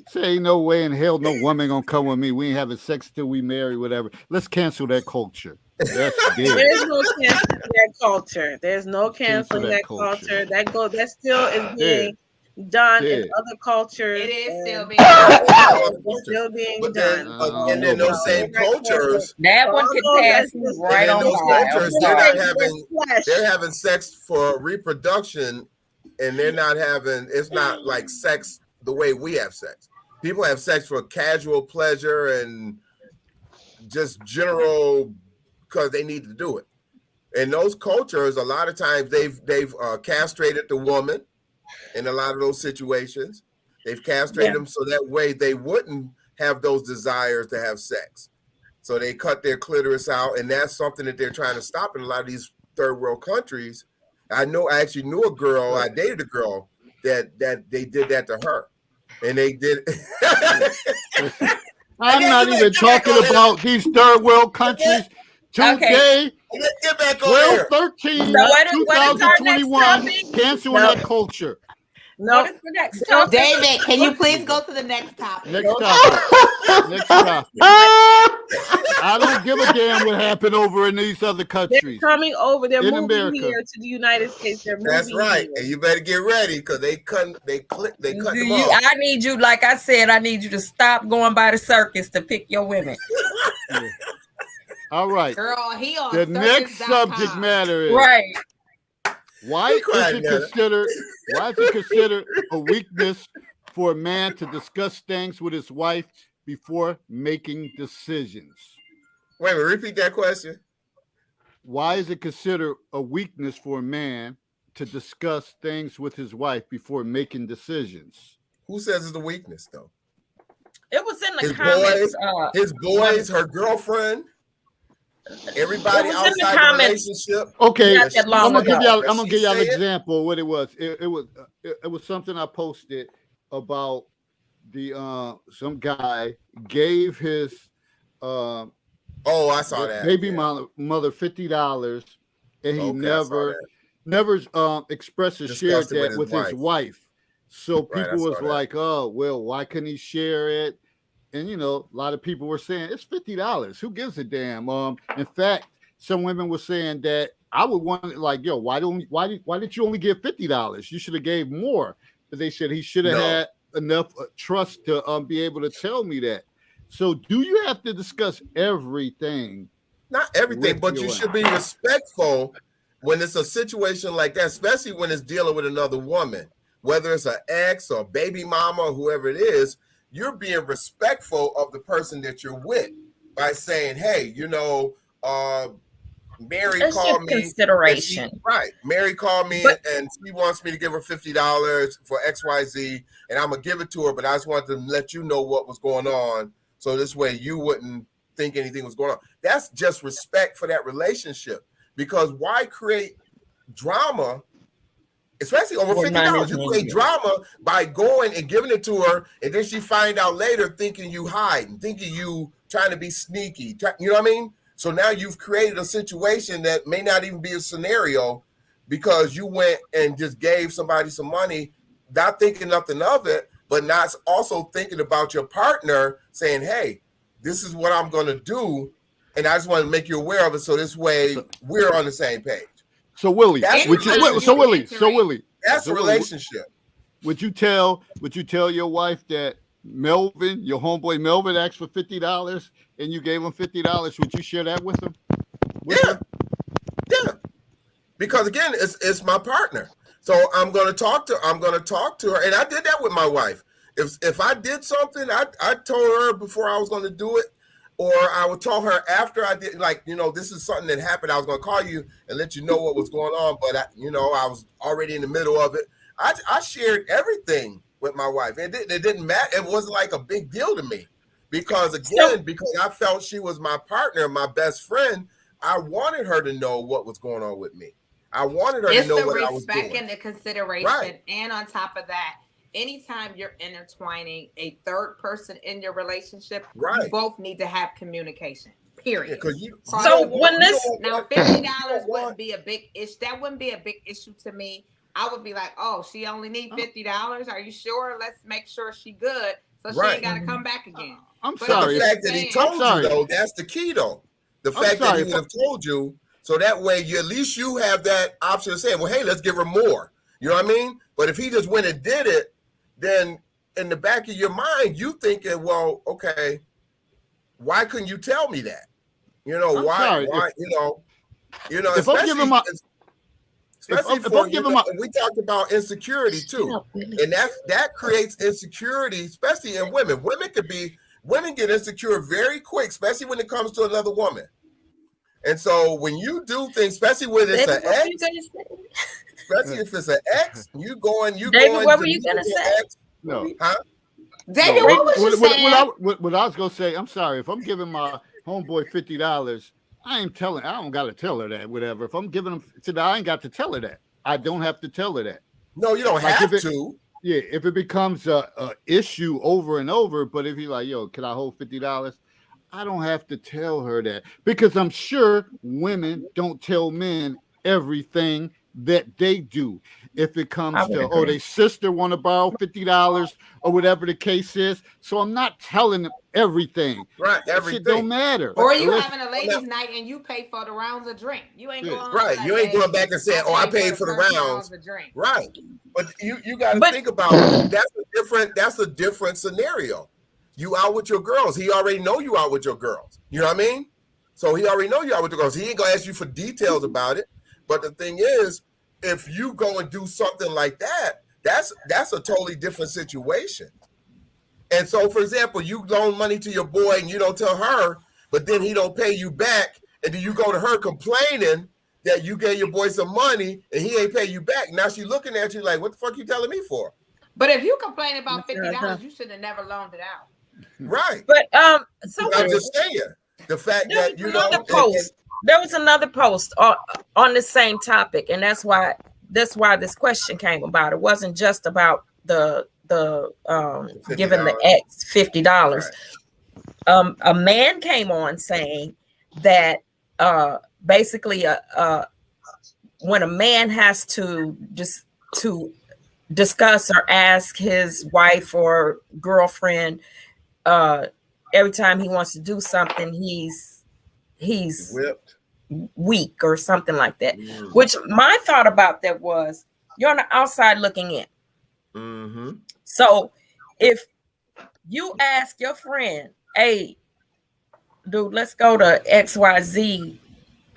Say ain't no way in hell no woman gonna come with me. We ain't having sex till we marry, whatever. Let's cancel that culture. That's dead. There's no canceling that culture. There's no canceling that culture. That still is being done in other cultures. It is still being done. And then those same cultures, that one could pass right on by. Cultures, they're having sex for reproduction, and they're not having. It's not like sex the way we have sex. People have sex for casual pleasure and just general because they need to do it. In those cultures, a lot of times they've castrated the woman. In a lot of those situations, they've castrated them so that way they wouldn't have those desires to have sex. So they cut their clitoris out, and that's something that they're trying to stop in a lot of these third world countries. I actually knew a girl. I dated a girl that they did that to her. And they did. I'm not even talking about these third world countries. Today, 12/13, 2021, canceling that culture. No, what is the next topic? David, can you please go to the next topic? Next topic. I don't give a damn what happened over in these other countries. They're coming over. They're moving America. here to the United States. That's right, here. And you better get ready because they cut them off. I need you, like I said, I need you to stop going by the circus to pick your women. All right. Girl, he on The next circus.com. subject matter is Right. why is quiet, it Nana. considered a weakness for a man to discuss things with his wife before making decisions? Wait a minute, repeat that question. Why is it considered a weakness for a man to discuss things with his wife before making decisions? Who says it's a weakness though? It was in the His comments. His boys, her girlfriend, everybody It was in the outside the comments. relationship. Okay, Not that long I'm gonna give ago. y'all. I'm gonna give y'all an She said- example of what it was. It was something I posted about the some guy gave his Oh, I saw that. baby Yeah. mother $50, and he Okay, I saw never that. expressed or Discussed shared it that with his wife. So Right, I people was saw that. like, "Oh, well, why couldn't he share it?" And a lot of people were saying it's $50. Who gives a damn? In fact, some women were saying that I would want like, yo, why did you only give $50? You should have gave more. But they said he should have No. had enough trust to be able to tell me that. So do you have to discuss everything? Not everything, With but your you wife. should be respectful when it's a situation like that, especially when it's dealing with another woman, whether it's an ex or baby mama or whoever it is. You're being respectful of the person that you're with by saying, hey, Mary It's called just me. consideration. Right. Mary called me But- and she wants me to give her $50 for XYZ, and I'm going to give it to her, but I just wanted to let you know what was going on. So this way you wouldn't think anything was going on. That's just respect for that relationship, because why create drama, especially over Well, $50? You mine is create needed. drama by going and giving it to her, and then she find out later thinking you hiding, thinking you trying to be sneaky. You know what I mean? So now you've created a situation that may not even be a scenario because you went and just gave somebody some money, not thinking nothing of it, but not also thinking about your partner, saying, hey, this is what I'm going to do, and I just want to make you aware of it so this way we're on the same page. So Willie, That's would you, what so you Willie, iterate. so Willie, That's So a Willie, relationship. would you tell your wife that Melvin, your homeboy Melvin, asked for $50 and you gave him $50? Would you share that with him? Yeah. Yeah. Because again, it's my partner. So I'm gonna talk to her. And I did that with my wife. If I did something, I told her before I was gonna do it, or I would tell her after I did, like, this is something that happened. I was gonna call you and let you know what was going on, but I was already in the middle of it. I shared everything with my wife. It didn't matter. It wasn't like a big deal to me. Because again, because I felt she was my partner, my best friend, I wanted her to know what was going on with me. I wanted her It's to know the what I was respect doing. and the consideration. Right. And on top of that, anytime you're intertwining a third person in your relationship, Right. you both need to have communication. Period. Because you. So when this- Now, $50 wouldn't be a big issue. That wouldn't be a big issue to me. I would be like, oh, she only need $50. Are you sure? Let's make sure she good, so she Right. ain't got to come back again. I'm But But sorry. the fact that he told you, sorry. though, that's the key, though. The I'm fact that sorry, he would have told you, so that way at least you have that option of saying, well, hey, let's give her more. You know what I mean? But if he just went and did it, then in the back of your mind, you thinking, well, okay, why couldn't you tell me that? I'm Why? sorry. Why? If I'm giving my- especially if for I'm giving my- we talked about insecurity too. And that creates insecurity, especially in women. Women get insecure very quick, especially when it comes to another woman. And so when you do things, especially when it's an David, what were ex, you gonna say? especially if it's an ex, you going. David, what to were you meet gonna your say? ex, No. huh? David, No, what was you saying? what I was gonna say, I'm sorry. If I'm giving my homeboy $50, I don't gotta tell her that, whatever. If I'm giving him today, I ain't got to tell her that. I don't have to tell her that. No, you don't Like have if it- to. Yeah, if it becomes a issue over and over, but if you're like, yo, can I hold $50? I don't have to tell her that, because I'm sure women don't tell men everything that they do. If it comes I would to, agree. their sister want to borrow $50 or whatever the case is, so I'm not telling them everything. Right, That shit don't everything. matter. Or you Unless- having a ladies' night and you pay for the rounds of drink. You ain't Yeah. going home Right, like, you ain't "Hey, going back and saying, "Oh, I paid for the first rounds." of drink." Right. But you got to But- think about it. That's a different scenario. You out with your girls. He already know you out with your girls. You know what I mean? So he already know you out with the girls. He ain't gonna ask you for details about it. But the thing is, if you go and do something like that, that's a totally different situation. And so, for example, you loan money to your boy and you don't tell her, but then he don't pay you back, and then you go to her complaining that you gave your boy some money and he ain't pay you back. Now she looking at you like, what the fuck you telling me for? But if you complain about $50, you should have never loaned it out. Right. But so I'm just saying the fact there that was another post. There was another post on the same topic, and that's why this question came about. It wasn't just about the giving the ex $50. Right. A man came on saying that basically when a man has to discuss or ask his wife or girlfriend every time he wants to do something, he's whipped, weak or something like that. Which my thought about that was, you're on the outside looking in. Mm-hmm. So if you ask your friend, hey, dude, let's go to XYZ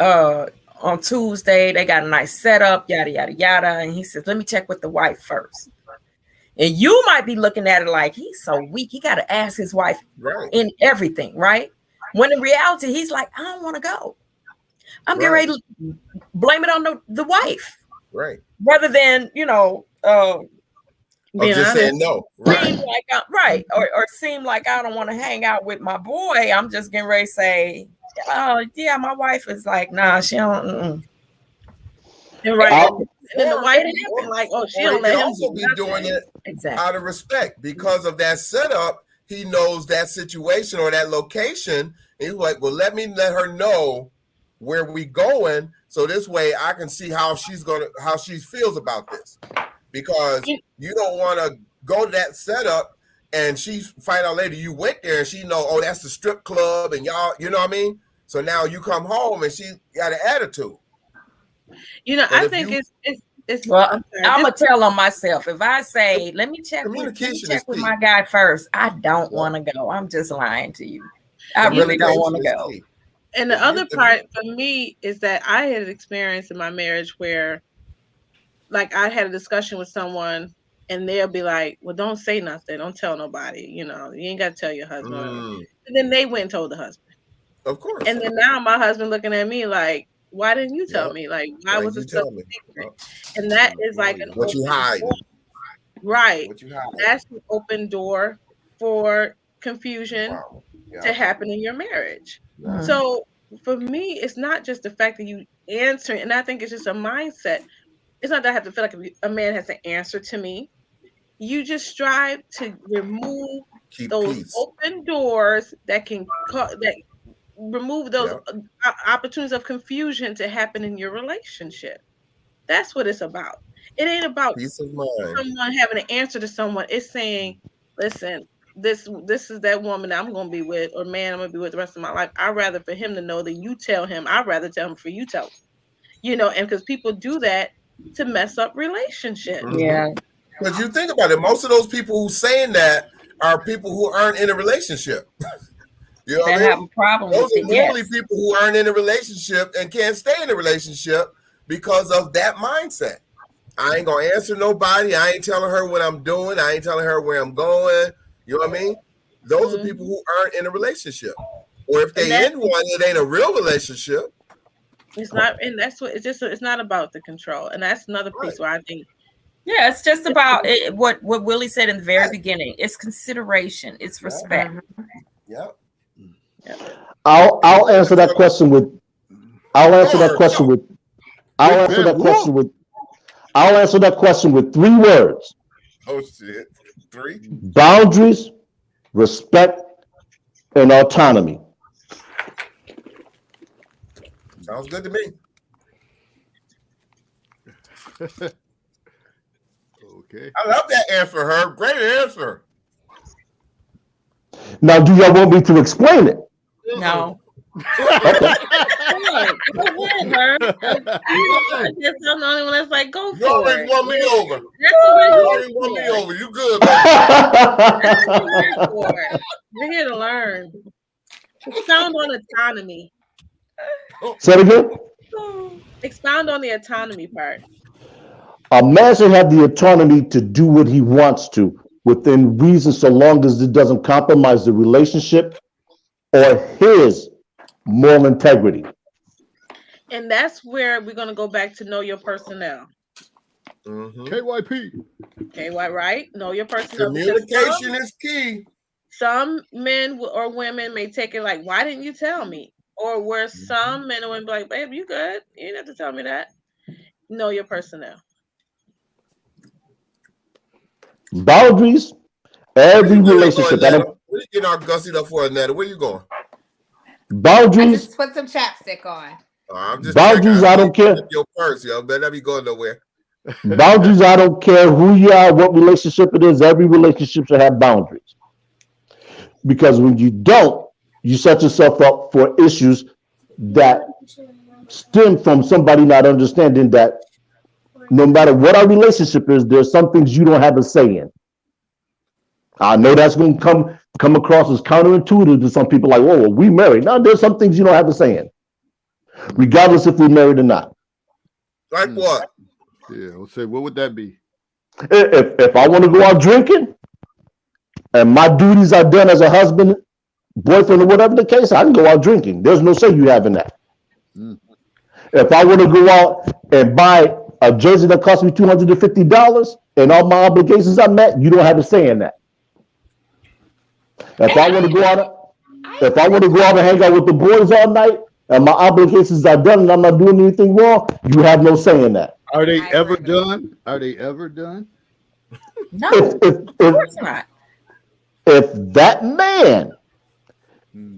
on Tuesday, they got a nice setup, yada yada yada, and he says, let me check with the wife first. And you might be looking at it like, he's so weak, he got to ask his wife in everything, right? When in reality, he's like, I don't want to go. I'm getting ready to blame it on the wife. Right. Rather than, just saying no. Right. Or seem like I don't want to hang out with my boy. I'm just getting ready to say, oh, yeah, my wife is like, nah, she don't. And then the wife is like, oh, she don't let him also be doing it out of respect because of that setup. He knows that situation or that location. And he's like, well, let her know where we going, so this way I can see how she feels about this. Because you don't want to go to that setup and she find out later you went there and she know, oh, that's the strip club and y'all, you know what I mean? So now you come home and she got an attitude. I think it's well, I'm gonna tell on myself. If I say, let me check with my guy first, I don't want to go. I'm just lying to you. I really don't want to go. And the other part for me is that I had an experience in my marriage where, like, I had a discussion with someone and they'll be like, well, don't say nothing. Don't tell nobody. You ain't got to tell your husband. And then they went and told the husband. Of course. And then now my husband looking at me like, why didn't you tell me? Like, why was it so secret? And that is like an what you hide. Right. That's an open door for confusion to happen in your marriage. Wow. So for me, it's not just the fact that you answer, and I think it's just a mindset. It's not that I have to feel like a man has to answer to me. You just strive to remove those open doors that can remove those opportunities of confusion to happen in your relationship. That's what it's about. It ain't about someone having an answer to someone. It's saying, listen, this is that woman that I'm going to be with, or man I'm going to be with the rest of my life. I'd rather for him to know than you tell him. I'd rather tell him for you tell him. And because people do that to mess up relationships. Yeah. Because you think about it, most of those people who saying that are people who aren't in a relationship. You know what I mean? Have a problem. Those are normally people who aren't in a relationship and can't stay in a relationship because of that mindset. I ain't gonna answer nobody. I ain't telling her what I'm doing. I ain't telling her where I'm going. You know what I mean? Those are people who aren't in a relationship. Or if they in one, it ain't a real relationship. It's not, and that's what it's not about the control. And that's another piece where I think it's just about what Willie said in the very beginning. It's consideration, it's respect. Yep. I'll answer that question with I'll answer that question with 3 words. Oh shit. 3? Boundaries, respect, and autonomy. Sounds good to me. Okay. I love that answer, Herb. Great answer. Now, do y'all want me to explain it? No. Okay. Go ahead, Herb. I'm the only one that's like, go for it. You already won me over. You good, man. We're here to learn. Sound on autonomy. Say it again. Expound on the autonomy part. A man should have the autonomy to do what he wants to within reason, so long as it doesn't compromise the relationship or his moral integrity. And that's where we're going to go back to know your personnel. KYP. KY, right? Know your personnel. Communication is key. Some men or women may take it like, why didn't you tell me? Or where some men and women be like, babe, you good. You didn't have to tell me that. Know your personnel. Boundaries, every relationship. Where you getting our gussied up for, Netta? Where you going? I Boundaries, just put some chapstick on. I'm just boundaries, I don't care. Your purse, yo. Better not be going nowhere. Boundaries, I don't care who you are, what relationship it is. Every relationship should have boundaries. Because when you don't, you set yourself up for issues that stem from somebody not understanding that no matter what our relationship is, there's some things you don't have a say in. I know that's going to come across as counterintuitive to some people, like, "Whoa, we married." Now, there's some things you don't have a say in, regardless if we're married or not. Like what? Yeah, we'll say, what would that be? If I want to go out drinking and my duties are done as a husband, boyfriend, or whatever the case, I can go out drinking. There's no say you have in that. If I want to go out and buy a jersey that cost me $250 and all my obligations are met, you don't have a say in that. If I want to go out and hang out with the boys all night and my obligations are done and I'm not doing anything wrong, you have no say in that. Are they ever done? Are they ever done? No, of course not. If that man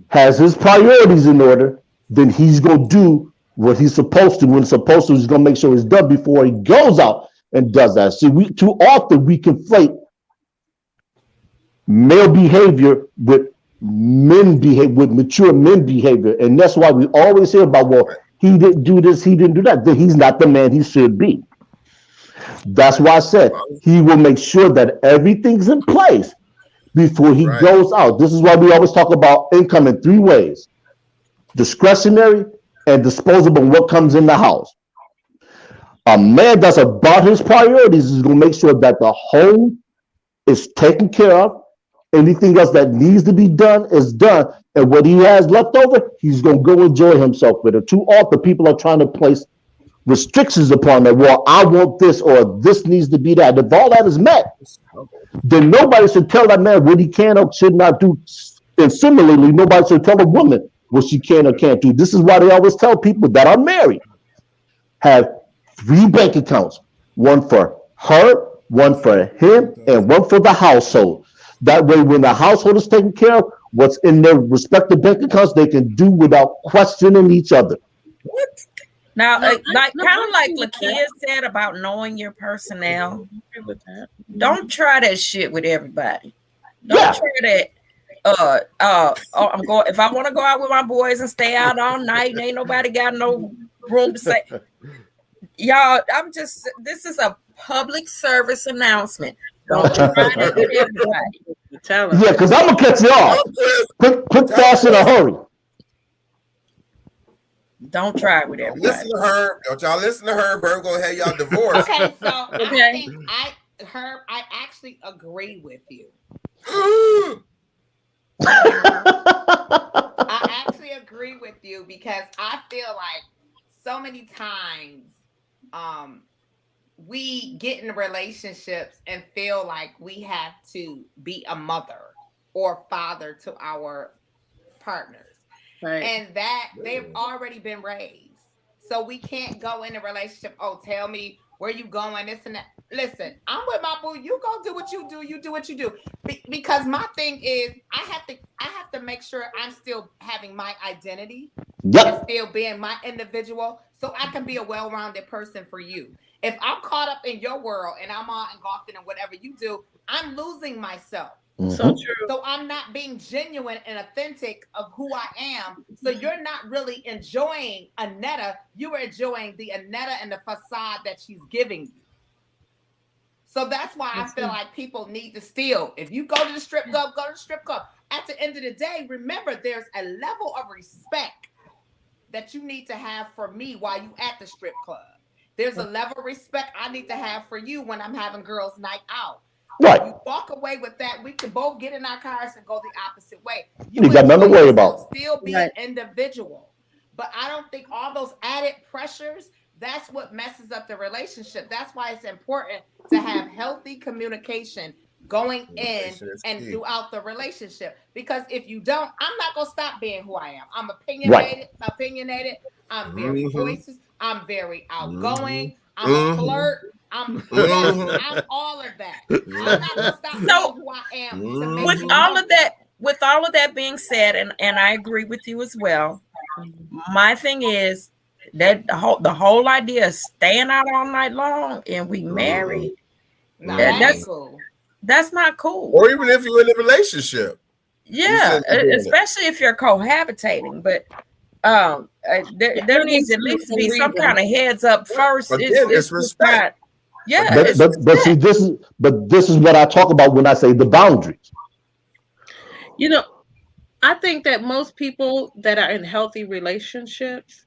has his priorities in order, then he's going to do what he's supposed to. When he's supposed to, he's going to make sure it's done before he goes out and does that. See, too often we conflate male behavior with men behavior, with mature men behavior. And that's why we always hear about, well, he didn't do this, he didn't do that. Then he's not the man he should be. That's why I said he will make sure that everything's in place before he goes out. This is why we always talk about income in three ways: discretionary and disposable, what comes in the house. A man that's about his priorities is going to make sure that the home is taken care of. Anything else that needs to be done is done. And what he has left over, he's going to go enjoy himself with it. Too often, people are trying to place restrictions upon that. Well, I want this, or this needs to be that. If all that is met, then nobody should tell that man what he can or should not do. And similarly, nobody should tell a woman what she can or can't do. This is why they always tell people that are married, have 3 bank accounts, one for her, one for him, and one for the household. That way, when the household is taken care of, what's in their respective bank accounts, they can do without questioning each other. What? Now, kind of like Lakia said about knowing your personnel. Don't try that shit with everybody. Don't try that. If I want to go out with my boys and stay out all night, and ain't nobody got no room to say, y'all, this is a public service announcement. Don't try that with everybody. Yeah, because I'm gonna cut you off. Quick, fast, in a hurry. Don't try it with everybody. Listen to her. Don't y'all listen to her. We're gonna have y'all divorced. Okay, so I actually agree with you. I actually agree with you because I feel like so many times we get in relationships and feel like we have to be a mother or father to our partners. Right. And that they've already been raised. So we can't go in a relationship, oh, tell me where you going, this and that. Listen, I'm with my boo. You go do what you do. You do what you do. Because my thing is, I have to make sure I'm still having my identity and still being my individual, so I can be a well-rounded person for you. If I'm caught up in your world and I'm all engulfed in whatever you do, I'm losing myself. So true. So I'm not being genuine and authentic of who I am. So you're not really enjoying Annetta. You are enjoying the Annetta and the facade that she's giving you. So that's why I feel like people need to steal. If you go to the strip club, go to the strip club. At the end of the day, remember there's a level of respect that you need to have for me while you at the strip club. There's a level of respect I need to have for you when I'm having girls' night out. Right. You walk away with that, we can both get in our cars and go the opposite way. You got nothing to enjoy worry yourself, about. Still be Right. an individual. But I don't think all those added pressures, that's what messes up the relationship. That's why it's important to have healthy communication going in Communication is and key. throughout the relationship. Because if you don't, I'm not gonna stop being who I am. I'm opinionated. I'm very Mhm. voices. I'm very outgoing. I'm Mhm. a flirt. I'm all of that. I'm not gonna stop being So, who I am to Mhm. make with you all of comfortable. that, with all of that being said, and I agree with you as well. My thing is that the whole idea of staying out all night long and we married, No, that- that ain't that's cool. that's not cool. Or even if you're in a relationship. Yeah, shouldn't be doing it. especially if you're cohabitating. But there needs to at least be some kind of heads up first. Again, it's just respect. not- yeah, But it's but see, this is what I talk about when I say the boundaries. You know, I think that most people that are in healthy relationships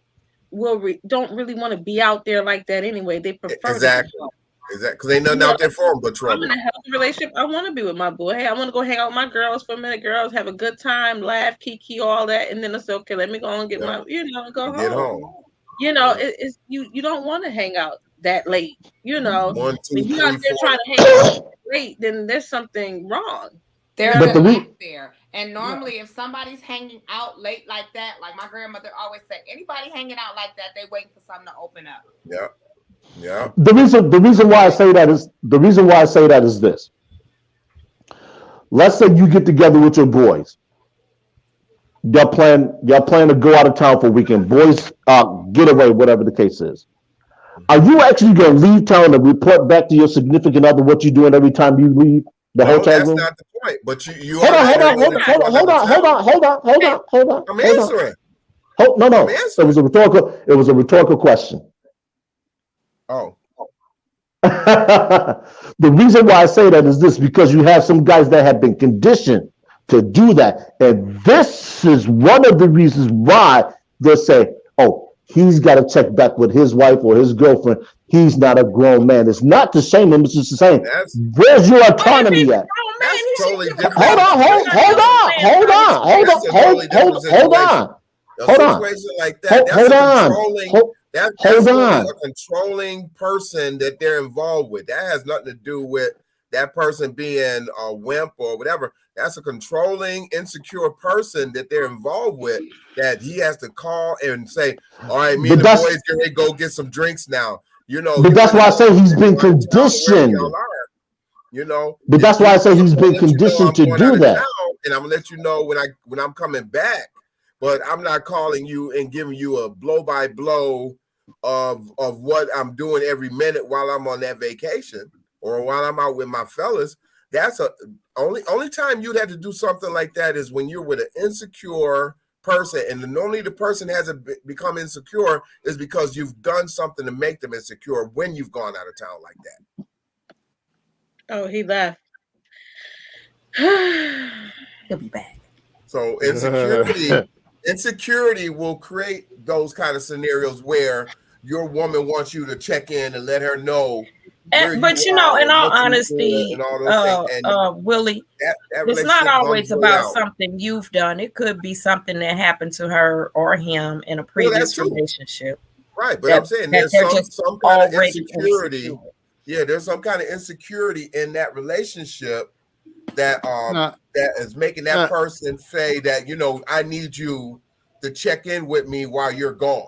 don't really want to be out there like that anyway. They prefer Exactly. to be home. Exactly. Because ain't nothing out there for them but I'm trouble. in a healthy relationship. I want to be with my boy. Hey, I want to go hang out with my girls for a minute. Girls, have a good time, laugh, kiki, all that, and then it's okay. Let me go and get my, go Get home. home. It's you don't want to hang out that late. 1, 2, When you 3, out there 4. trying to hang out late, then there's something wrong. There's But a the lack there. And normally if somebody's hanging out late like that, like my grandmother always said, anybody hanging out like that, they waiting for something to open up. Yeah. Yeah. The reason why I say that is this. Let's say you get together with your boys. Y'all plan to go out of town for a weekend. Boys getaway, whatever the case is. Are you actually going to leave town and report back to your significant other what you're doing every time you leave the No, hotel that's room? not the point. But you Hold on. I'm answering. No. I'm answering. It was a rhetorical question. Oh. The reason why I say that is this, because you have some guys that have been conditioned to do that. And this is one of the reasons why they say, oh, he's got to check back with his wife or his girlfriend. He's not a grown man. It's not to shame him. It's just the same. Where's your autonomy at? That's totally different. Hold on. A situation like that, that's really a controlling person that they're involved with. That has nothing to do with that person being a wimp or whatever. That's a controlling, insecure person that they're involved with, that he has to call and say, all right, me and the boys can we go get some drinks now. But that's why I say he's been conditioned. But that's why I say he's been conditioned to do that. And I'm gonna let you know when I'm coming back. But I'm not calling you and giving you a blow by blow of what I'm doing every minute while I'm on that vacation or while I'm out with my fellas. That's only time you'd have to do something like that is when you're with an insecure person, and normally the person hasn't become insecure is because you've done something to make them insecure when you've gone out of town like that. Oh, he left. He'll be back. So insecurity will create those kind of scenarios where your woman wants you to check in and let her know. But in all honesty, Willie, it's not always about something you've done. It could be something that happened to her or him in a previous relationship. Right, but I'm saying there's some kind of insecurity. Yeah, there's some kind of insecurity in that relationship that that is making that person say that, I need you to check in with me while you're gone.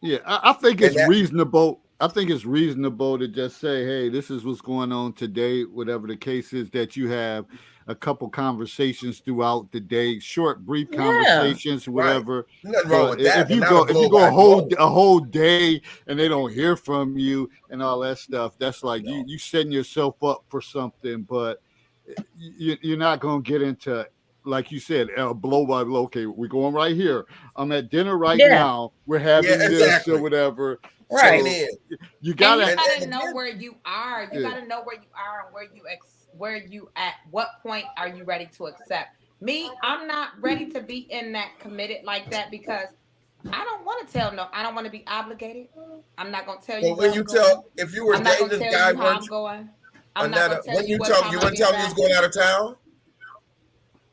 Yeah, I think it's reasonable. I think it's reasonable to just say, hey, this is what's going on today, whatever the case is, that you have a couple conversations throughout the day, short, brief conversations, whatever. Right. Nothing wrong with that. If you go a whole day and they don't hear from you and all that stuff, that's like you setting yourself up for something, but you're not going to get into, like you said, blow by blow. Okay, we're going right here. I'm at dinner right now. We're having this or whatever. Right. So you gotta know where you are. You gotta know where you are and where you at what point are you ready to accept. Me, I'm not ready to be in that committed like that because I don't want to tell no. I don't want to be obligated. I'm not gonna tell you. Well, when you tell, if you were I'm not dating gonna this tell guy, you how I'm weren't going. you, I'm not gonna tell when you what tell time you I'll wouldn't be tell me you was back. going out of town?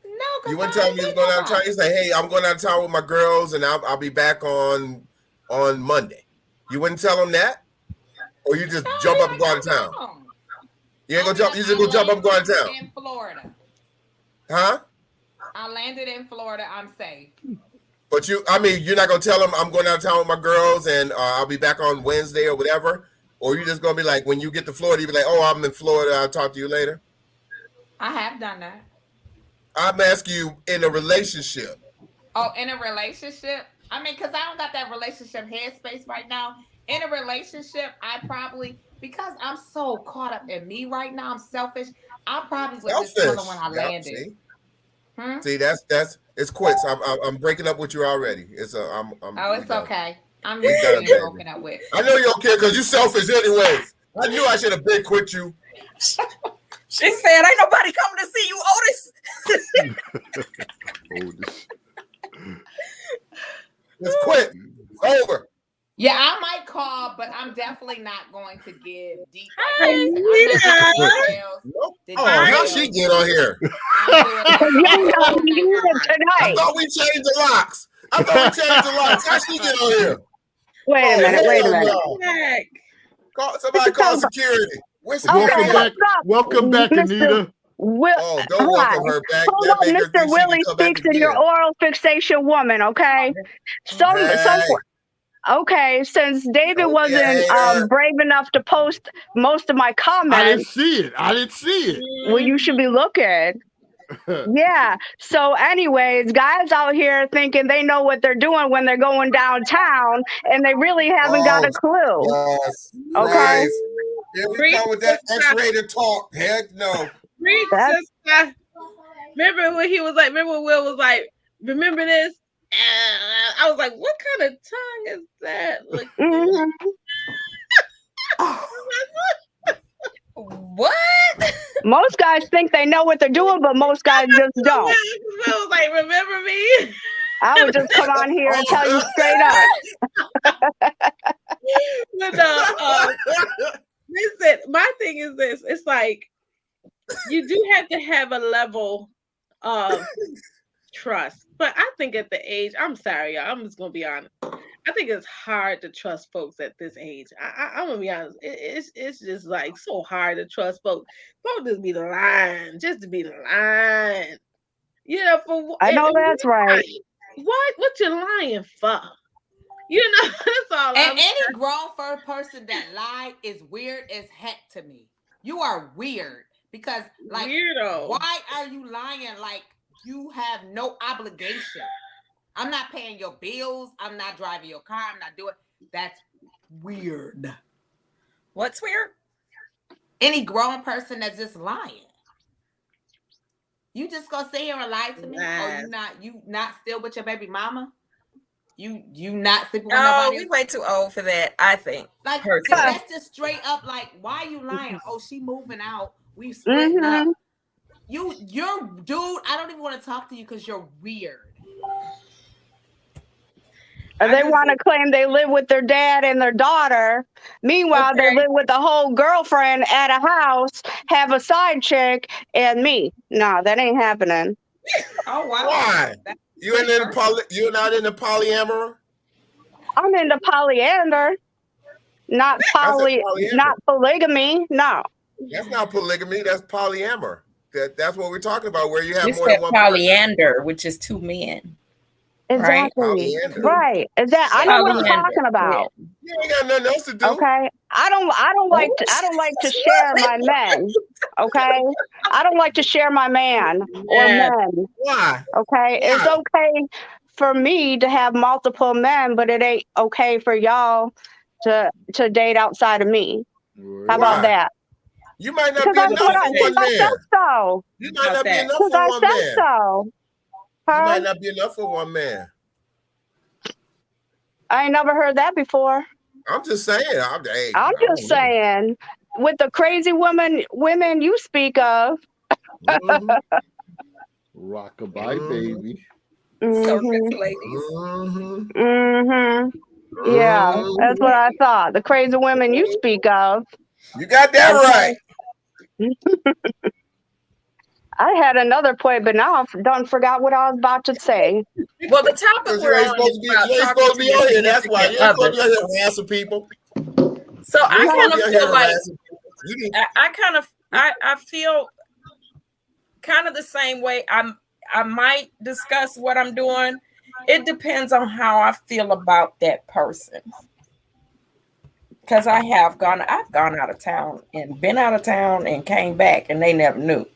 No, You because wouldn't I tell ain't me you was with going out of town. nobody. You say, "Hey, I'm going out of town with my girls, and I'll be back on Monday." You wouldn't tell them that, or you just No, jump I up and go out of ain't town. gonna tell 'em. You ain't gonna jump. You just gonna jump up and go out of town, in Florida. huh? I landed in Florida. I'm safe. But I mean, you're not gonna tell them I'm going out of town with my girls, and I'll be back on Wednesday or whatever. Or you just gonna be like, when you get to Florida, you be like, "Oh, I'm in Florida. I'll talk to you later." I have done that. I'm asking you in a relationship. Oh, in a relationship? I mean, because I don't got that relationship headspace right now. In a relationship, I probably, because I'm so caught up in me right now, I'm selfish. I probably would just tell them when I landed. See, that's it's quits. I'm breaking up with you already. It's it's okay. I'm We used to done, being baby. broken up with. I know you don't care because you selfish anyways. I knew I should have been quit you. She said, "Ain't nobody coming to see you, Otis." Otis. Just quit. It's over. Yeah, I might call, but I'm definitely not going to give deep. Hey, Oh, how she get on here? I thought we changed the locks. How she get on here? Wait a minute. No. Somebody call security. Welcome back, Mr. Anita. Don't welcome her back. Hold on, Mr. Willie speaks in your oral fixation woman, okay? Okay, since David wasn't brave enough to post most of my comments. I didn't see it. Well, you should be looking. Yeah. So anyways, guys out here thinking they know what they're doing when they're going downtown, and they really haven't got a clue. Yes, okay. Here we come with that X-rated talk. Heck no. Remember when he was like, remember when Will was like, remember this? I was like, what kind of tongue is that? Like, what? Most guys think they know what they're doing, but most guys just don't. Will was like, remember me? I would just come on here and tell you straight up. Listen, my thing is this. It's like, you do have to have a level of trust. But I think at the age, I'm sorry, y'all, I'm just going to be honest. I think it's hard to trust folks at this age. I'm going to be honest. It's just like so hard to trust folks. Folks just be lying, just to be lying. You know, I know that's right. What you lying for? You know, that's all. And any grown person that lied is weird as heck to me. You are weird because, like, weirdo. Why are you lying? Like, you have no obligation. I'm not paying your bills. I'm not driving your car. I'm not doing. That's weird. What's weird? Any grown person that's just lying. You just gonna sit here and lie to me? Or you not still with your baby mama? You not sleeping with nobody? We way too old for that, I think. Like, that's just straight up like, why are you lying? Oh, she moving out. We splitting up. You're dude, I don't even want to talk to you because you're weird. They want to claim they live with their dad and their daughter. Meanwhile, they live with a whole girlfriend at a house, have a side chick, and me. No, that ain't happening. Oh, wow. Why? You're not into polyamory? I'm into polyander. Not polygamy. No. That's not polygamy. That's polyamory. That's what we're talking about, where you have You more said than one polyander, which is two men. Exactly. Right. Is that I know what I'm talking about. You ain't got nothing else to do. Okay. I don't like to share my men. Okay. I don't like to share my man or men. Why? Okay. It's okay for me to have multiple men, but it ain't okay for y'all to date outside of me. How about that? You might not be enough for one man. So. You might not be enough for one man. So. You might not be enough for one man. I ain't never heard that before. I'm just saying. I'm just saying. With the crazy women you speak of. Rockabye, baby. Circus ladies. Yeah, that's what I thought. The crazy women you speak of. You got that right. I had another point, but now I've done forgot what I was about to say. Well, the topic Because we're you ain't on supposed is to be, about you ain't talking supposed to be your on here. That's why you ain't significant supposed to be others. on here harassing people. So I You kind of ain't here feel like harassing people. You need- I feel kind of the same way. I might discuss what I'm doing. It depends on how I feel about that person. Because I've gone out of town and been out of town and came back and they never knew.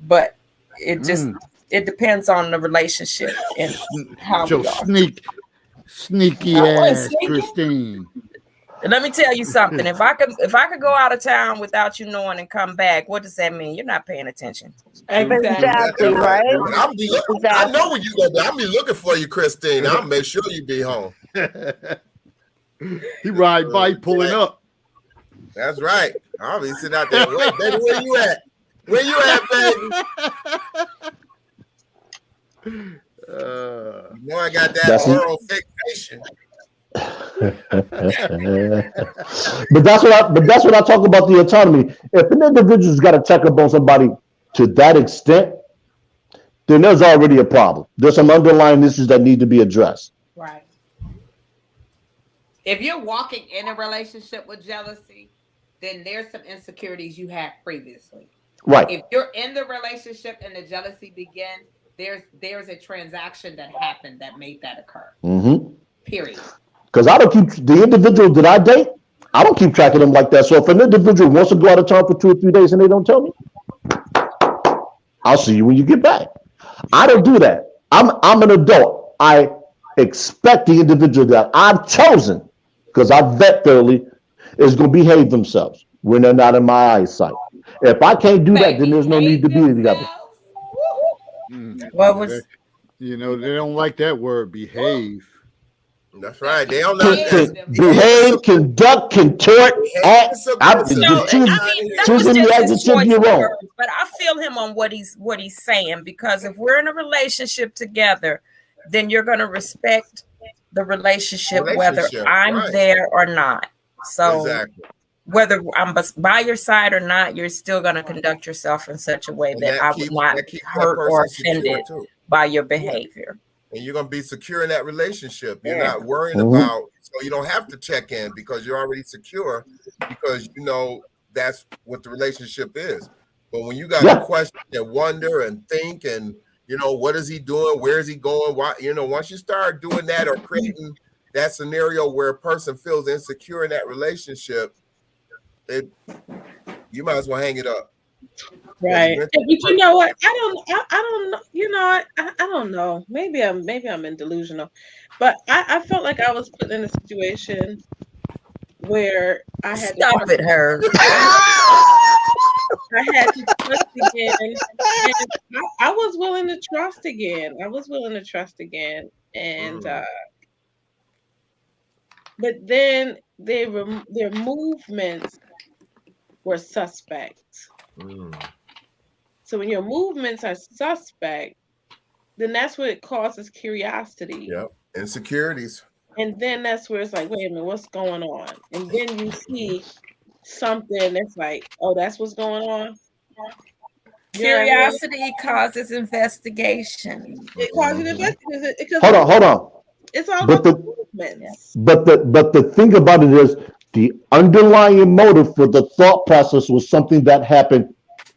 But it just it depends on the relationship and how Joe we are. sneaky I wasn't ass sneaky. Christine. And let me tell you something. If I could go out of town without you knowing and come back, what does that mean? You're not paying attention. Exactly, right? I know where you gonna be. I'll be looking for you, Christine. I'll make sure you be home. He ride bike pulling up. That's right. I'll be sitting out there. Wait, baby, where you at? Where you at, baby? You know I got that oral fixation. But that's what I talk about the autonomy. If an individual's got to check up on somebody to that extent, then there's already a problem. There's some underlying issues that need to be addressed. Right. If you're walking in a relationship with jealousy, then there's some insecurities you had previously. Right. If you're in the relationship and the jealousy begins, there's a transaction that happened that made that occur. Period. Because I don't keep the individual that I date, I don't keep track of them like that. So if an individual wants to go out of town for 2 or 3 days and they don't tell me, I'll see you when you get back. I don't do that. I'm an adult. I expect the individual that I've chosen, because I vet thoroughly, is going to behave themselves when they're not in my eyesight. If I can't do that, then there's no need to be together. What was they don't like that word, behave. That's right. They don't know. Behave, conduct, contort, act. Choose any adjective you want. But I feel him on what he's saying, because if we're in a relationship together, then you're going to respect the relationship whether I'm there or not. So whether I'm by your side or not, you're still going to conduct yourself in such a way that I would not hurt or offended by your behavior. And you're going to be secure in that relationship. You're not worrying about, so you don't have to check in because you're already secure, because you know that's what the relationship is. But when you got to question and wonder and think and, what is he doing? Where is he going? Why, once you start doing that or creating that scenario where a person feels insecure in that relationship, you might as well hang it up. Right. But you know what? I don't know. I don't know. Maybe I'm in delusional. But I felt like I was put in a situation where I had Stop it, her. I had to trust again. And I was willing to trust again. And but then their movements were suspect. So when your movements are suspect, then that's what it causes curiosity. Yep. Insecurities. And then that's where it's like, wait a minute, what's going on? And then you see something that's like, oh, that's what's going on. Curiosity causes investigation. It causes investigation. Hold on. It's all about the movements. But the thing about it is the underlying motive for the thought process was something that happened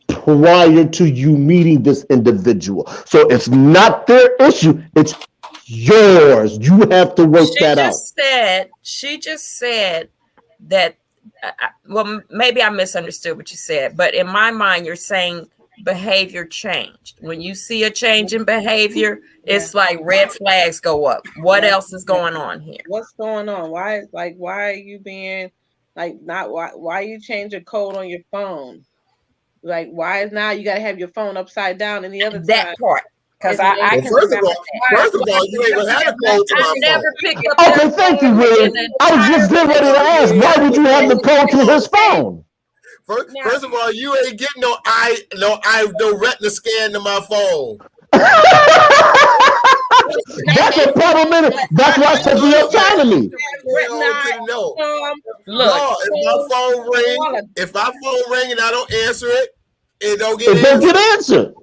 prior to you meeting this individual. So it's not their issue, it's yours. You have to work that out. She just said that, well, maybe I misunderstood what you said, but in my mind, you're saying behavior changed. When you see a change in behavior, it's like red flags go up. What else is going on here? What's going on? Why are you being like not why you change your code on your phone? Like, why is now you got to have your phone upside down and the other that part? Because I can first of all, you ain't gonna have a code to my phone. Never pick up. Okay, thank you, William. I was just getting ready to ask, why would you have the code to his phone? First of all, you ain't getting no retina scan to my phone. That's a problem in it. That's why Sophia telling me. No. Look, If my phone ring and I don't answer it, it don't get It don't answered. get answered.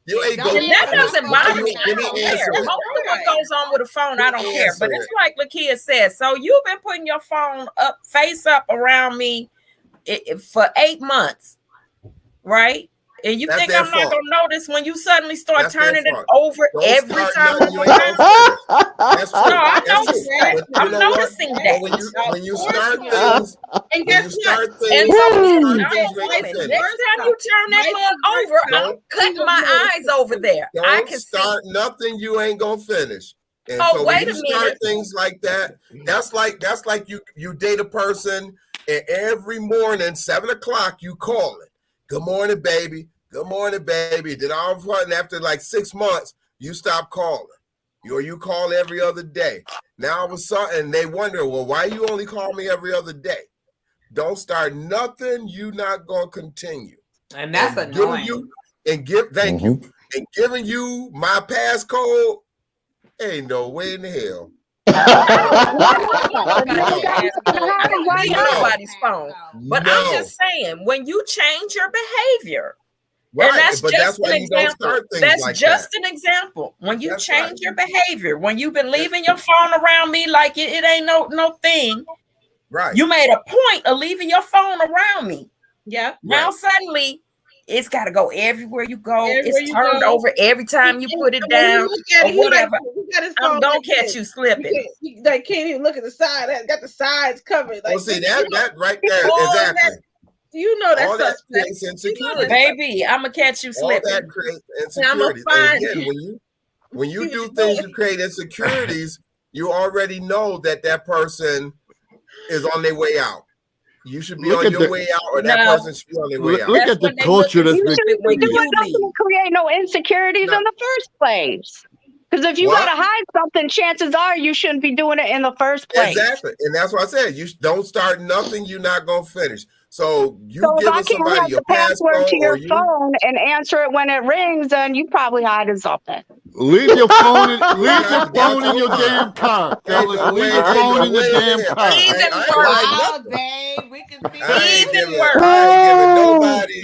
You ain't and going. that doesn't bother me. I Give me don't answer care. it. Most of what goes on with a phone, I don't care. Answer But it's it. like Lakia said. So you've been putting your phone up, face up around me for 8 months, right? And you That's think their I'm not fault. gonna notice when you suddenly start That's their turning it fault. over Don't every start time nothing I'm you ain't around? gonna finish. That's true. No, I That's noticed true. that. But you I'm know what? noticing But that. when you start course things, And when guess you what? start And things, so you start I'm things a you ain't woman. gonna Next finish. time you turn that mug over, I'm Don't- cutting my eyes over there. I Don't can see. start nothing you ain't gonna finish. And Oh, so when wait you a start minute. things like that, that's like you date a person and every morning, 7 o'clock, you call it. Good morning, baby. Good morning, baby. Then all of a sudden, after like 6 months, you stop calling. You call every other day. Now all of a sudden they wonder, well, why you only call me every other day? Don't start nothing you not gonna continue. And that's And annoying. thank you. And giving you my passcode, ain't no way in hell. Nobody's phone. But I'm just saying, when you change your behavior, Right, and that's but just that's why an you don't example. start things That's like just that. an example. When you That's change right. your behavior, when you've been leaving your phone around me like it ain't no thing. Right. You made a point of leaving your phone around me. Yeah. Now Right. suddenly it's got to go everywhere you go. Everywhere It's you turned go. over every time you put it And when you down look at or it, he like, whatever. he got his I'm phone gonna like catch this. you slipping. They can't even look at the side. Got the sides covered. Like, Well, see that right there, all exactly. that, you know All that's that creates insecurity. Baby, I'm gonna catch you All slipping. that creates And I'ma insecurities. And find again, you. when you See what do you're things doing. to create insecurities, you already know that person is on their way out. You should be Look on at your the- way out, or that No. person should be on their way out. Look That's at the when they culture looking that's been. stupid when doing you nothing leave. to create no insecurities No. in the first place. Because if you What? gotta hide something, chances are you shouldn't be doing it in the first place. Exactly, and that's what I said. You don't start nothing you're not gonna finish. So you So if I giving can't somebody have your the password passcode, to your or you phone and answer it when it rings, then you probably hiding something. Leave your phone in, leave your That's phone in your fine. damn car, fellas. Ain't no Leave way- your ain't phone no in the way damn hell. car. Even I ain't worse. like Wow, nothing. Dave, we can see I ain't Even giving worse. nobody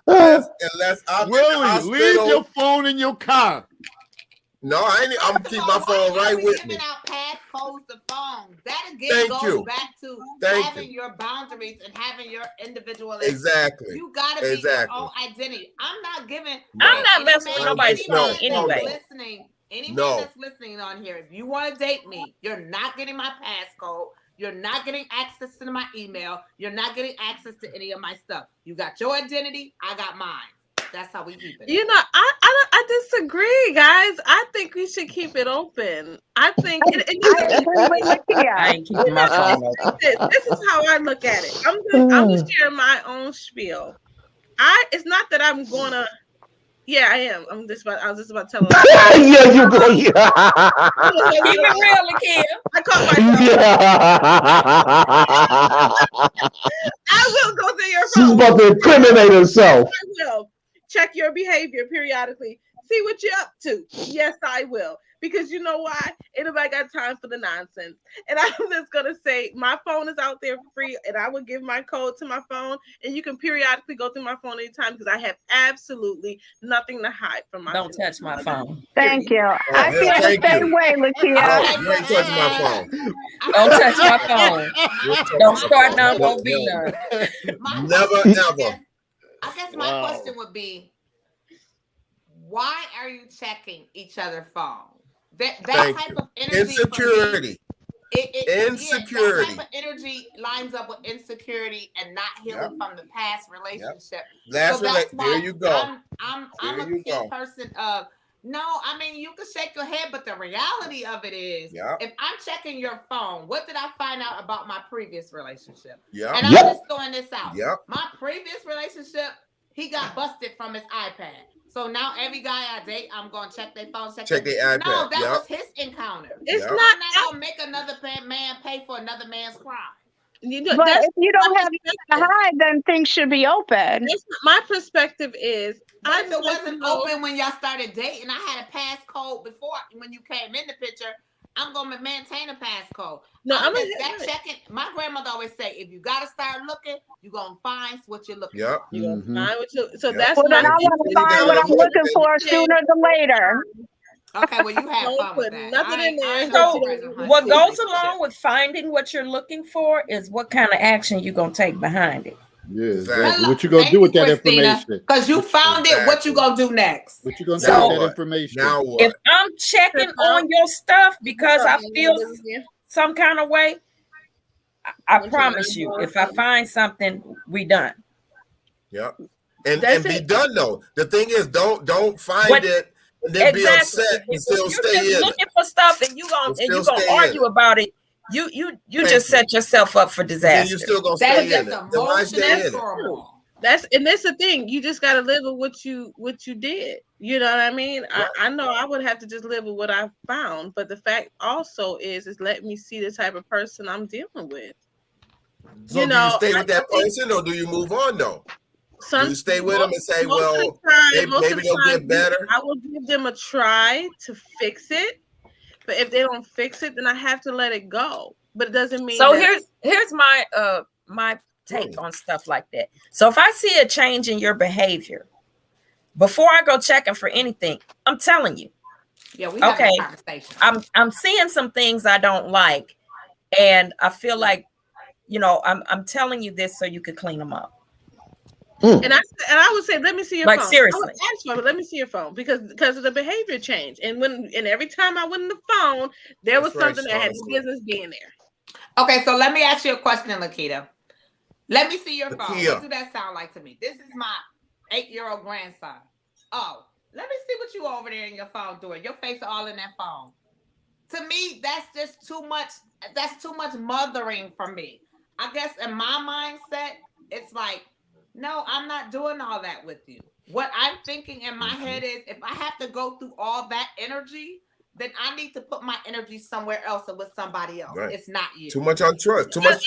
unless I'm in the Willie, hospital. leave your phone in your car. No, I ain't. I'm gonna keep my phone right with me. Giving out passcodes to phones. That again Thank goes you. back to Thank having you. your boundaries and having your individual. Exactly. You gotta be Exactly. your own identity. I'm not giving. I'm not any messing with man- nobody's any phone man anyway. that's listening, any No. man that's listening on here, if you want to date me, you're not getting my passcode. You're not getting access to my email. You're not getting access to any of my stuff. You got your identity. I got mine. That's how we keep it. You know, I disagree, guys. I think we should keep it open. I think I agree with I Lakia. ain't keeping my phone open. this is how I look at it. I'm gonna share my own spiel. It's not that I'm gonna. Yeah, I am. I was just about to tell them. Yeah, you go. Yeah. Keep it real, Lakia. I caught myself. Yeah. I will go through your She's phone. about to incriminate herself. I will check your behavior periodically. See what you're up to. Yes, I will. Because you know why? Ain't nobody got time for the nonsense. And I'm just gonna say my phone is out there for free, and I will give my code to my phone, and you can periodically go through my phone anytime because I have absolutely nothing to hide from my Don't phone. touch my phone. Thank you. I feel the thank same you. way, Lakia. No, you ain't touching my phone. Don't touch my phone. You ain't touching Don't my start phone. none, No, won't be no. none. My Never, question, ever. I guess my question would be, why are you checking each other's phone? That Thank type you. of energy. Insecurity. Insecurity. That type of energy lines up with insecurity and not healing from the past relationship. Last So that's there why you go. I'm There a you key go. person of no. I mean, you can shake your head, but the reality of it is, if I'm checking your phone, what did I find out about my previous relationship? Yeah. And I'm just throwing this out. Yep. My previous relationship, he got busted from his iPad. So now every guy I date, I'm gonna check their phone, check their iPad. No, that was his encounter. It's Yep. not. I'm not gonna make another man pay for another man's crime. You know, But that's if you my don't have anything to perspective. hide, then things should be open. My perspective is, But I'd if it like to wasn't know- open when y'all started dating, I had a passcode before when you came in the picture. I'm gonna maintain a passcode. No, I'm just gonna that checking. My grandmother always say, if you gotta start looking, you're gonna find what you're looking Yep. for. You gonna Mhm. find what you. So Yep. that's Well, then my. I want to find what I'm looking for sooner than later. Okay, well, you have Don't fun with put that. nothing in there. I So ain't present hunting what goes relationship. along with finding what you're looking for is what kind of action you're gonna take behind it. Yeah, Exactly. exactly. What you gonna do with that information? Because you found it. What you gonna do next? What you gonna So- do with that what? information? Now what? If I'm checking on your stuff because I feel some kind of way, I promise you, if I find something, we done. Yep. And That's be it. done though. The thing is, don't find What- it and then be Exactly. upset and If still you're stay just in it. looking for stuff and you And gonna still stay in argue it. about it, you Thank just you. set yourself up for Then disaster. you still gonna That's stay in just it. Then why stay in it? emotional turmoil. That's the thing. You just gotta live with what you did. You know what I mean? I know I would have to just live with what I found, but the fact also is let me see the type of person I'm dealing with. So do you stay with that person or do you move on though? Do you stay with them and say, most of the well, time- most of maybe the they'll time, get better? I will give them a try to fix it, but if they don't fix it, then I have to let it go. But it doesn't mean So that- here's my my take on stuff like that. So if I see a change in your behavior, before I go checking for anything, I'm telling you, Yeah, we have okay, a conversation. I'm seeing some things I don't like, and I feel like, you know, I'm telling you this so you could clean them up. And I would say, let me see your Like, phone. seriously. I would ask for it, but let me see your phone because of the behavior change. And every time I went in the phone, there was That's right, something that had Shauna. no business being there. Okay, so let me ask you a question, Lakita. Let me see your phone. Lakia. What do that sound like to me? This is my 8-year-old grandson. Oh, let me see what you over there in your phone doing. Your face all in that phone. To me, that's just too much. That's too much mothering for me. I guess in my mindset, it's like, no, I'm not doing all that with you. What I'm thinking in my head is, if I have to go through all that energy, then I need to put my energy somewhere else and with somebody else. Right. It's not you. Too much on trust. Too much.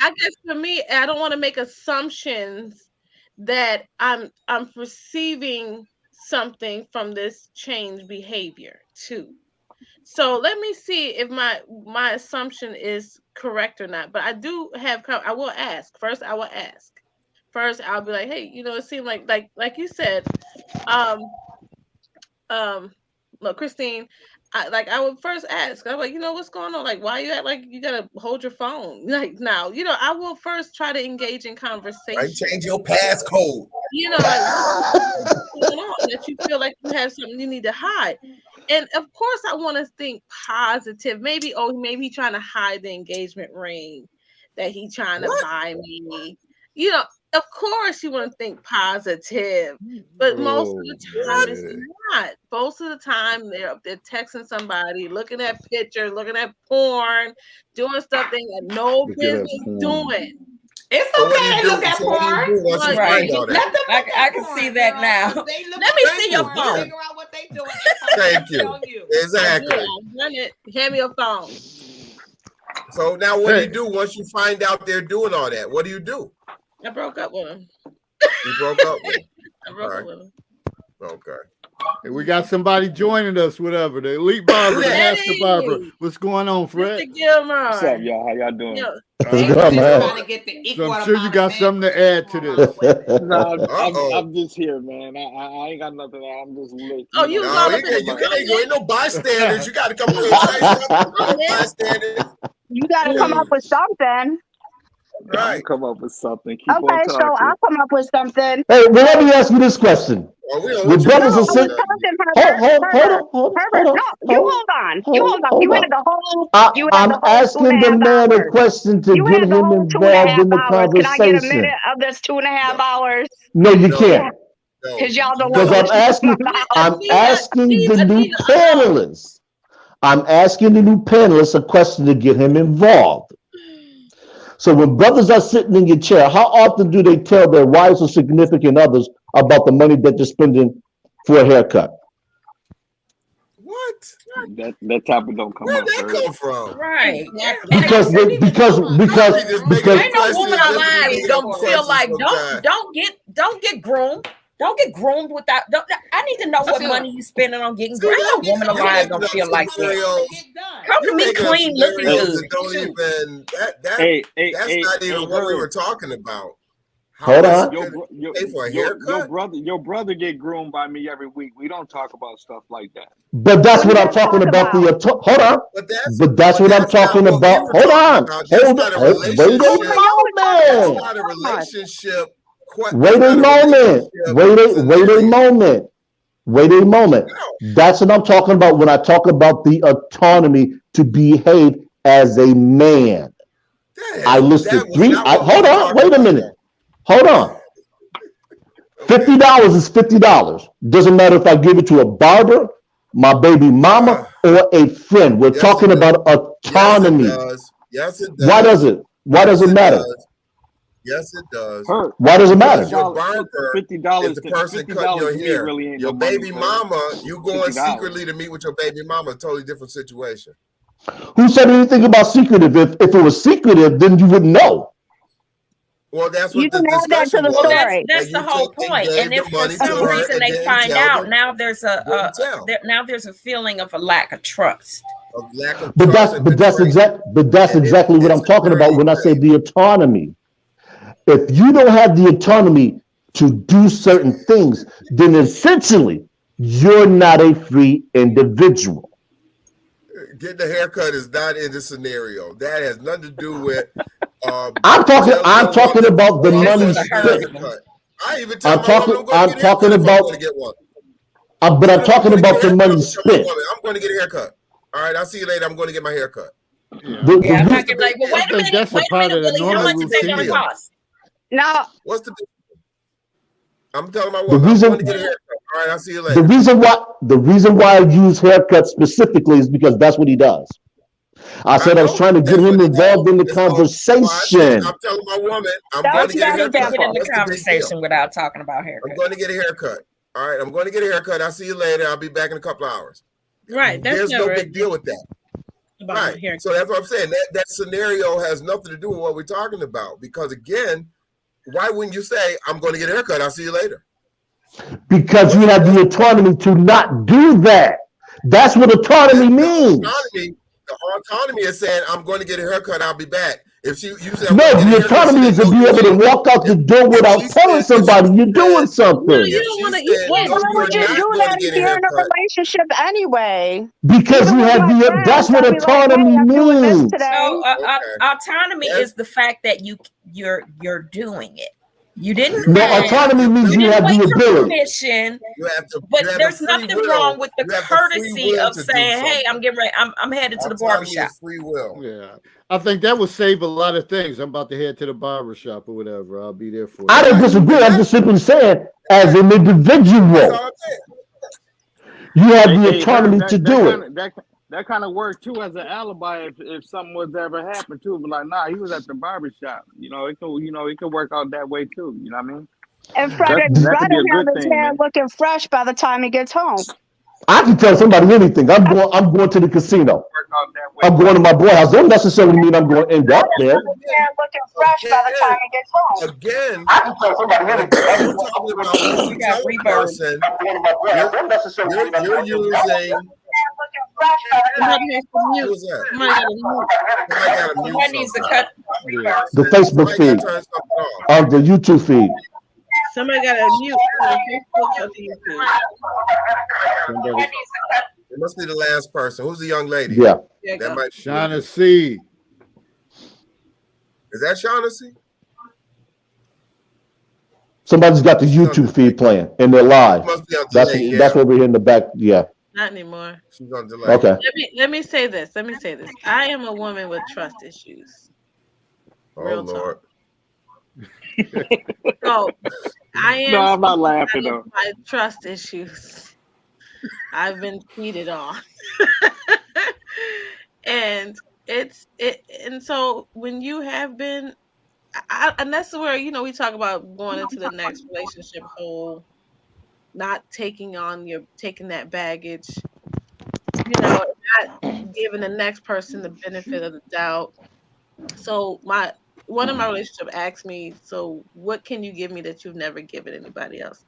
I guess for me, I don't want to make assumptions that I'm perceiving something from this change behavior too. So let me see if my assumption is correct or not. But I do have. I will ask first. I will ask first. I'll be like, hey, it seemed like you said, look, Christine. I would first ask. I'm like, what's going on? Like, why you act like you gotta hold your phone? Like now, I will first try to engage in conversation. Right? Change your passcode. Like what's going on that you feel like you have something you need to hide. And of course, I want to think positive. Maybe he's trying to hide the engagement ring that he's trying to buy me. Of course, you want to think positive, but most of the time it's not. Most of the time they're texting somebody, looking at pictures, looking at porn, doing stuff they had no business doing. It's So what do okay you to do? look at So what do you porn. do once you Right. find all Let that? them look I at can porn, see that girl. now. They look Let me at see your porn, phone. Figure out what they doing. Thank you. Tell Exactly. I've done it. Hand me your phone. So now what do you do once you find out they're doing all that? What do you do? I broke up with him. You broke up with them. I broke up Alright. with him. Okay. Hey, we got somebody joining us, whatever. The elite barber, the master barber. What's going on, Fred? Mr. Gilmore. What's up, y'all? How y'all doing? What's They good, just man? trying to get the equal I'm sure you amount got of men something to add to equal this. amount of women. No, Uh-oh. I'm just here, man. I ain't got nothing. I'm just lit. Oh, you No, all you up in the ain't no bystanders. You got to come here and say something. No bystanders. You got to come up with something. Right. come up with something. Keep on Okay, so talking. I'll come up with something. Hey, well, let me ask you this question. Oh, we don't Your want you brothers to and do sisters. that. Herbert, no, you hold on. You hold on. You had the whole. You had I'm the whole asking the 2.5 man a hours. question to You get had the him whole involved in the 2.5 hours. Can I get a conversation. minute of this 2.5 hours? No, you No. can't. No. Because y'all don't Because want I'm asking, I'm asking the new panelists. I'm asking the new panelists a question to get him involved. So when brothers are sitting in your chair, how often do they tell their wives or significant others about the money that they're spending for a haircut? What? That topic don't come Where'd up. that come from? Right. Because Ain't no woman alive don't feel like don't get groomed. Don't get groomed without. I need to know what money you spending on getting groomed. Ain't no woman alive don't feel like that. Come to me clean, looking good. That's not even what we were talking about. Hold on. Pay for a haircut? Your brother get groomed by me every week. We don't talk about stuff like that. But that's what I'm talking about. Hold on. But that's what I'm talking about. Hold on. Hold on. Wait a relationship. Wait a moment. That's what I'm talking about when I talk about the autonomy to behave as a man. I listed three. Hold on. Wait a minute. Hold on. $50 is $50. Doesn't matter if I give it to a barber, my baby mama, or a friend. We're talking about autonomy. Yes, it does. Why does it? Why does it matter? Yes, it does. Why does it matter? Your barber $50 is the person cutting your hair. Really ain't your no baby money, mama, you going $50. secretly to meet with your baby mama, a totally different situation. Who said anything about secretive? If it was secretive, then you wouldn't know. Well, that's what You the can add that to discussion the was. story. That's the whole point. And if for some reason they find out, now there's a feeling of a lack of trust. But that's exactly what I'm talking about when I say the autonomy. If you don't have the autonomy to do certain things, then essentially you're not a free individual. Getting a haircut is not in this scenario. That has nothing to do with. I'm talking about the money spent. I even tell my woman I'm talking about the money spent. I'm going to get a haircut. All right, I'll see you later. I'm going to get my haircut. Yeah, I'm not getting like, well, wait a minute, Willie, how much is that going to cost? Now, what's the? I'm telling my woman I'm going to get a haircut. All right, I'll see you later. The reason why I use haircuts specifically is because that's what he does. I said I was trying to get him involved in the conversation. I'm telling my woman I'm going to get a haircut. Get in the conversation without talking about haircut. I'm going to get a haircut. All right, I'm going to get a haircut. I'll see you later. I'll be back in a couple of hours. Right. There's no big deal with that. Right. So that's what I'm saying. That scenario has nothing to do with what we're talking about. Because again, why wouldn't you say, I'm going to get a haircut? I'll see you later. Because you have the autonomy to not do that. That's what autonomy means. The autonomy is saying, I'm going to get a haircut. I'll be back. If you said, no, the autonomy is to be able to walk out the door without telling somebody you're doing something. You don't want to. Why would you do that if you're in a relationship anyway? Because you have the. That's what autonomy means. So autonomy is the fact that you're doing it. You didn't. No, autonomy means you have the ability. Permission, but there's nothing wrong with the courtesy of saying, "Hey, I'm getting ready. I'm headed to the barbershop." Free will. Yeah, I think that would save a lot of things. I'm about to head to the barbershop or whatever. I'll be there for it. I don't disagree. I'm just simply saying, as an individual, you have the autonomy to do it. That kind of worked too as an alibi if something was to ever happen too. But like, nah, he was at the barbershop. It could work out that way too. You know what I mean? And Fred have his hair looking fresh by the time he gets home. I can tell somebody anything. I'm going to the casino. I'm going to my boy house. Don't necessarily mean I'm going to end up there. Looking fresh by the time he gets home. Again, I can tell somebody anything. You're using. Somebody needs to cut the Facebook feed or the YouTube feed. Somebody got to mute Facebook or the YouTube. It must be the last person. Who's the young lady? Yeah. That might Shaughnessy. Is that Shaughnessy? Somebody's got the YouTube feed playing and they're live. That's what we're in the back. Yeah. Not anymore. She's on delay. Okay. Let me say this. I am a woman with trust issues. Oh Lord. So I am. No, I'm not laughing though. My trust issues. I've been cheated on, and and so when you have been, and that's where we talk about going into the next relationship whole. Not taking that baggage, giving the next person the benefit of the doubt. So one of my relationships asked me, so what can you give me that you've never given anybody else?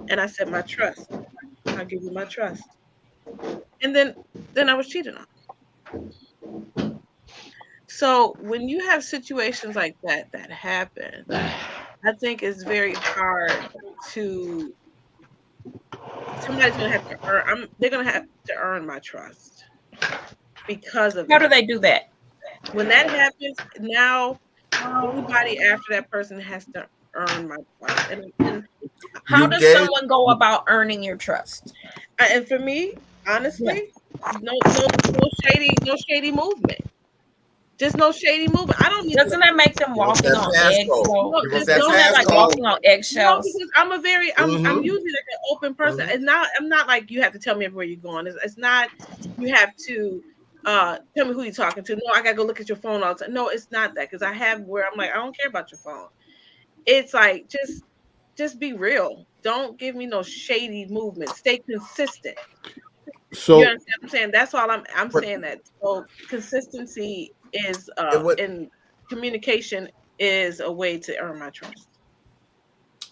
And I said, my trust. I'll give you my trust. And then I was cheated on. So when you have situations like that happen, I think it's very hard to. Somebody's gonna have to earn. They're gonna have to earn my trust because of. How do they do that? When that happens, now everybody after that person has to earn my trust. And how does someone go about earning your trust? And for me, honestly, no shady movement. Just no shady movement. I don't. Doesn't that make them walking on eggs? Don't that like walking on eggshells? No, because I'm usually like an open person. It's not. I'm not like you have to tell me everywhere you're going. It's not. You have to tell me who you're talking to. No, I gotta go look at your phone all the time. No, it's not that, because I have where I'm like, I don't care about your phone. It's like just be real. Don't give me no shady movement. Stay consistent. So you understand what I'm saying? That's all I'm saying. That so consistency is in communication is a way to earn my trust.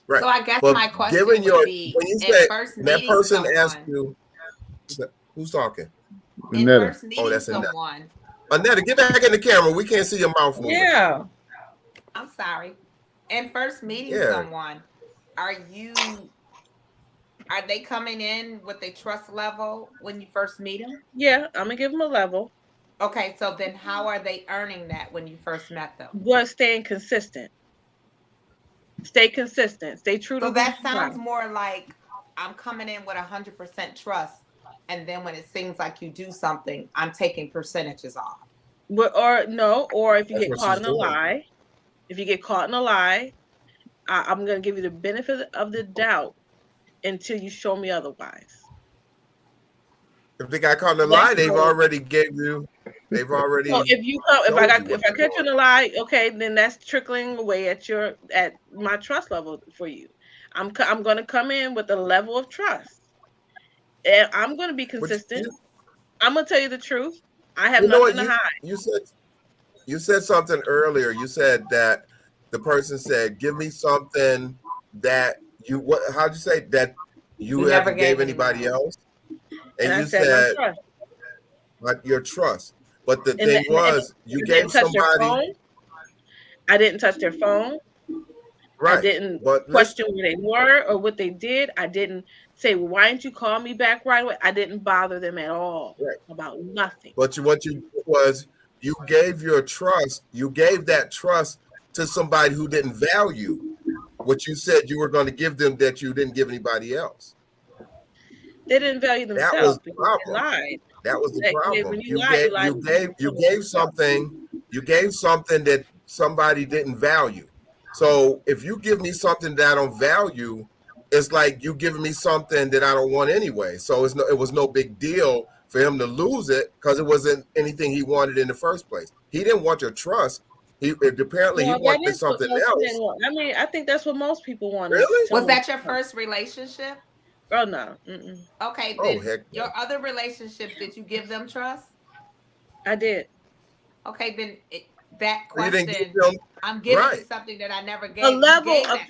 Right. So I guess my question would be, when you say that person asked you, who's talking? In first meeting someone. Annetta, get back in the camera. We can't see your mouth moving. Yeah. I'm sorry. In first meeting someone, are they coming in with a trust level when you first meet them? Yeah, I'm gonna give them a level. Okay, so then how are they earning that when you first met them? Well, staying consistent. Stay consistent. Stay true to. So that sounds more like I'm coming in with 100% trust, and then when it seems like you do something, I'm taking percentages off. Or if you get caught in a lie, I'm gonna give you the benefit of the doubt until you show me otherwise. If they got caught in a lie, they've already gave you. They've already. So if I catch you in a lie, okay, then that's trickling away at my trust level for you. I'm going to come in with a level of trust, and I'm going to be consistent. I'm going to tell you the truth. I have nothing to hide. You said something earlier. You said that the person said, "Give me something that you." What? How'd you say that you never gave anybody else? And you said your trust. But the thing was, you gave somebody. I didn't touch their phone. Right. I didn't question where they were or what they did. I didn't say, well, why didn't you call me back right away? I didn't bother them at all about nothing. But what you did was you gave your trust. You gave that trust to somebody who didn't value what you said you were going to give them that you didn't give anybody else. They didn't value themselves because they lied. That was the problem. You gave something that somebody didn't value. So if you give me something that I don't value, it's like you giving me something that I don't want anyway. So it was no big deal for him to lose it because it wasn't anything he wanted in the first place. He didn't want your trust. He wanted something else. I mean, I think that's what most people want. Really? Was that your first relationship? Oh no. Okay, then your other relationship, did you give them trust? I did. Okay, then that question, I'm giving you something that I never gave. A level of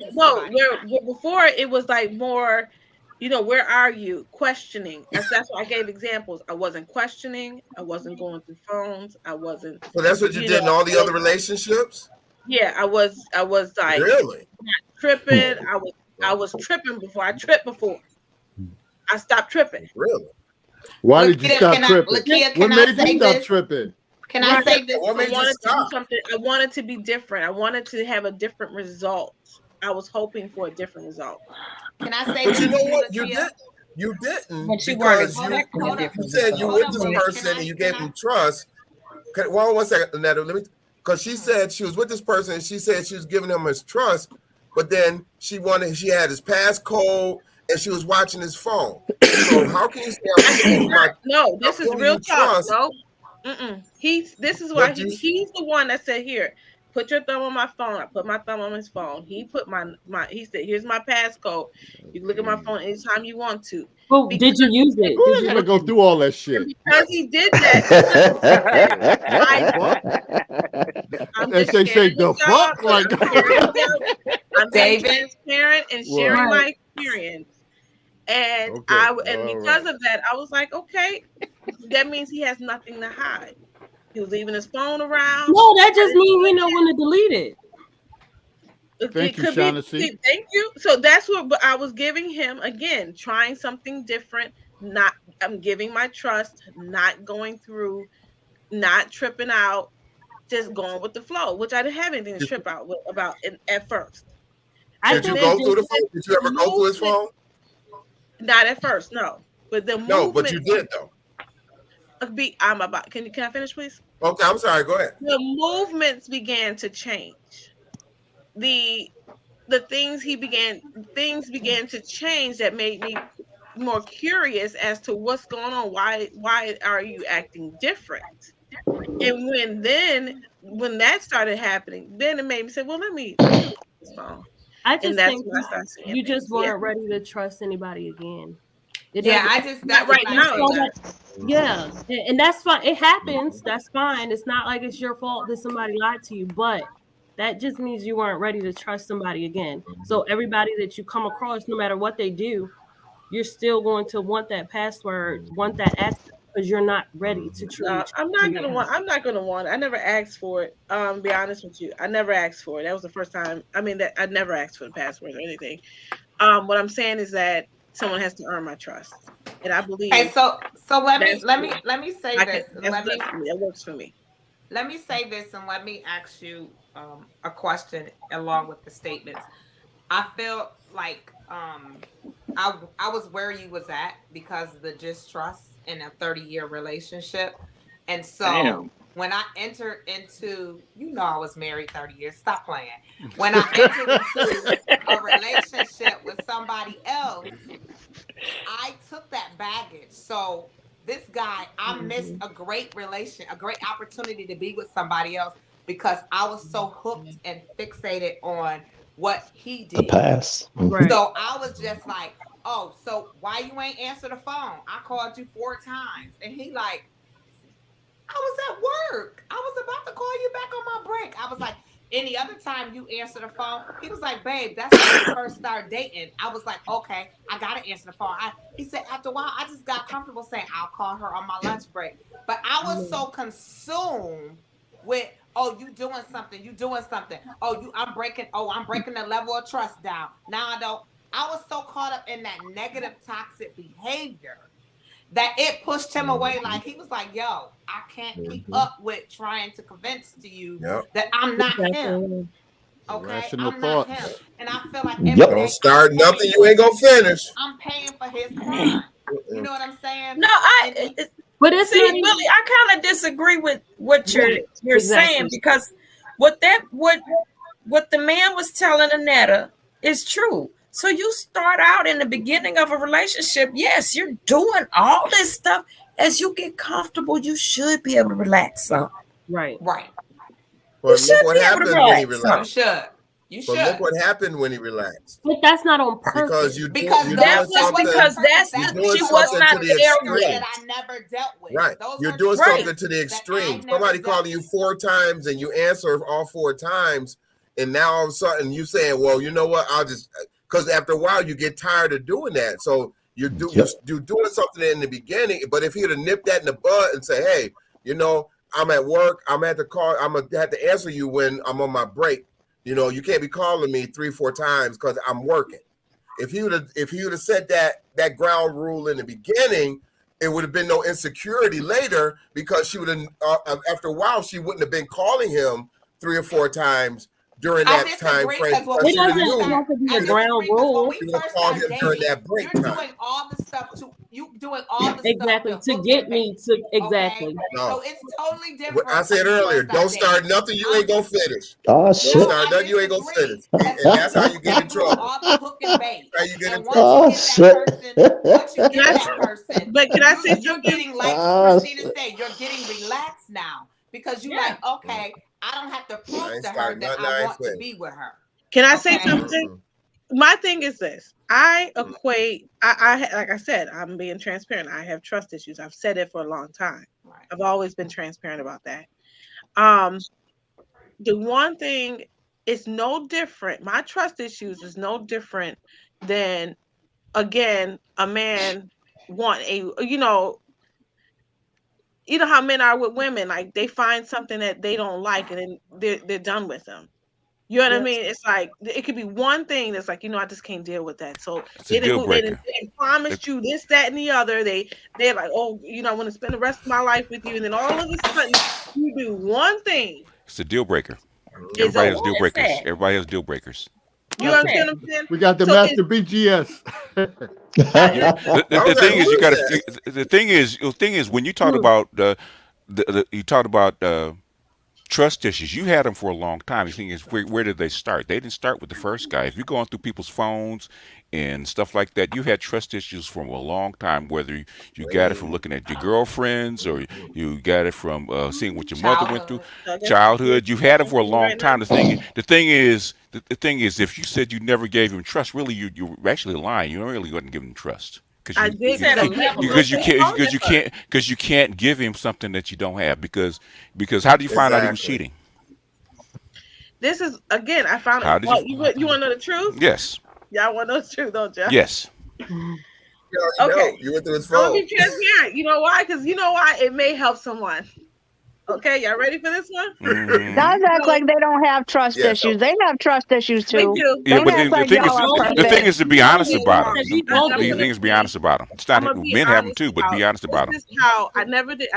where before it was like more, where are you? Questioning. That's why I gave examples. I wasn't questioning. I wasn't going through phones. I wasn't. So that's what you did in all the other relationships? Yeah, I was like really not tripping. I was tripping before. I tripped before. I stopped tripping. Really? Why did you stop tripping? What made you stop tripping? Can I say this? I wanted to do something. I wanted to be different. I wanted to have a different result. I was hoping for a different result. Can I say? But you know what? You didn't because you said you were with this person and you gave him trust. One second, Netta. Because she said she was with this person and she said she was giving him his trust, but then she had his passcode. And she was watching his phone. So how can you say no? This is real talk. No, this is why he's the one that said here. put your thumb on my phone. I put my thumb on his phone. He put he said, here's my passcode. You can look at my phone anytime you want to. Well, did you use it? Who is gonna go through all that shit? Because he did that. I'm As just they say, sharing the with y'all, fuck, like I'm being David. transparent and sharing my experience. And Okay. and because of that, I was like, okay, that means he has nothing to hide. He was leaving his phone around. No, that just means he know when to delete it. Thank you, Could be- Shaughnessy. Thank you. So that's what I was giving him again, trying something different. I'm giving my trust, not going through, not tripping out, just going with the flow, which I didn't have anything to trip out about at first. Did you go through the phone? Did you ever go through his phone? Not at first, no. But the No, but you did though. Can I finish, please? Okay, I'm sorry. Go ahead. The movements began to change. The things began to change that made me more curious as to what's going on. Why are you acting different? And when that started happening, then it made me say, well, let me look at this phone. I just think when I started seeing you just things. weren't ready to trust anybody again. Not right now. Yeah, and that's fine. It happens. That's fine. It's not like it's your fault that somebody lied to you, but that just means you weren't ready to trust somebody again. So everybody that you come across, no matter what they do, you're still going to want that password, want that access, because you're not ready to truly. I'm not gonna want. I never asked for it. Be honest with you, I never asked for it. That was the first time. I mean, that I never asked for the password or anything. What I'm saying is that someone has to earn my trust, and I believe. Okay, so let me say this. That works for me. Let me say this, and let me ask you a question along with the statements. I feel like I was where you was at because of the distrust in a 30-year relationship, and so when I entered into, I was married 30 years. Stop playing. When I entered into a relationship with somebody else, I took that baggage. So this guy, I missed a great opportunity to be with somebody else because I was so hooked and fixated on what he did. The past. Right. So I was just like, oh, so why you ain't answer the phone? I called you 4 times. And he like, I was at work. I was about to call you back on my break. I was like, any other time you answer the phone? He was like, babe, that's when we first started dating. I was like, okay, I got to answer the phone. He said, after a while, I just got comfortable saying, I'll call her on my lunch break. But I was so consumed with, oh, you doing something. I'm breaking the level of trust down. Now I was so caught up in that negative, toxic behavior that it pushed him away. Like he was like, yo, I can't keep up with trying to convince to you that I'm not him. Okay, I'm not him. And I feel like don't start nothing you ain't gonna finish. I'm paying for his crime. You know what I'm saying? No, but it's Willie, I kind of disagree with what you're saying, because what the man was telling Annetta is true. So you start out in the beginning of a relationship. Yes, you're doing all this stuff. As you get comfortable, you should be able to relax some. Right. Right. But look what happened when he relaxed. You should. But look what happened when he relaxed. But that's not on purpose. Because she was not there yet. I never dealt with. Right. You're doing something to the extreme. Somebody calling you 4 times and you answer all 4 times, and now all of a sudden you saying, well, you know what? I'll just, because after a while you get tired of doing that. So you're doing something in the beginning, but if he'd have nipped that in the bud and say, hey, I'm at work, I'm at the call, I'm gonna have to answer you when I'm on my break. You can't be calling me 3-4 times because I'm working. If you would have said that ground rule in the beginning, it would have been no insecurity later, because she would have after a while she wouldn't have been calling him 3 or 4 times during that time frame. It doesn't have to be a ground rule. You call him during that break time. Doing all the stuff exactly to get me to exactly. Okay? No. So it's totally different. I said earlier, don't start nothing you ain't gonna finish. Oh shit! Don't start nothing you ain't gonna finish, and that's how you get in trouble. All the hook and bait. How you get in trouble? Oh shit! Once you get that person, but can I say you're getting, like Christina said, you're getting relaxed now, because you're like, okay, I don't have to I prove ain't to her starting that nothing I I ain't want to saying. be with her. Can I say Okay. something? My thing is this. I equate, like I said, I'm being transparent. I have trust issues. I've said it for a long time. Right. I've always been transparent about that. The one thing is no different. My trust issues is no different than, again, a man want how men are with women. Like they find something that they don't like, and then they're done with them. You know what I Yes. mean? It's like it could be one thing that's like, I just can't deal with that. So It's a deal breaker. they promised you this, that, and the other. They're like, oh, I want to spend the rest of my life with you, and then all of a sudden you do one thing. It's a deal breaker. It's Everybody over. has deal That's breakers. it. Everybody has deal breakers. You That's understand it. what I'm saying? We got the So master BGS. The thing is, you got to. The thing is, when you talk about you talked about trust issues. You had them for a long time. The thing is, where did they start? They didn't start with the first guy. If you're going through people's phones and stuff like that, you had trust issues from a long time. Whether you got it from looking at your girlfriends or you got it from seeing what your mother went through, childhood. You had it for a long time. The thing is, if you said you never gave him trust, really, you're actually lying. You don't really wouldn't give him trust. I did Because you can't give him something that you don't have because how do you find out he was cheating? This is again. I found How it. did You want to know the truth? Yes. Y'all want to know the truth, don't y'all? Yes. Okay. You went through his I'm gonna phone. be transparent. You know why? Because it may help someone. Okay, y'all ready for this one? Mhm. Guys act like they don't have trust issues. They have trust issues We too. do. Yeah, Don't but act the like thing y'all are is, the thing is to be honest about them. We both The do. thing is to be honest about them. It's not I'ma be men have them honest too, but be honest about them. This is how I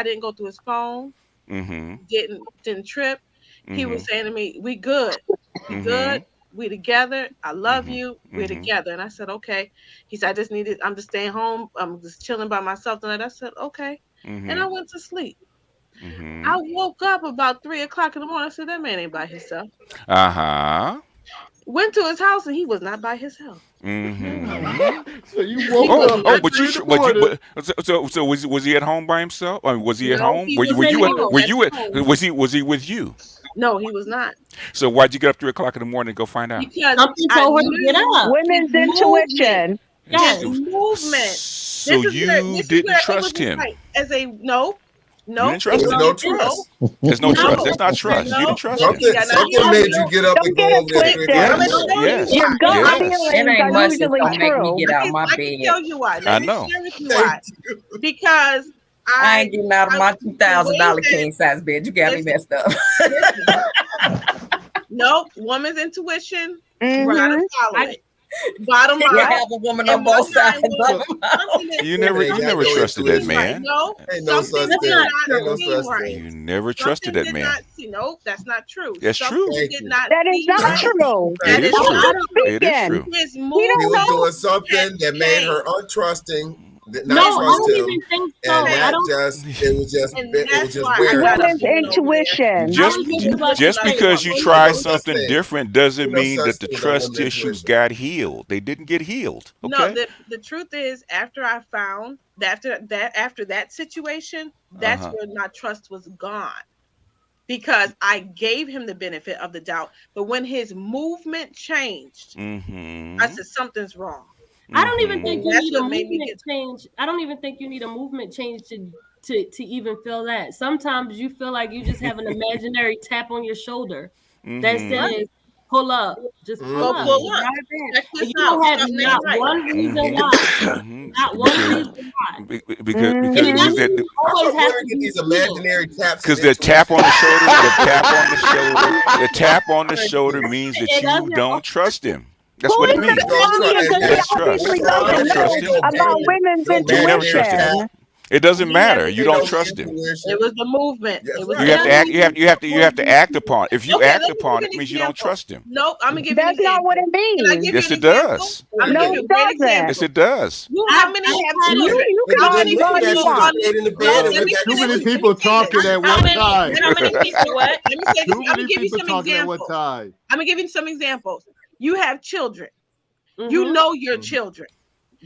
didn't go through his phone. Mm-hmm. Didn't trip. He was Mhm. saying to me, "We good. We good. We together. I love you. We're Mhm. together." And I said, "Okay." He said, I'm just staying home. I'm just chilling by myself tonight." I said, "Okay." And I went to sleep. Mhm. I woke up about 3:00 in the morning. I said, "That man ain't by himself." Uh-huh. Went to his house and he was not by himself. Mm-hmm. So you woke up at But 3 you, in the but you, morning. so was he at home by himself? I mean, was he at No, home? he Were you was at home. was he with you? No, he was not. So why'd you get up 3:00 in the morning and go find out? Because Something I told her to get knew up. Women's his movement. intuition. Yes. His movement. So This is you didn't where it trust was him. like as a no. You didn't trust There was him. no No. trust. There's no No. trust. That's not trust. You didn't trust him. Something made you get up Don't and go get it over there at 3 twisted. o'clock in the Yes. morning. Yes. Your gut Yes. feelings It ain't are much that's usually gonna make me true. get out my I can tell bed. you why. I Let me know. share with you why. Because I ain't getting out of my $2,000 the way that- king size bed. You got me messed up. No, woman's intuition. Mhm. Gotta follow it. Bottom You line. have a woman And on both one time sides when of them. something that You Ain't never got no trusted that intuition. man. No, Ain't no something such did thing. not Ain't no seem such right. You thing. never trusted Something that did man. not see. No, that's not true. That's Something true. Thank did you. not That is seem not right. true. That It is is true. not It is Speaking. true. his We movement. don't He was know. doing something that made her untrusting, did not No, I trust don't him, even think so. and I that don't. it was just why I weird. got Women's up and over there. intuition. Just I don't think about just the because same. you Ain't try no such something thing. different doesn't Ain't no mean such that the thing as trust women's issues intuition. got healed. They didn't get healed. No, Okay. the truth is, after I found that after that situation, that's Uh-huh. where my trust was gone. Because I gave him the benefit of the doubt, but when his movement changed, Mm-hmm. I said something's wrong. I don't even think you That's need a what made me movement change. I don't even think you need a movement change to even feel that. Sometimes you feel like you just have an imaginary tap on your shoulder that Mhm. says, "Pull up, just pull Go up, pull up. right there." Check And this you don't out. have Something ain't not right. one reason Mhm. why. Mhm. Not one Because reason why. because And it because doesn't that always Some have women to get be these evil. imaginary taps. because of the tap on the shoulder, intuition. the tap on the shoulder means that It you doesn't. don't trust him. That's Who what is it the means. You don't media? trust. Because That's he trust. obviously You doesn't don't know trust him. about women's You never trust him. intuition. It doesn't matter. You He never don't did. trust him. It was the movement. That's It was You right. have to act. You have to act upon. If you Okay, act let me upon give it, you an means you don't example. trust him. Nope, I'm gonna give you an That's not example. what it Can I means. give Yes, you it an example? does. I'm gonna No, give you it a great doesn't. Yes, example. it does. How many have children? You can How go many as far people as you you want. Stayed in the No, bed and let me looked at Too finish. many Let me people say this. talking at How one many time. people what? Let me say this. Too I'm gonna many give you people some talking at one examples. time. I'm gonna give you some examples. You have children. You Mhm. know your children.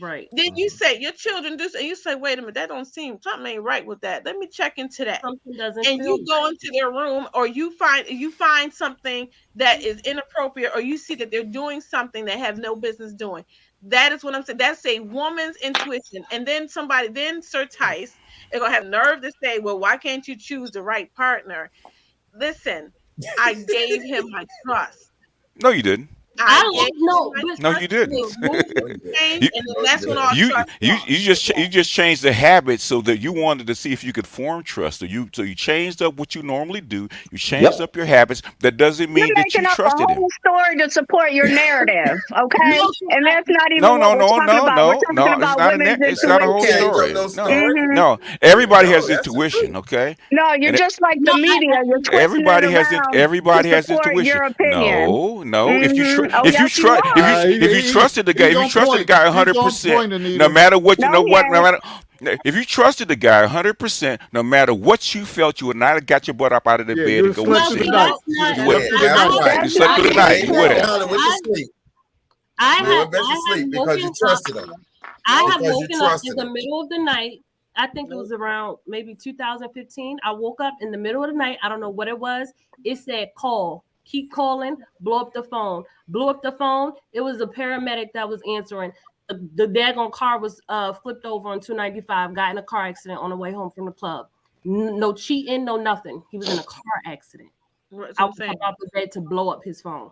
Right. Then you say your children do, and you say, wait a minute, that don't seem, something ain't right with that. Let me check into that. Something doesn't And feel you go into their room, or you find something that is inappropriate, or you see that they're doing something they have no business doing. That is what I'm saying. That's a woman's intuition. And then Sir Tice is gonna have nerve to say, well, why can't you choose the right partner? Listen, I gave him my trust. No, you didn't. No, you didn't. You just changed the habit so that you wanted to see if you could form trust. So you changed up what you normally do. You changed up your habits. That doesn't mean that you trusted him. You're making up a whole story to support your narrative, okay? And that's not even what we're talking about. We're talking about women's It's not a whole intuition. story. No, everybody has intuition. Okay. No, you're just like the media. You're twisting everybody it has around everybody to has support intuition. your opinion. No. If you yes, you are. if you trusted the guy, 100%, no matter what you know what, no matter. If you trusted the guy 100%, no matter what you felt, you would not have got your butt up out of the bed and go and sleep. You slept through the night. You would have. I have woken up in the middle of the night. I think it was around maybe 2015. I woke up in the middle of the night. I don't know what it was. It said call. Keep calling, blow up the phone. Blew up the phone. It was a paramedic that was answering. The daggone car was flipped over on 295, got in a car accident on the way home from the club. No cheating, no nothing. He was in a car accident. I was about the bed to blow up his phone.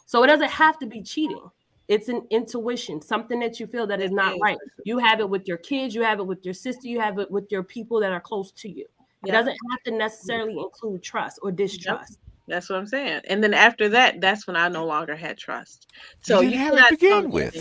So it doesn't have to be cheating. It's an intuition, something that you feel that is not right. You have it with your kids, you have it with your sister, you have it with your people that are close to you. It doesn't have to necessarily include trust or distrust. That's what I'm saying. And then after that, that's when I no longer had trust. So you didn't have it to begin with.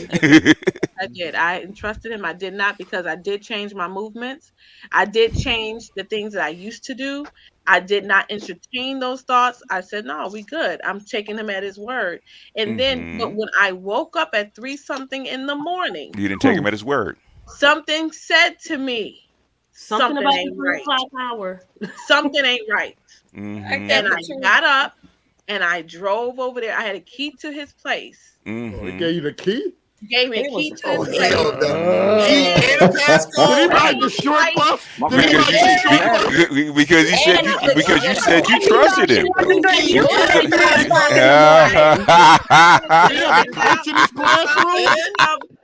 I did. I trusted him. I did not, because I did change my movements. I did change the things that I used to do. I did not entertain those thoughts. I said, no, we good. I'm taking him at his word. And then, but when I woke up at 3-something in the morning, you didn't take him at his word. Something said to me, something about ain't the right. Hour. Something ain't right. And I got up and I drove over there. I had a key to his place. They gave you the key? Gave me a key to his place. Because you said you trusted him.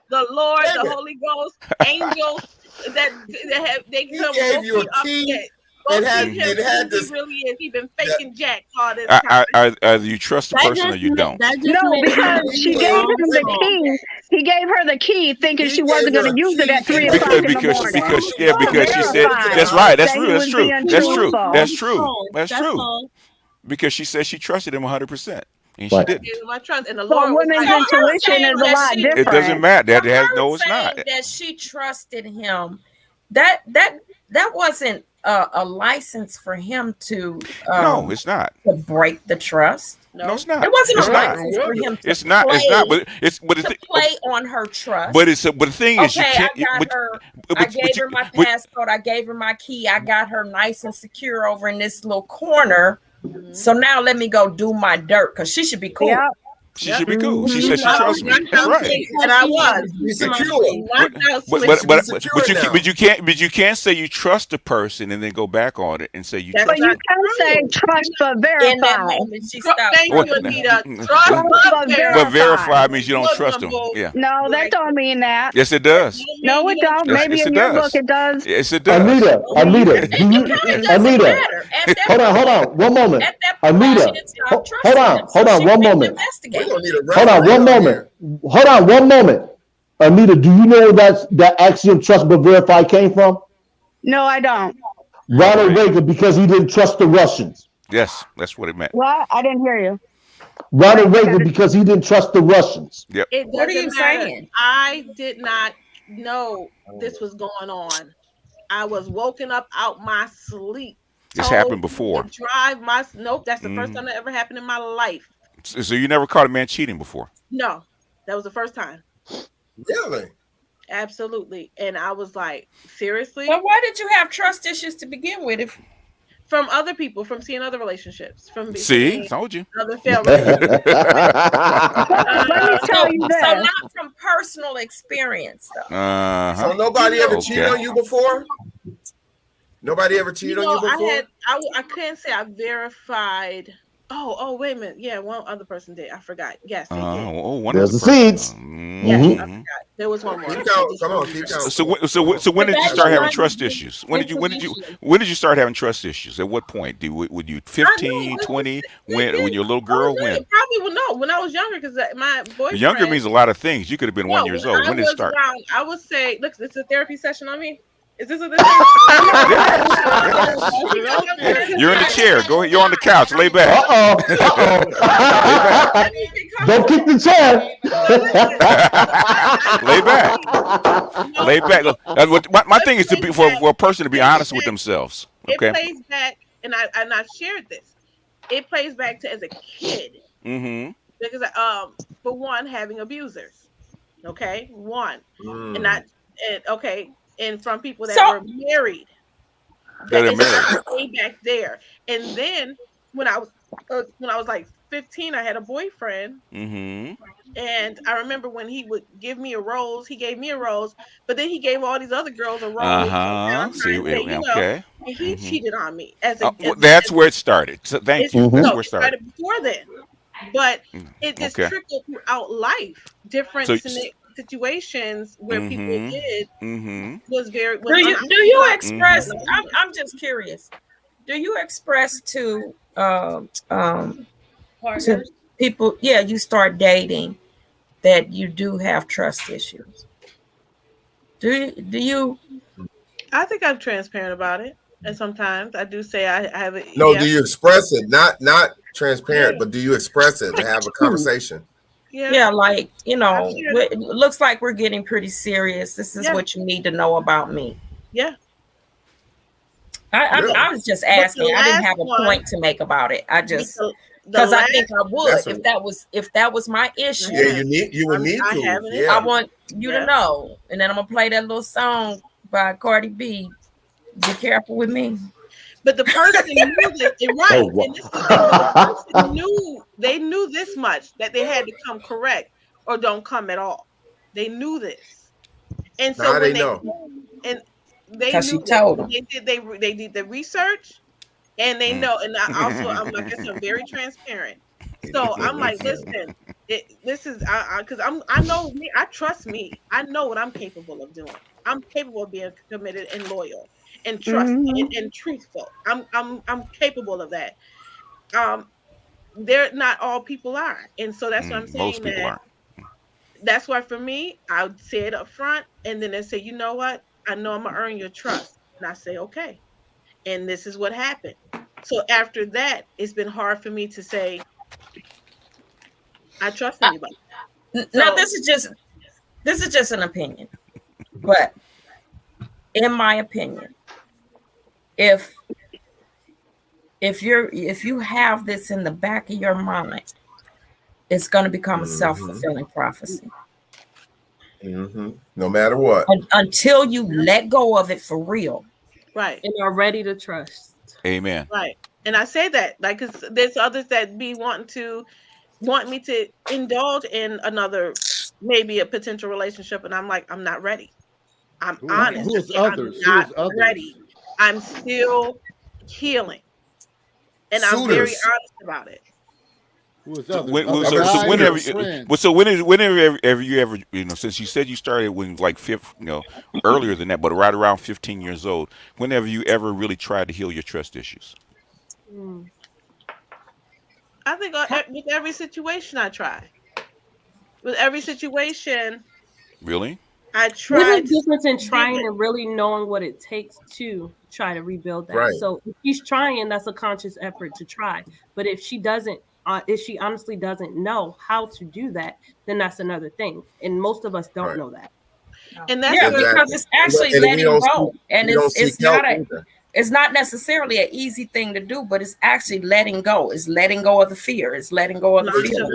The Lord, the Holy Ghost, angels they come. Gave you a key. It had this. He really is. He's been faking Jack all this time. Either you trust the person or you don't. No, because she gave him the key. He gave her the key, thinking she wasn't going to use it at 3 o'clock in the morning. Because she said that's right. That's true. Because she said she trusted him 100%. And she didn't. My trust in the Lord. Women's intuition is a lot different. It doesn't matter. No, it's not. That she trusted him. That wasn't a license for him to. No, it's not. To break the trust. No, it's not. It wasn't a license for him to. It's not. But play on her trust. But the thing is, you can't. I gave her my passport. I gave her my key. I got her nice and secure over in this little corner. So now let me go do my dirt, because she should be cool. Yep. She should be cool. She said she trusts me. That's right. And I was. But you can't say you trust the person and then go back on it and say you trust. But you can say trust but verify. In that moment, she stopped. Thank you, Anita. Trust but verify means you don't trust them. Yeah. No, that don't mean that. Yes, it does. No, it don't. Maybe in your book it does. Yes, it does. Anita, hold on, one moment. Anita, hold on, one moment. Hold on, one moment. Anita, do you know that axiom trust but verify came from? No, I don't. Ronald Reagan, because he didn't trust the Russians. Yes, that's what it meant. What? I didn't hear you. Ronald Reagan, because he didn't trust the Russians. Yep. What are you saying? I did not know this was going on. I was woken up out my sleep. This happened before. Nope, that's the first time that ever happened in my life. So you never caught a man cheating before? No, that was the first time. Really? Absolutely. And I was like, seriously? But why did you have trust issues to begin with? From other people, from seeing other relationships, from told you. Other failed relationships. Let me tell you this. So not from personal experience, though. So nobody ever cheated Okay. on you before? Nobody ever cheated on you before? I couldn't say I verified. Oh, wait a minute. Yeah, one other person did. I forgot. Yes, they did. One There's other the person. seeds. Yes, I Mhm. forgot. There was one more. Keep count. Come on, keep count. So when did you that's start having not trust issues? When did you start having trust issues? At what point? Would you 15, 20? When you're a little girl? When? Probably when I was younger, because my boyfriend. Younger means a lot of things. You could have been 1 year old. When did it start? I would say, look, this is a therapy session on me. Is this a You're in the chair. Go ahead. You're on the couch. Lay back. Don't kick the chair. Lay back. Lay back. My thing is to be for a person to be honest with themselves. Okay. It plays back, and I shared this. It plays back to as a kid. Mm-hmm. Because for one, having abusers. Okay, one, and from people that were married. That are married. Way back there, and then when I was like 15, I had a boyfriend. Mm-hmm. And I remember when he would give me a rose, he gave me a rose, but then he gave all these other girls a rose. See, okay. And he cheated on me. That's where it started. So thank you. That's where it started. Before then, but it just trickled throughout life. Different situations where people did was very. Do you express? I'm just curious. Do you express to people? Yeah, you start dating that you do have trust issues. Do you? I think I'm transparent about it, and sometimes I do say I have it. No, do you express it? Not transparent, but do you express it to have a conversation? Yeah, like, it looks like we're getting pretty serious. This is what you need to know about me. Yeah. I was just asking. I didn't have a point to make about it. I just because I think I would if that was my issue. Yeah, you would need to. Yeah. I want you to know, and then I'm gonna play that little song by Cardi B. Be careful with me. But the person knew this, right? Oh, wow. And this is the person they knew this much, that they had to come correct or don't come at all. They knew this, and so when they know, and they knew told them. They did the research, and they know. And I'm like, I'm very transparent. So I'm like, listen, this is because I know me. I trust me. I know what I'm capable of doing. I'm capable of being committed and loyal and trust and truthful. I'm capable of that. They're not all people are, and so that's what I'm saying. Most people aren't. That's why for me, I would say it up front, and then they say, you know what? I know I'm gonna earn your trust, and I say, okay. And this is what happened. So after that, it's been hard for me to say I trust anybody. Now this is just an opinion, but in my opinion, if you have this in the back of your mind, it's going to become a self-fulfilling prophecy. No matter what, until you let go of it for real, right? And are ready to trust. Amen. Right, and I say that like because there's others that want me to indulge in another, maybe a potential relationship, and I'm like, I'm not ready. I'm honest. Who's others? I'm not ready. I'm still healing, and I'm very honest about it. Whenever you ever, since you said you started when like earlier than that, but right around 15 years old, whenever you ever really tried to heal your trust issues? I think with every situation I try. With every situation. Really? I try. There's a difference in trying and really knowing what it takes to try to rebuild that. Right. So if she's trying, that's a conscious effort to try. But if she doesn't, if she honestly doesn't know how to do that, then that's another thing. And most of us don't know that. And that's because it's actually letting go, and it's not necessarily an easy thing to do, but it's actually letting go. It's letting go of the fear. It's letting go of the fear.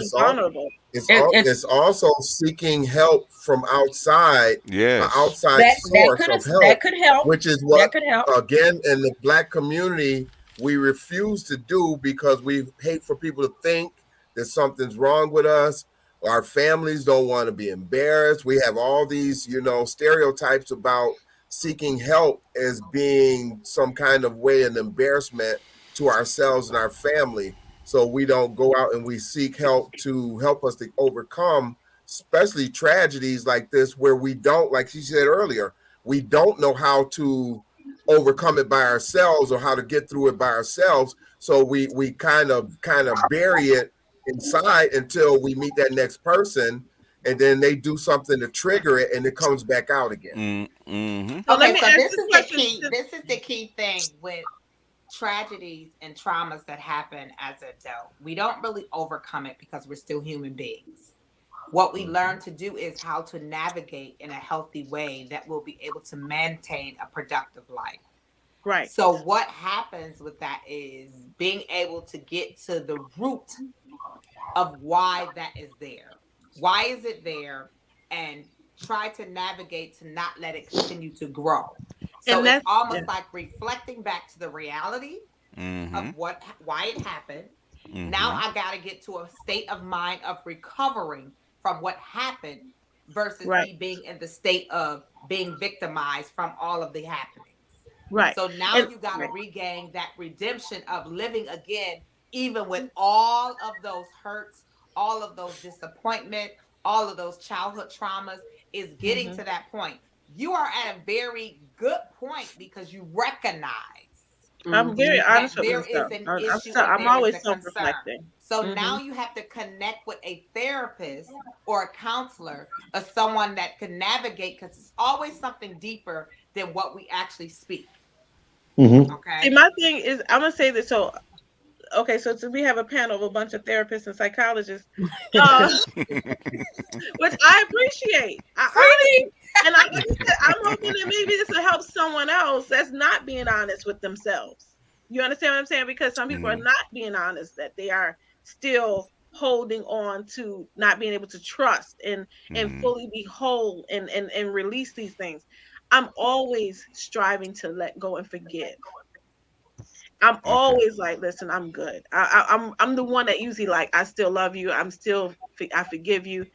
It's also seeking help from outside. Yes. Outside source of help. That could help. Which is what, again, in the Black community, we refuse to do because we hate for people to think that something's wrong with us. Our families don't want to be embarrassed. We have all these, stereotypes about seeking help as being some kind of way an embarrassment to ourselves and our family. So we don't go out and we seek help to help us to overcome, especially tragedies like this, where we don't, like she said earlier, we don't know how to overcome it by ourselves or how to get through it by ourselves. So we kind of bury it inside until we meet that next person, and then they do something to trigger it, and it comes back out again. Mm-hmm. So let Okay, me so ask this this is the question. key. This is the key thing with tragedies and traumas that happen as an adult. We don't really overcome it because we're still human beings. What we learn to do is how to navigate in a healthy way that will be able to maintain a productive life. Right. So what happens with that is being able to get to the root of why that is there. Why is it there? And try to navigate to not let it continue to grow. So And it's that's almost like reflecting back to the reality Mm-hmm. of why it happened. Mm-hmm. Now I got to get to a state of mind of recovering from what happened versus Right. me being in the state of being victimized from all of the happenings. right. So now And you got to right. regain that redemption of living again, even with all of those hurts, all of those disappointment, all of those childhood traumas, is getting Mhm. to that point. You are at a very good point because you recognize I'm very that honest with there is myself. an I'm, issue so, and I'm there is always a concern. self-reflecting. So Mhm. now you have to connect with a therapist or a counselor or someone that can navigate, because it's always something deeper than what we actually speak. Mm-hmm. See, Okay. my thing is, I'm gonna say this. So, okay, so we have a panel of a bunch of therapists and psychologists, uh, which I appreciate. I honestly, and like I said, I'm hoping that maybe this will help someone else that's not being honest with themselves. You understand what I'm saying? Because some people are Mm-hmm. not being honest, that they are still holding on to not being able to trust and Mm-hmm. fully be whole and release these things. I'm always striving to let go and forgive. I'm Okay. always like, listen, I'm good. I'm the one that usually like, I still love you. I forgive you.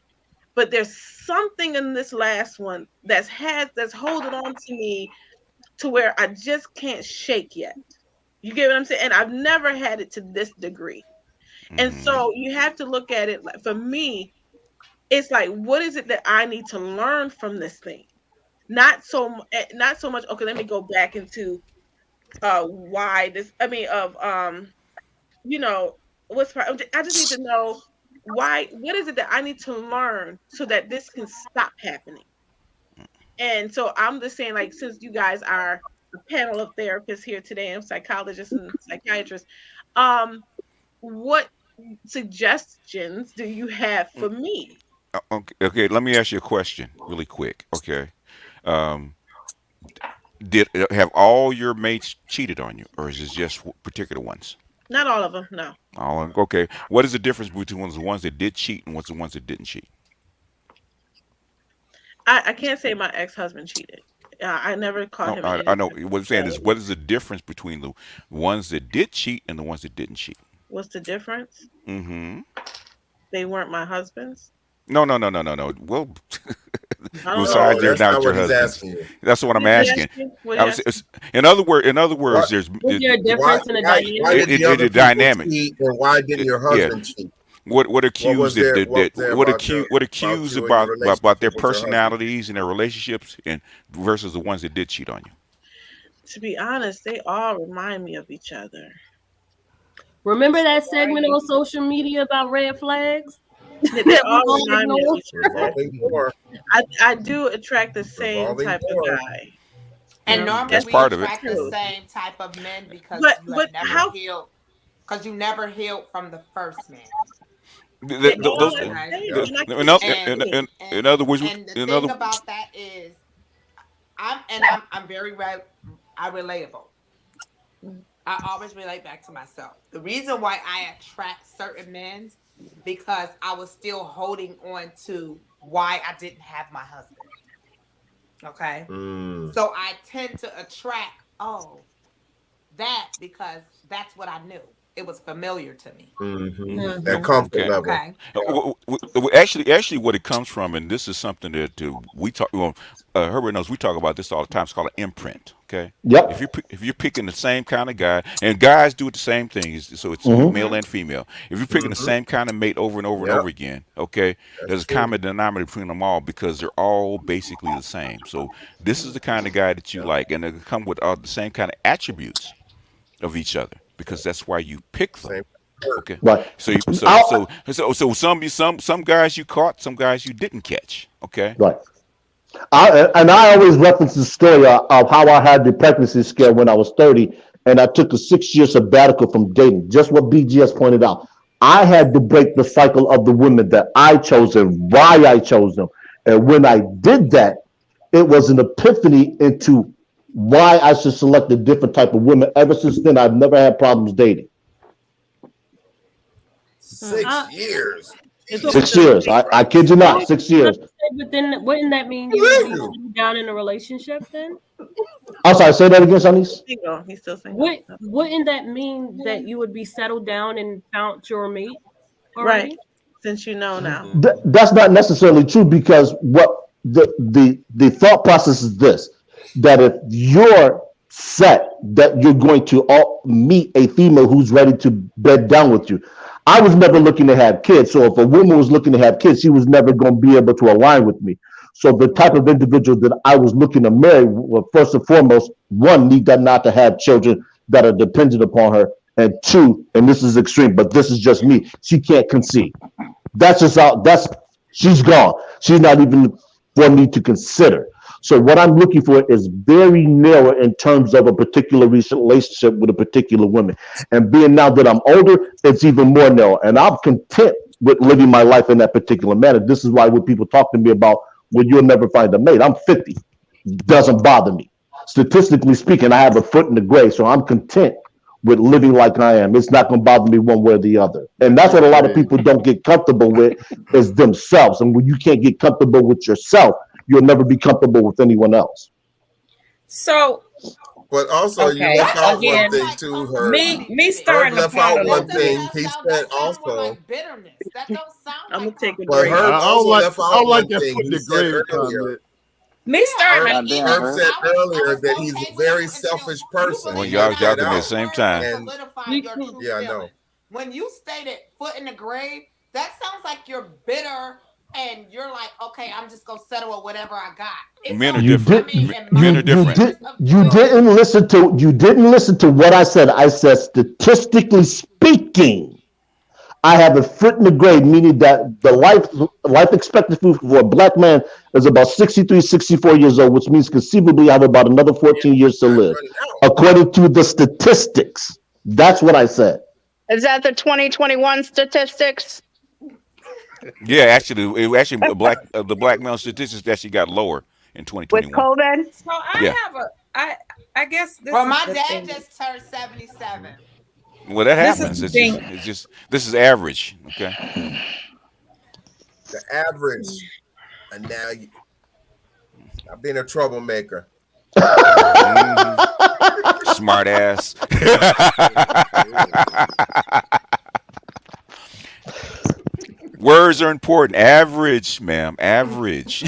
But there's something in this last one that's holding on to me to where I just can't shake yet. You get what I'm saying? And I've never had it to this degree. And Mm-hmm. so you have to look at it like, for me, it's like, what is it that I need to learn from this thing? Not so much. Okay, let me go back into why this. I mean, of you know, I just need to know why. What is it that I need to learn so that this can stop happening? And so I'm just saying, like, since you guys are a panel of therapists here today and psychologists and psychiatrists, um, what suggestions do you have for me? Okay. Okay. Let me ask you a question really quick. Okay. Um, did have all your mates cheated on you, or is it just particular ones? Not all of them, no. All okay. What is the difference between the ones that did cheat and what's the ones that didn't cheat? I can't say my ex-husband cheated. I never caught No, him in I know. anything. What I'm saying is, So what is the difference between the ones that did cheat and the ones that didn't cheat? what's the difference? Mm-hmm. They weren't my husbands. No, no, no, no, no, no. Well, I don't know. besides No, they're that's not not your what he's husbands. asking you. That's what What I'm did he asking. ask you? What I did he was, ask you? in other words, there's Was there a Why, difference in the why dynamic? did the other the people dynamic. cheat, and why didn't your Yeah. husband cheat? What accused What was there about accused you and your about their relationship with your husband? personalities and their relationships and versus the ones that did cheat on you. To be honest, they all remind me of each other. Remember that Why are segment you? on social media about red flags They that we all all remind me of ignored? each other. Revolving door. I do attract the same Revolving type of door. guy. And That's normally That's we part of it. attract the true. same type of men because But you have never how healed, because you never healed from the first man. they all Those, are the Okay. same, Yeah. and I keep And shifting. in other words, and the in thing other, about that is I'm very relatable. I always relate back to myself. The reason why I attract certain men because I was still holding on to why I didn't have my husband. Okay. So I tend to attract that because that's what I knew. it was familiar to me. That comfort Okay. level. Okay. Actually, what it comes from, and this is something that we talk. Well, Herbert knows we talk about this all the time. It's called an imprint. Okay. Yep. If you're picking the same kind of guy, and guys do it the same thing, so it's male and female. If you're picking the same kind of mate over and over and over again, okay, there's a common denominator between them all because they're all basically the same. So this is the kind of guy that you like, and they come with all the same kind of attributes of each other because that's why you pick them. Okay. Right. So some guys you caught, some guys you didn't catch. Okay. Right. I always reference the story of how I had the pregnancy scare when I was 30, and I took a 6-year sabbatical from dating. Just what BGS pointed out. I had to break the cycle of the women that I chose and why I chose them. And when I did that, it was an epiphany into why I should select a different type of women. Ever since then, I've never had problems dating. 6 years. 6 years. I kid you not. 6 years. But then wouldn't that mean you would be settling down in a relationship then? I'm sorry, say that again, Shanice. He's still saying. Wouldn't that mean that you would be settled down and found your mate already? Right. Since you know now. That's not necessarily true because what the thought process is this, that if you're set that you're going to meet a female who's ready to bed down with you. I was never looking to have kids. So if a woman was looking to have kids, she was never going to be able to align with me. So the type of individual that I was looking to marry, well, first and foremost, one, need not to have children that are dependent upon her. And two, and this is extreme, but this is just me, she can't conceive. That's just out. She's gone. She's not even for me to consider. So what I'm looking for is very narrow in terms of a particular relationship with a particular woman. And being now that I'm older, it's even more narrow. And I'm content with living my life in that particular manner. This is why when people talk to me about, well, you'll never find a mate. I'm 50. Doesn't bother me. Statistically speaking, I have a foot in the grave. So I'm content with living like I am. It's not going to bother me one way or the other. And that's what a lot of people don't get comfortable with is themselves. And when you can't get comfortable with yourself, you'll never be comfortable with anyone else. So, but also you left out one thing too. Me starting left out one thing. He said also. Bitterness. That don't sound. I'm gonna take a But break. Herb also left out one that thing. put He the said grave earlier. Me starting. Herb said earlier that he's a very selfish person. Well, y'all at the same time. And, yeah, I know. When you stated foot in the grave, that sounds like you're bitter and you're like, okay, I'm just gonna settle with whatever I got. Men are different. Men are different. You didn't listen to what I said. I said statistically speaking, I have a foot in the grave, meaning that the life expectancy for a black man is about 63, 64 years old, which means conceivably I have about another 14 years to live, according to the statistics. That's what I said. Is that the 2021 statistics? Yeah, actually, the black male statistics actually got lower in 2021. With COVID? So I guess this Well, is my the dad thing. just turned 77. Well, that This is happens. the It's thing. just this is average. Okay. The average. And now I've been a troublemaker. Smart ass. Words are important. Average, ma'am. Average.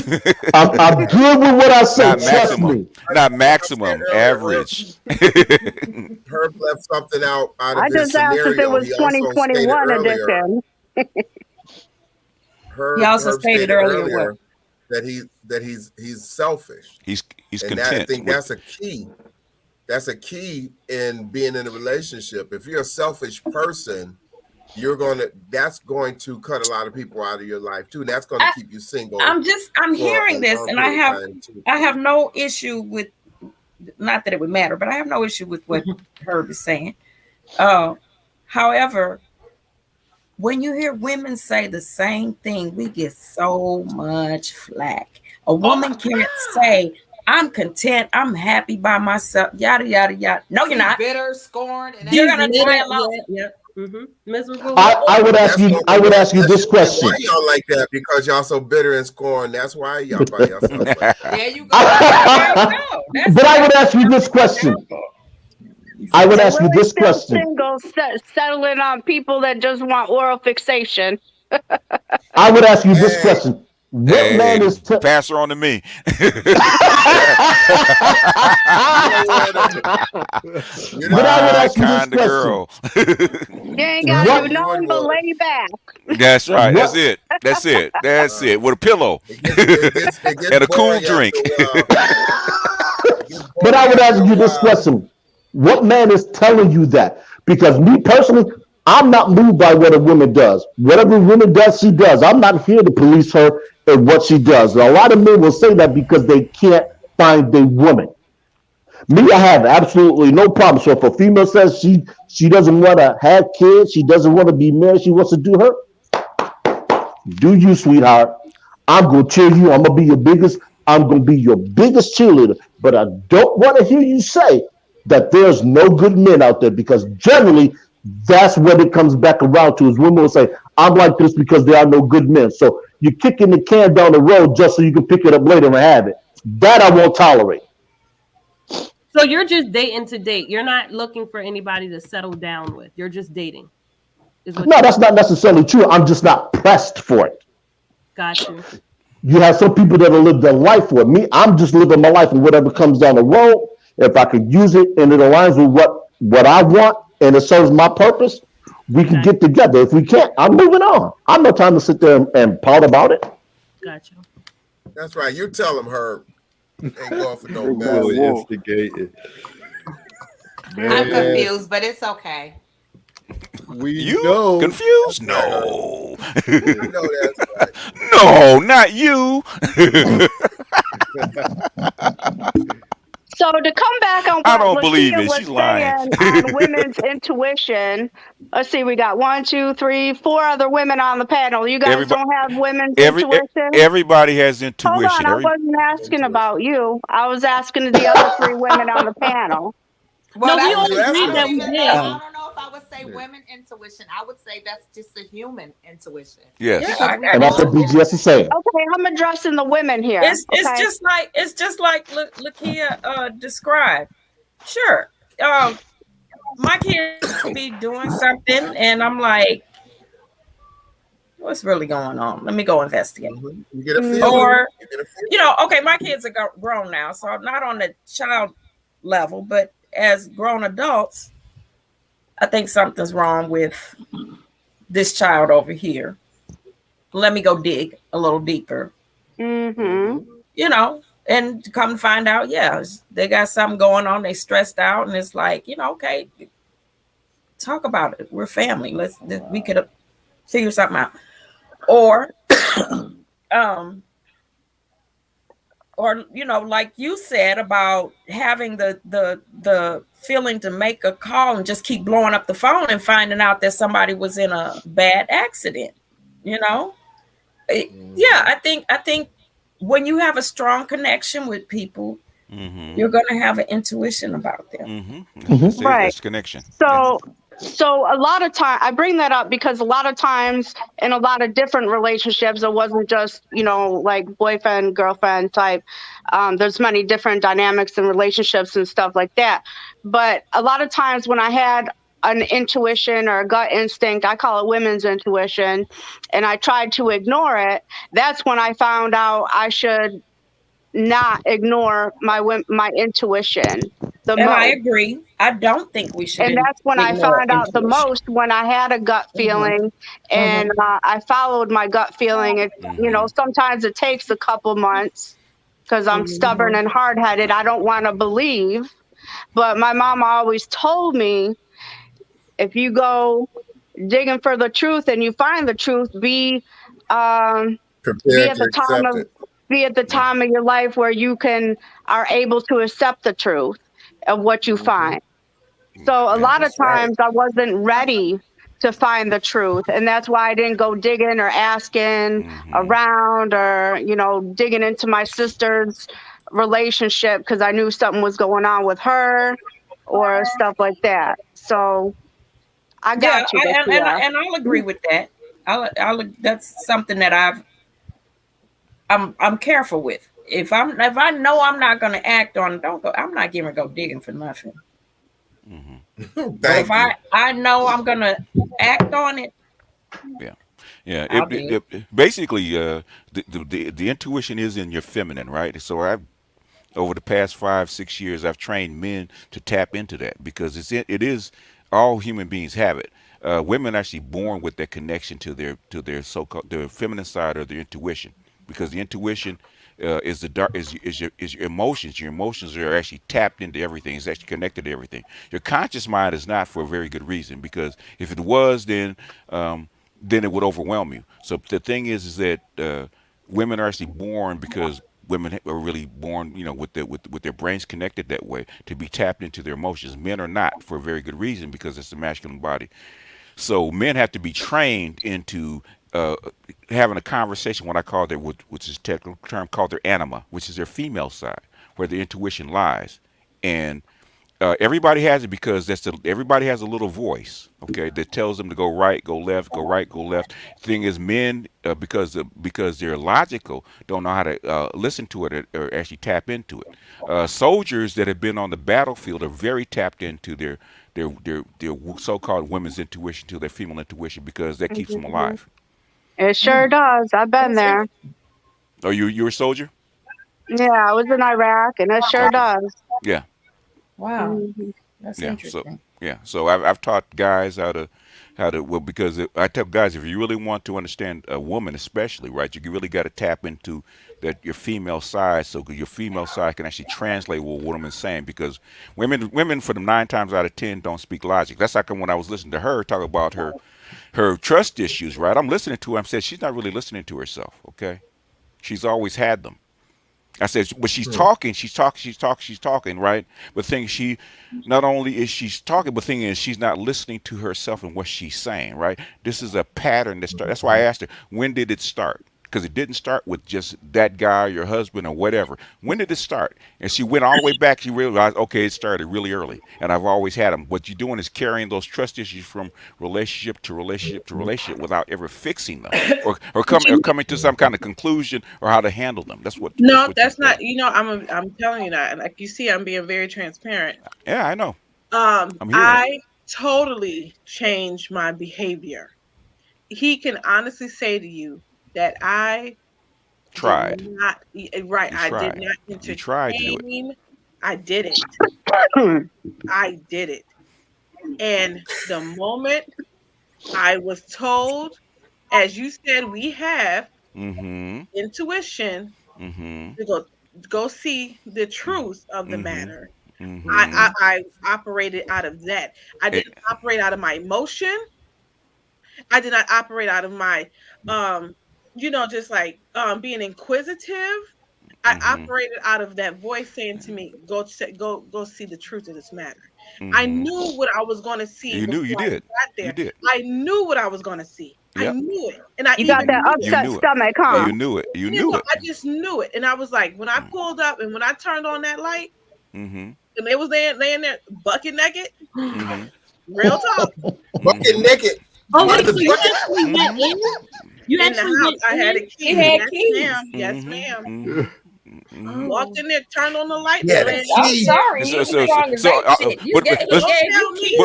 I'm good with what I say. Not Trust maximum. me. Not maximum. Average. Herb left something out of I his just asked if it scenario. was He also stated 2021 earlier. edition. He also stated earlier that he's selfish. He's And content. I think that's a key. That's a key in being in a relationship. If you're a selfish person, that's going to cut a lot of people out of your life too. And that's going to keep you single. I'm for hearing a this, long and I period of time, too. have no issue with. Not that it would matter, but I have no issue with what Herb is saying. However, when you hear women say the same thing, we get so much flack. A woman can't say, I'm content, I'm happy by myself, yada, yada, yada. No, you're not. Bitter, scorned, and You're going to try along. Yeah. Miserable. I would ask you this question. Why y'all like that? Because y'all so bitter and scorned. That's why y'all by yourself like that. there you go. But I would ask you this question. I would And ask you Willie's this still question. single, settling on people that just want oral fixation. I would ask you this Hey, question. What Hey, man is pass her on to me. you But I would My ask you this kind of question. girl. You ain't got to What do nothing but lay back. That's right. That's what it. That's it. That's it. With a pillow it gets and a cool boring after drink. a while. It gets But I boring would ask after a you this while. question. What man is telling you that? Because me personally, I'm not moved by what a woman does. Whatever a woman does, she does. I'm not here to police her and what she does. A lot of men will say that because they can't find a woman. Me, I have absolutely no problem. So if a female says she doesn't want to have kids, she doesn't want to be married, she wants to do you, sweetheart. I'm gonna cheer you. I'm gonna be your biggest cheerleader. But I don't want to hear you say that there's no good men out there, because generally that's what it comes back around to, is women will say, I'm like this because there are no good men. So you're kicking the can down the road just so you can pick it up later and have it. That I won't tolerate. So you're just dating to date. You're not looking for anybody to settle down with. You're just dating. No, that's not necessarily true. I'm just not pressed for it. Got you. You have some people that'll live their life for it. Me, I'm just living my life, and whatever comes down the road, if I could use it and it aligns with what I want and it serves my purpose, we can get together. If we can't, I'm moving on. I'm not trying to sit there and pout about it. Gotcha. That's right. You tell him, Herb. Ain't going for no mess. Really instigated. I'm confused, but it's okay. You know. confused? No. You know that's right. No, not you. So to come back on I what don't believe Lakia it. was She's lying. saying on women's intuition, let's see, we got 1, 2, 3, 4 other women on the panel. You guys Everybody, don't have women's intuition? everybody has Hold intuition. on, I wasn't asking about you. I was asking the other 3 women on the panel. Well, No, we that's all that's agreed what- that we I did. don't know if I would say women intuition. I would say that's just a human intuition. Yes. Because we And that's what all- BGS is saying. Okay, I'm addressing the women here. It's okay? just like Lakia described. Sure. My kids be doing something and I'm like, what's really going on? Let me go investigate. You get a feeling. Or, You get a feeling. okay, my kids are grown now, so I'm not on the child level, but as grown adults, I think something's wrong with this child over here. Let me go dig a little deeper. Mm-hmm. And come find out, they got something going on. They stressed out, and it's like, okay, talk about it. We're family. We could figure something out. Or, like you said about having the feeling to make a call and just keep blowing up the phone and finding out that somebody was in a bad accident. I think when you have a strong connection with people, you're going to have an intuition about them. See, Right. that's connection. So a lot of time I bring that up because a lot of times in a lot of different relationships, it wasn't just, like boyfriend, girlfriend type. There's many different dynamics and relationships and stuff like that. But a lot of times when I had an intuition or a gut instinct, I call it women's intuition, and I tried to ignore it, that's when I found out I should not ignore my intuition. I agree. I don't think we should. And that's when I ignore found out the intuition. most, when I had a gut feeling and I followed my gut feeling. It, sometimes it takes a couple months because I'm stubborn and hard headed. I don't want to believe. But my mama always told me, if you go digging for the truth and you find the truth, be at the time of be at the time of your life where you are able to accept the truth of what you find. So a lot of times I wasn't ready to find the truth, and that's why I didn't go digging or asking around or digging into my sister's relationship because I knew something was going on with her or stuff like that. So I got you. And I'll agree with that. That's something that I'm careful with. If I know I'm not going to act on, I'm not going to go digging for nothing. But Thank if you. I know I'm gonna act on it, Yeah, I'll do it. basically the intuition is in your feminine, right? So over the past 5-6 years, I've trained men to tap into that because it is all human beings have it. Women are actually born with that connection to their so-called their feminine side or their intuition, because the intuition is the dark is your emotions. Your emotions are actually tapped into everything. It's actually connected to everything. Your conscious mind is not, for a very good reason, because if it was, then it would overwhelm you. So the thing is that women are actually born because women are really born, with their brains connected that way to be tapped into their emotions. Men are not, for a very good reason, because it's the masculine body. So men have to be trained into having a conversation, what I call which is a technical term called their anima, which is their female side, where the intuition lies. And everybody has it because everybody has a little voice, okay, that tells them to go right, go left, go right, go left. Thing is, men, because they're logical, don't know how to listen to it or actually tap into it. Soldiers that have been on the battlefield are very tapped into their so-called women's intuition, to their female intuition, because that keeps them alive. It sure does. I've been there. Oh, you're a soldier? Yeah, I was in Iraq, and it sure Okay. does. Yeah. Wow, Mhm. that's Yeah. interesting. So I've taught guys how to well, because I tell guys, if you really want to understand a woman, especially, right, you really got to tap into your female side, so your female side can actually translate what a woman's saying, because women for them 9 times out of 10 don't speak logic. That's like when I was listening to her talk about her trust issues, right? I'm listening to her. I'm saying she's not really listening to herself. Okay, she's always had them. I said, but she's talking, right? But she not only is she's talking, but thing is she's not listening to herself and what she's saying, right? This is a pattern that starts. That's why I asked her, when did it start? Because it didn't start with just that guy, your husband, or whatever. When did it start? And she went all the way back. She realized, okay, it started really early, and I've always had them. What you're doing is carrying those trust issues from relationship to relationship to relationship without ever fixing them, or coming to some kind of conclusion or how to handle them. That's what. No, that's not. I'm telling you that. Like you see, I'm being very transparent. Yeah, I know. I'm hearing it. I totally changed my behavior. He can honestly say to you that I tried. did not, right. I did not You tried to do it. entertain. I did it. I did it. And the moment I was told, as you said, we have intuition to go see the truth of the matter. I operated out of that. I didn't operate out of my emotion. I did not operate out of my just like being inquisitive. I operated out of that voice saying to me, go see the truth of this matter. I knew what I was going to see. You knew you did. You did. I knew what I was going to see. Yep. I knew it. And I You got that upset stomach, huh? You knew it. You knew it. I just knew it. And I was like, when I pulled up and when I turned on that light, and they was laying there bucket naked, real talk. Bucket naked. Oh, wait, so you actually went in? You In the actually house, went I had a in? key. He had Yes, keys. ma'am. Yes, ma'am. Oh. Walked in there, turned on the light. Yeah, laying the I'm key. sorry, you was wrong as that shit. He gave you keys.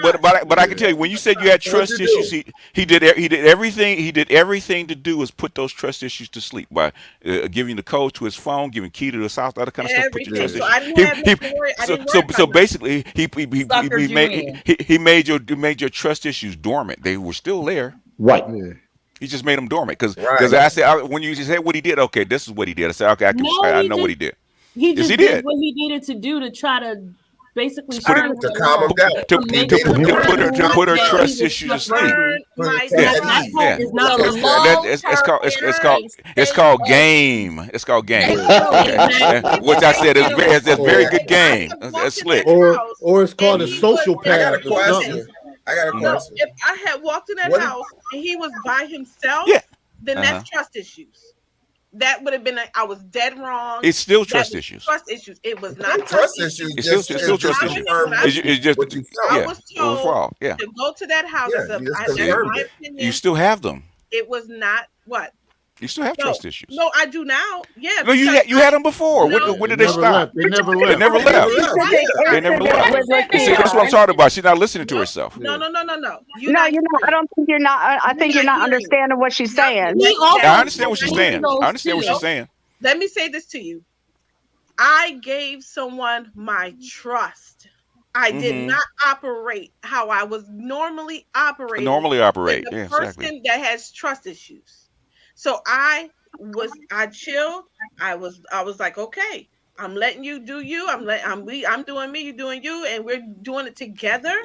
But I can tell you, when you said you had trust issues, he did everything to do was put those trust issues to sleep by giving the code to his phone, giving key to his house, all that kind of stuff. Put your trust Everything. So I issues. didn't have to worry. I didn't worry So about basically, he made your trust issues dormant. They were still there. Right. Yeah. He just made them dormant because Right. I said when you said what he did, okay, this is what he did. I said, okay, I know what he did. He Yes, just he did did. what he needed to do to try to basically Put it- turn To her calm him along. down. To put her trust issues to sleep. Burn my Yeah. That part is not So on the him. long- It's called game. It's called game. Okay. Which I said is a very good game. It's slick. Or it's called a And he social was- I got a pact or something. question. I got a No, question. if I had walked in that What- house and he was by himself, Yeah. then that's trust issues. That would have been I was dead wrong. It's still That trust was issues. Trust issues. It was not Trust issues. It's still just trust issues. confirm It's just what you I felt. was it was told wrong. Yeah. to go to that house. Yeah, That's you just that's confirmed my it. opinion. You still have them. It was not what You still have No, trust issues. no, I do now. Yeah. No, you had them before. No. When did they stop? They never They left. never They left. never left. They never Incident left. with See, that's what I'm Lakeith. talking about. She's not listening to No. herself. No. No, You're I not don't think you're not. I think you're not understanding what she's saying. He also I understand what she's he saying. knows I understand what too. she's saying. Let me say this to you. I gave someone my trust. I did Mhm. not operate how I was normally operating. Normally with operate. the Yeah, person exactly. that has trust issues. So I chilled. I was like, okay, I'm letting you do you. I'm doing me, you doing you, and we're doing it together.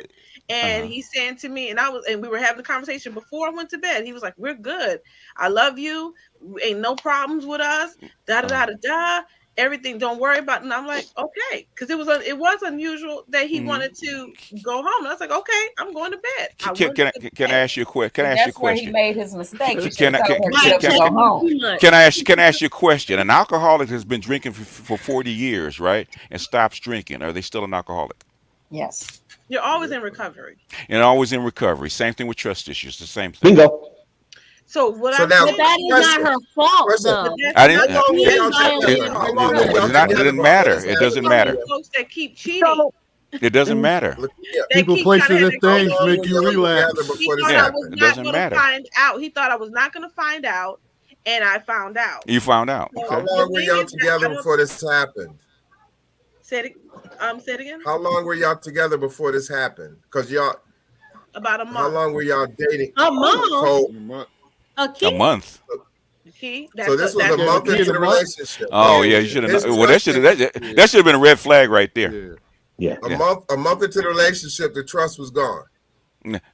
And Uh-huh. he's saying to me, and we were having a conversation before I went to bed. He was like, we're good. I love you. Ain't no problems with us. Da da da da da. Everything, don't worry about it. And I'm like, okay, because it was unusual that he Mhm. wanted to go home. And I was like, okay, I'm going to bed. I Can went I to can I bed. ask you a question? Can I ask you a That's where he question? made his mistake. He Can should I tell her can, to can, go can, home. can I ask you a question? An alcoholic has been drinking for 40 years, right? And stops drinking. Are they still an alcoholic? Yes. You're always in recovery. And always in recovery. Same thing with trust issues. The same thing. Bingo. So what So I'm now, But saying, that is not her fault, question. though. but that's I not didn't. How long were He y'all violated together? her How long were trust. y'all It together doesn't before matter. this It happened? doesn't so matter. many folks that keep cheating. So, It doesn't matter. Look here. They People, keep places, trying to and How things long make were you y'all relapse. together He before this thought I was happened? It not doesn't going to matter. find out. He thought I was not going to find out, and I found out. You found out. So How Okay. the long were thing y'all is that I together don't before this happened? say it again. How long were y'all together before this happened? Because y'all, About a how month. long were y'all dating? A month? So, A A key? month. Key. so this was a Got a month key in into a the month? relationship. Oh Okay, yeah, you should have. his Well, that trust, should have. That should have been a red flag right there. Yeah. Yeah. a Yeah. month into the relationship, the trust was gone.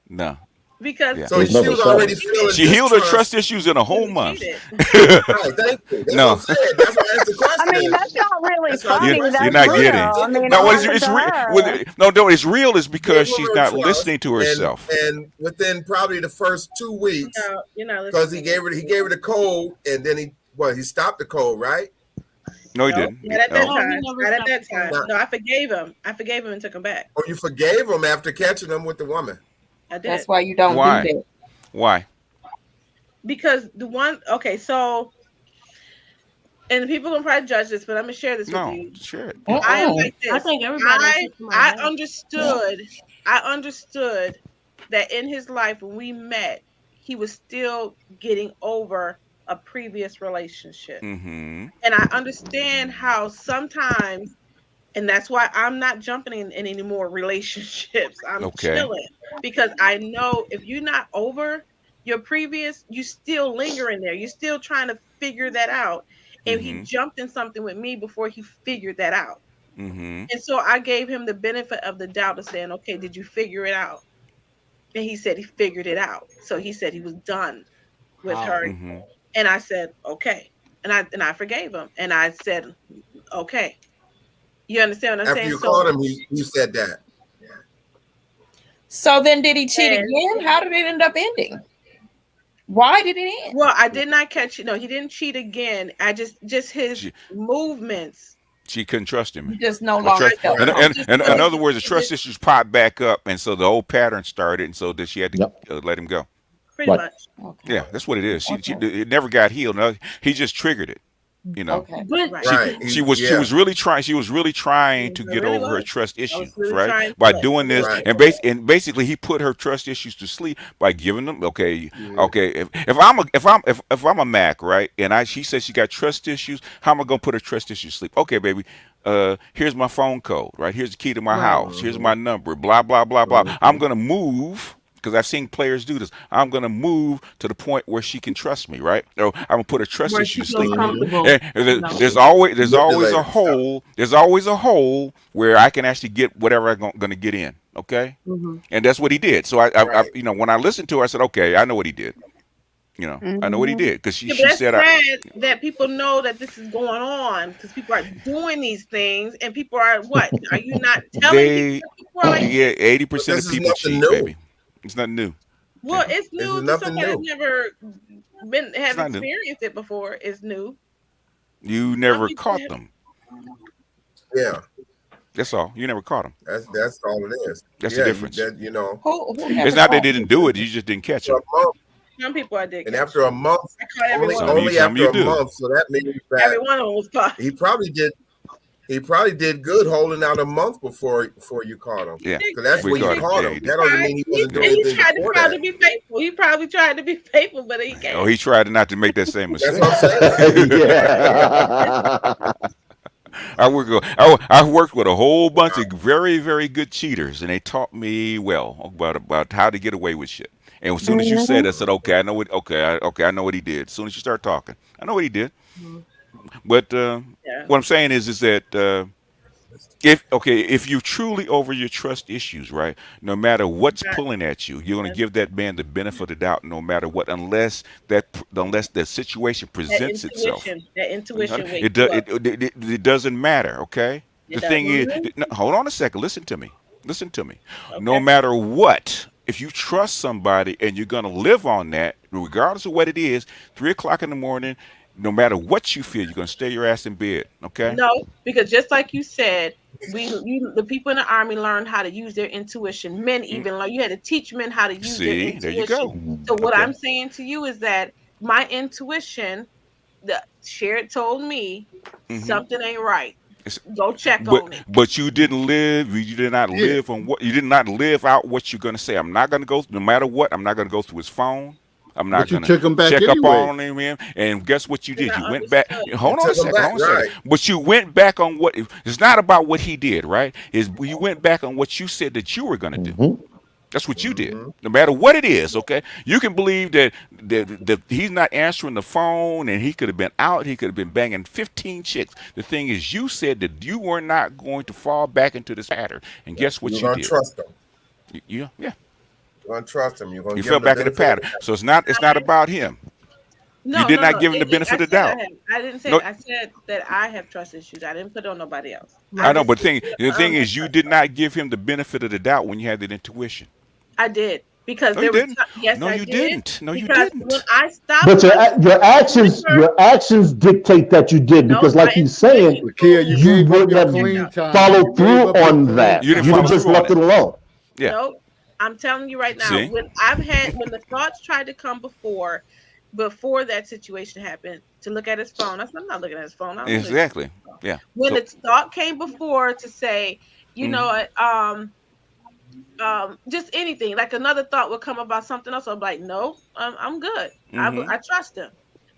No. Because Yeah. So There's she no was trust. already feeling She healed her distrust. trust issues in a whole he month. cheated. Right, thank you. That's No. what I'm saying. That's why I asked the I question. mean, that's not really That's why the funny. You're question That's not was, real. getting. I mean, it No, happened to her. no, it's real is gave because she's her not trust, listening to herself. and within probably the first 2 weeks, No, you're not because listening. he gave her the code, and then he stopped the code, right? No, he No, didn't. not at that No. No, he time. never Not at stopped that the time. code. No, I forgave him. I forgave him and took him back. Or you forgave him after catching him with the woman. I did. That's why you don't Why? do that. Why? Because so, and people gonna probably judge this, but I'm gonna share this with No. you. Sure. I am like this. I think everybody I took my back. understood that in his life when we met, he was still getting over a previous relationship. Mm-hmm. And I understand how sometimes, and that's why I'm not jumping in any more relationships. I'm Okay. chilling because I know if you're not over your previous, you still linger in there. You're still trying to figure that out. And he Mm-hmm. jumped in something with me before he figured that out. Mm-hmm. And so I gave him the benefit of the doubt of saying, okay, did you figure it out? And he said he figured it out. So he said he was done with her. Mm-hmm. And I said, okay. And I forgave him. And I said, okay. You understand what I'm After saying? you called him, he said that. So then did he cheat And- again? How did it end up ending? Why did it end? Well, I did not catch it. No, he didn't cheat again. I just his She- movements. She couldn't trust him. You just no The longer trust- felt and, comfortable. and, and in other words, the trust issues popped back up, and so the old pattern started, and so that she had to let him go. Pretty Right. much. Okay. Yeah, that's what it is. Okay. It never got healed. No, he just triggered it. You know. Okay. But Right. Right. She was really trying. She was really trying to I get really over her was. trust I was issues, really right? trying By to. doing this, Right. and basically he put her trust issues to sleep by giving them. Okay, Yeah. okay. If I'm a Mac, right, and she says she got trust issues, how am I gonna put her trust issues to sleep? Okay, baby. Here's my phone code. Right. Here's the key to my Right. house. Here's my number. Blah blah blah blah. I'm gonna move. Because I've seen players do this. I'm gonna move to the point where she can trust me, right? Or I'm gonna put her trust where issue she to feels sleep. comfortable. And there's always a Manipulated. hole. There's always a hole where I can actually get whatever I'm gonna get in. Okay, Mhm. and that's what he did. So I Right. when I listened to her, I said, okay, I know what he did. I know what he did because Yeah, she but that's said, sad that people know that this is going on because people are doing these things and people are what? Are you not telling they people are like, yeah, 80% This of is people nothing cheat, new. baby. It's nothing new. well, it's This new is to nothing somebody that's new. never have not new. experienced it before. It's new. You never people caught have- them. Yeah, That's all. You never caught them. that's all it is. That's Yeah, the difference. You know, Who It's not they didn't do it. You just didn't catch for them. a month, Some people I did. And catch. after a month, I caught every one of them. only Some after you a do. month, so that means Every that one of them was caught. he probably did good holding out a month before you caught him. Yeah, Because that's we when you caught him. caught Yeah, him. he did. That doesn't mean he wasn't doing And he anything tried before to that. be faithful. He probably tried to be faithful, but he can't. Oh, he tried not to make that same That's mistake. what I'm saying. Yeah. I worked with a whole bunch of very, very good cheaters, and they taught me well about how to get away with shit. And as soon as you said, I said, okay, I know what. Okay, I know what he did. As soon as you start talking, I know what he did. But Yeah. what I'm saying is that if you're truly over your trust issues, right? No matter what's pulling at you, you're going to give that man the benefit of the doubt, no matter what, unless that situation presents itself. That intuition wakes It, you do, up. it doesn't matter, okay? It The does. thing is, no, hold on a second. Listen to me. No matter what, if you trust somebody and you're going to live on that, regardless of what it is, 3:00 in the morning, no matter what you feel, you're going to stay your ass in bed, okay? No, because just like you said, the people in the army learned how to use their intuition. Men even learn. You had to teach men how to use their See, intuition. there you go. So what Okay. I'm saying to you is that my intuition, the Sherrod told me something ain't right. Go check on it. But you didn't live. You did not live on what you did not live out what you're going to say. I'm not going to go no matter what. I'm not going to go through his phone. I'm not But you going took him to back check anyway. up on him. And guess what you did? Because You I went back. understood. Hold on a took him second. back, Hold on a second. right. But you went back on what. It's not about what he did, right? You went back on what you said that you were going to do. That's what you did. No matter what it is, okay? You can believe that he's not answering the phone and he could have been out. He could have been banging 15 chicks. The thing is, you said that you were not going to fall back into this pattern. And guess what You're you gonna did? trust him. Yeah. You're gonna trust him. You're gonna You give fell him back in the benefit of pattern. So it's not about him. No, You did no, not no. give him the benefit of the doubt. I didn't say. No. I said that I have trust issues. I didn't put it on nobody else. I know, but the just- thing is, you did not give him the benefit of the doubt when you had that intuition. I did because No, you there didn't. was yes, No, I you did. didn't. No, you Because didn't. when I stopped, But your actions dictate that you did, No, because like my he's saying, intuition Kia, told you me- you gave up wouldn't your have clean time. followed You through gave up your on clean that. You You didn't would follow have just through on left it alone. Yeah. No, I'm telling you right now. See? When the thoughts tried to come before that situation happened, to look at his phone. I said, I'm not looking at his phone. I don't look at his Exactly. Yeah. when So- the thought came before to say, you know, just anything, like another thought would come about something else. I'm like, no, I'm good. I trust him.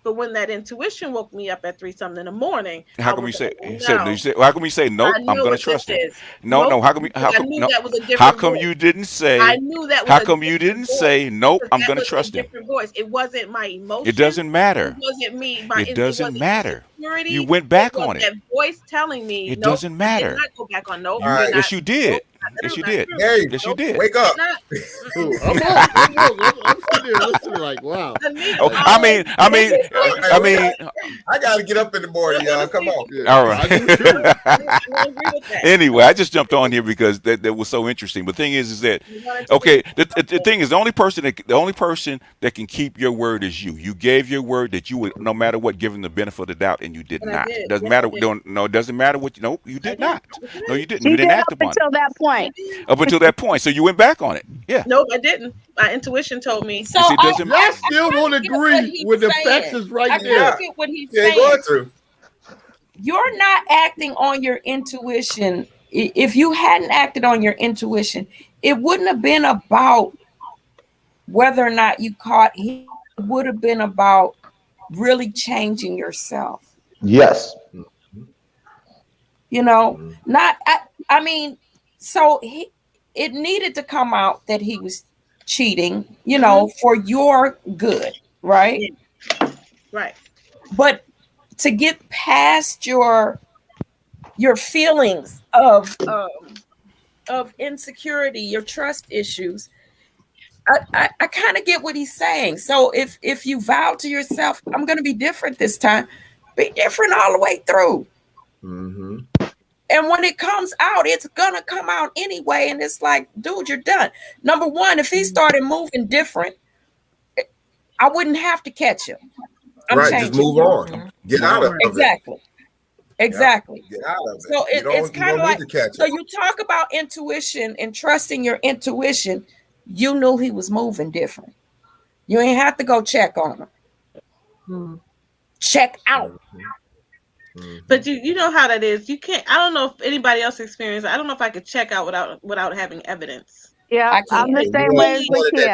But when that intuition woke me up at 3 something in the morning, How I come you was say? like, You said, no. you said. How come you say nope? I I'm know going what to trust this him. is. No, Nope, no. How come? because How I come? knew No. that was a different How come voice. you didn't say? I knew that was How a come you different didn't voice. say nope? I'm That going to was a trust him. different voice. It wasn't my emotion. It doesn't matter. It wasn't me. It doesn't wasn't matter. insecurity. You went back It was on it. that voice telling me, It nope, doesn't I matter. did not go back on nope. You, did yes, not- you did. nope, Yes, you not did. true. Hey, Yes, you Nope, did. wake up. not. Ooh, I'm sitting there listening like, wow. Oh, I mean, I gotta get up in the morning, y'all. Come on. Yeah, all I do too. right. I don't agree with that. Anyway, I just jumped on here because that was so interesting. But the thing is that okay, the thing is the only person that can keep your word is you. You gave your word that you would, no matter what, give him the benefit of the doubt, and you did And I not. did. Doesn't Yes, matter. I did. No, it doesn't matter what. No, you did not. No, you didn't. He You did didn't up act upon until it that point. up until that point. So you went back on it. Yeah. Nope, I didn't. My intuition told me. So You see, it doesn't- Y'all still won't get what agree he's when the saying. facts is right I there. can't get what he's You ain't saying. going through. You're not acting on your intuition. If you hadn't acted on your intuition, it wouldn't have been about whether or not you caught him. It would have been about really changing yourself. Yes. You know, not. I mean, so it needed to come out that he was cheating. You know, for your good, right? Right. But to get past your feelings of insecurity, your trust issues, I kind of get what he's saying. So if you vow to yourself, I'm going to be different this time, be different all the way through. Mm-hmm. And when it comes out, it's gonna come out anyway. And it's like, dude, you're done. Number one, if he started moving different, I wouldn't have to catch him. I'm Right, changing. just move on. Get out of it. Exactly. Exactly. Get out of it. So You don't- it's you kind of don't like, need to catch so it. you talk about intuition and trusting your intuition. You knew he was moving different. You ain't have to go check on them. Check out. But you know how that is. You can't. I don't know if anybody else experienced. I don't know if I could check out without having evidence. Yeah, I'm the same way as with Kia.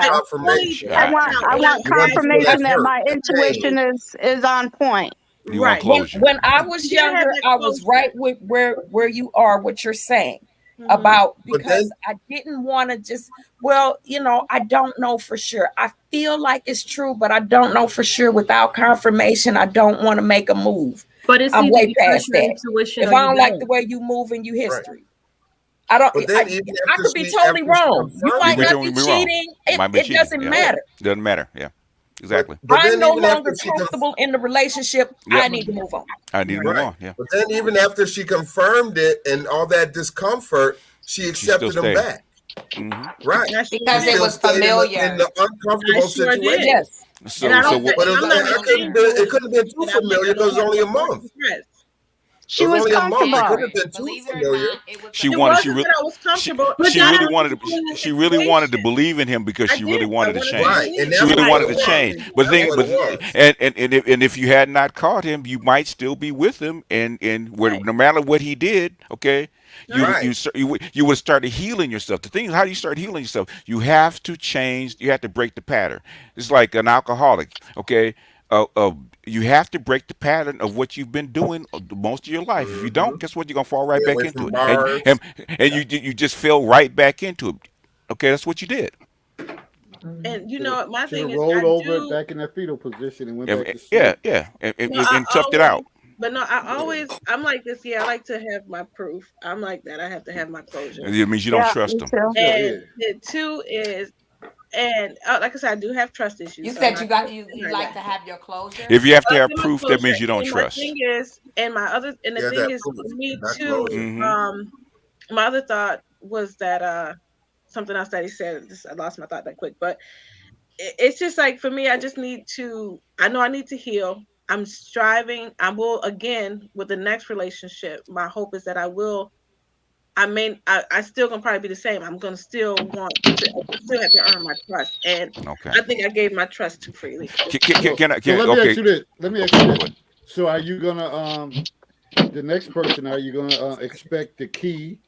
I want confirmation that my intuition is on point. You want closure. When I was younger, I was right with where you are, what you're saying about, because I didn't want to just, I don't know for sure. I feel like it's true, but I don't know for sure. Without confirmation, I don't want to make a move. But it's I'm way past that. Intuition, if I don't like the way you move in your history, I don't. I could be totally wrong. You might not be cheating. It doesn't matter. Doesn't matter. Yeah, exactly. I'm no longer comfortable in the relationship. I need to move on. I need to move on. Yeah. But then even after she confirmed it and all that discomfort, she accepted him back. Right. Because it was familiar. In the uncomfortable situation. Yes. So it couldn't have been too familiar because it was only a month. She was comfortable. It could have been too familiar. She really wanted to believe in him because she really wanted to change. Right. And she really wanted to change. But if you had not caught him, you might still be with him, and no matter what he did, okay, you would have started healing yourself. The thing is, how do you start healing yourself? You have to change. You have to break the pattern. It's like an alcoholic, okay. You have to break the pattern of what you've been doing most of your life. If you don't, guess what? You're gonna fall right back into it, and you just fell right back into it. Okay, that's what you did. And my thing is, rolled over back in that fetal position and went back to sleep. And toughed it out. But no, I'm like this. Yeah, I like to have my proof. I'm like that. I have to have my closure. It means you don't trust them. And the two is. And like I said, I do have trust issues. You said you like to have your closure. If you have to have proof, that means you don't trust. The thing is, the thing is, for me too. My other thought was that something else that he said. I lost my thought that quick, but it's just like for me, I just need to. I know I need to heal. I'm striving. I will again with the next relationship. My hope is that I will. I still gonna probably be the same. I'm gonna still have to earn my trust, and I think I gave my trust too freely. Let me ask you this. So, are you gonna the next person? Are you gonna expect the key?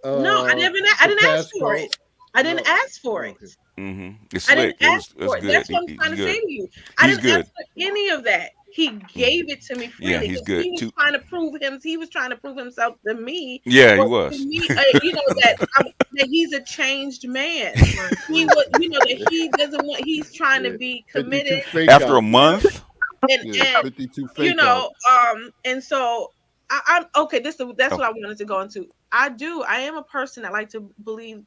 No, I didn't ask for it. I didn't ask for it. It's slick. I didn't ask for it. That's what I'm trying to say to you. I didn't ask for any of that. He gave it to me freely. Yeah, he's good. He was trying to prove himself to me. Yeah, he was. To me, that he's a changed man. He was, that he doesn't want. He's trying to be committed. After a month. And and so I'm okay. That's what I wanted to go into. I am a person that like to believe,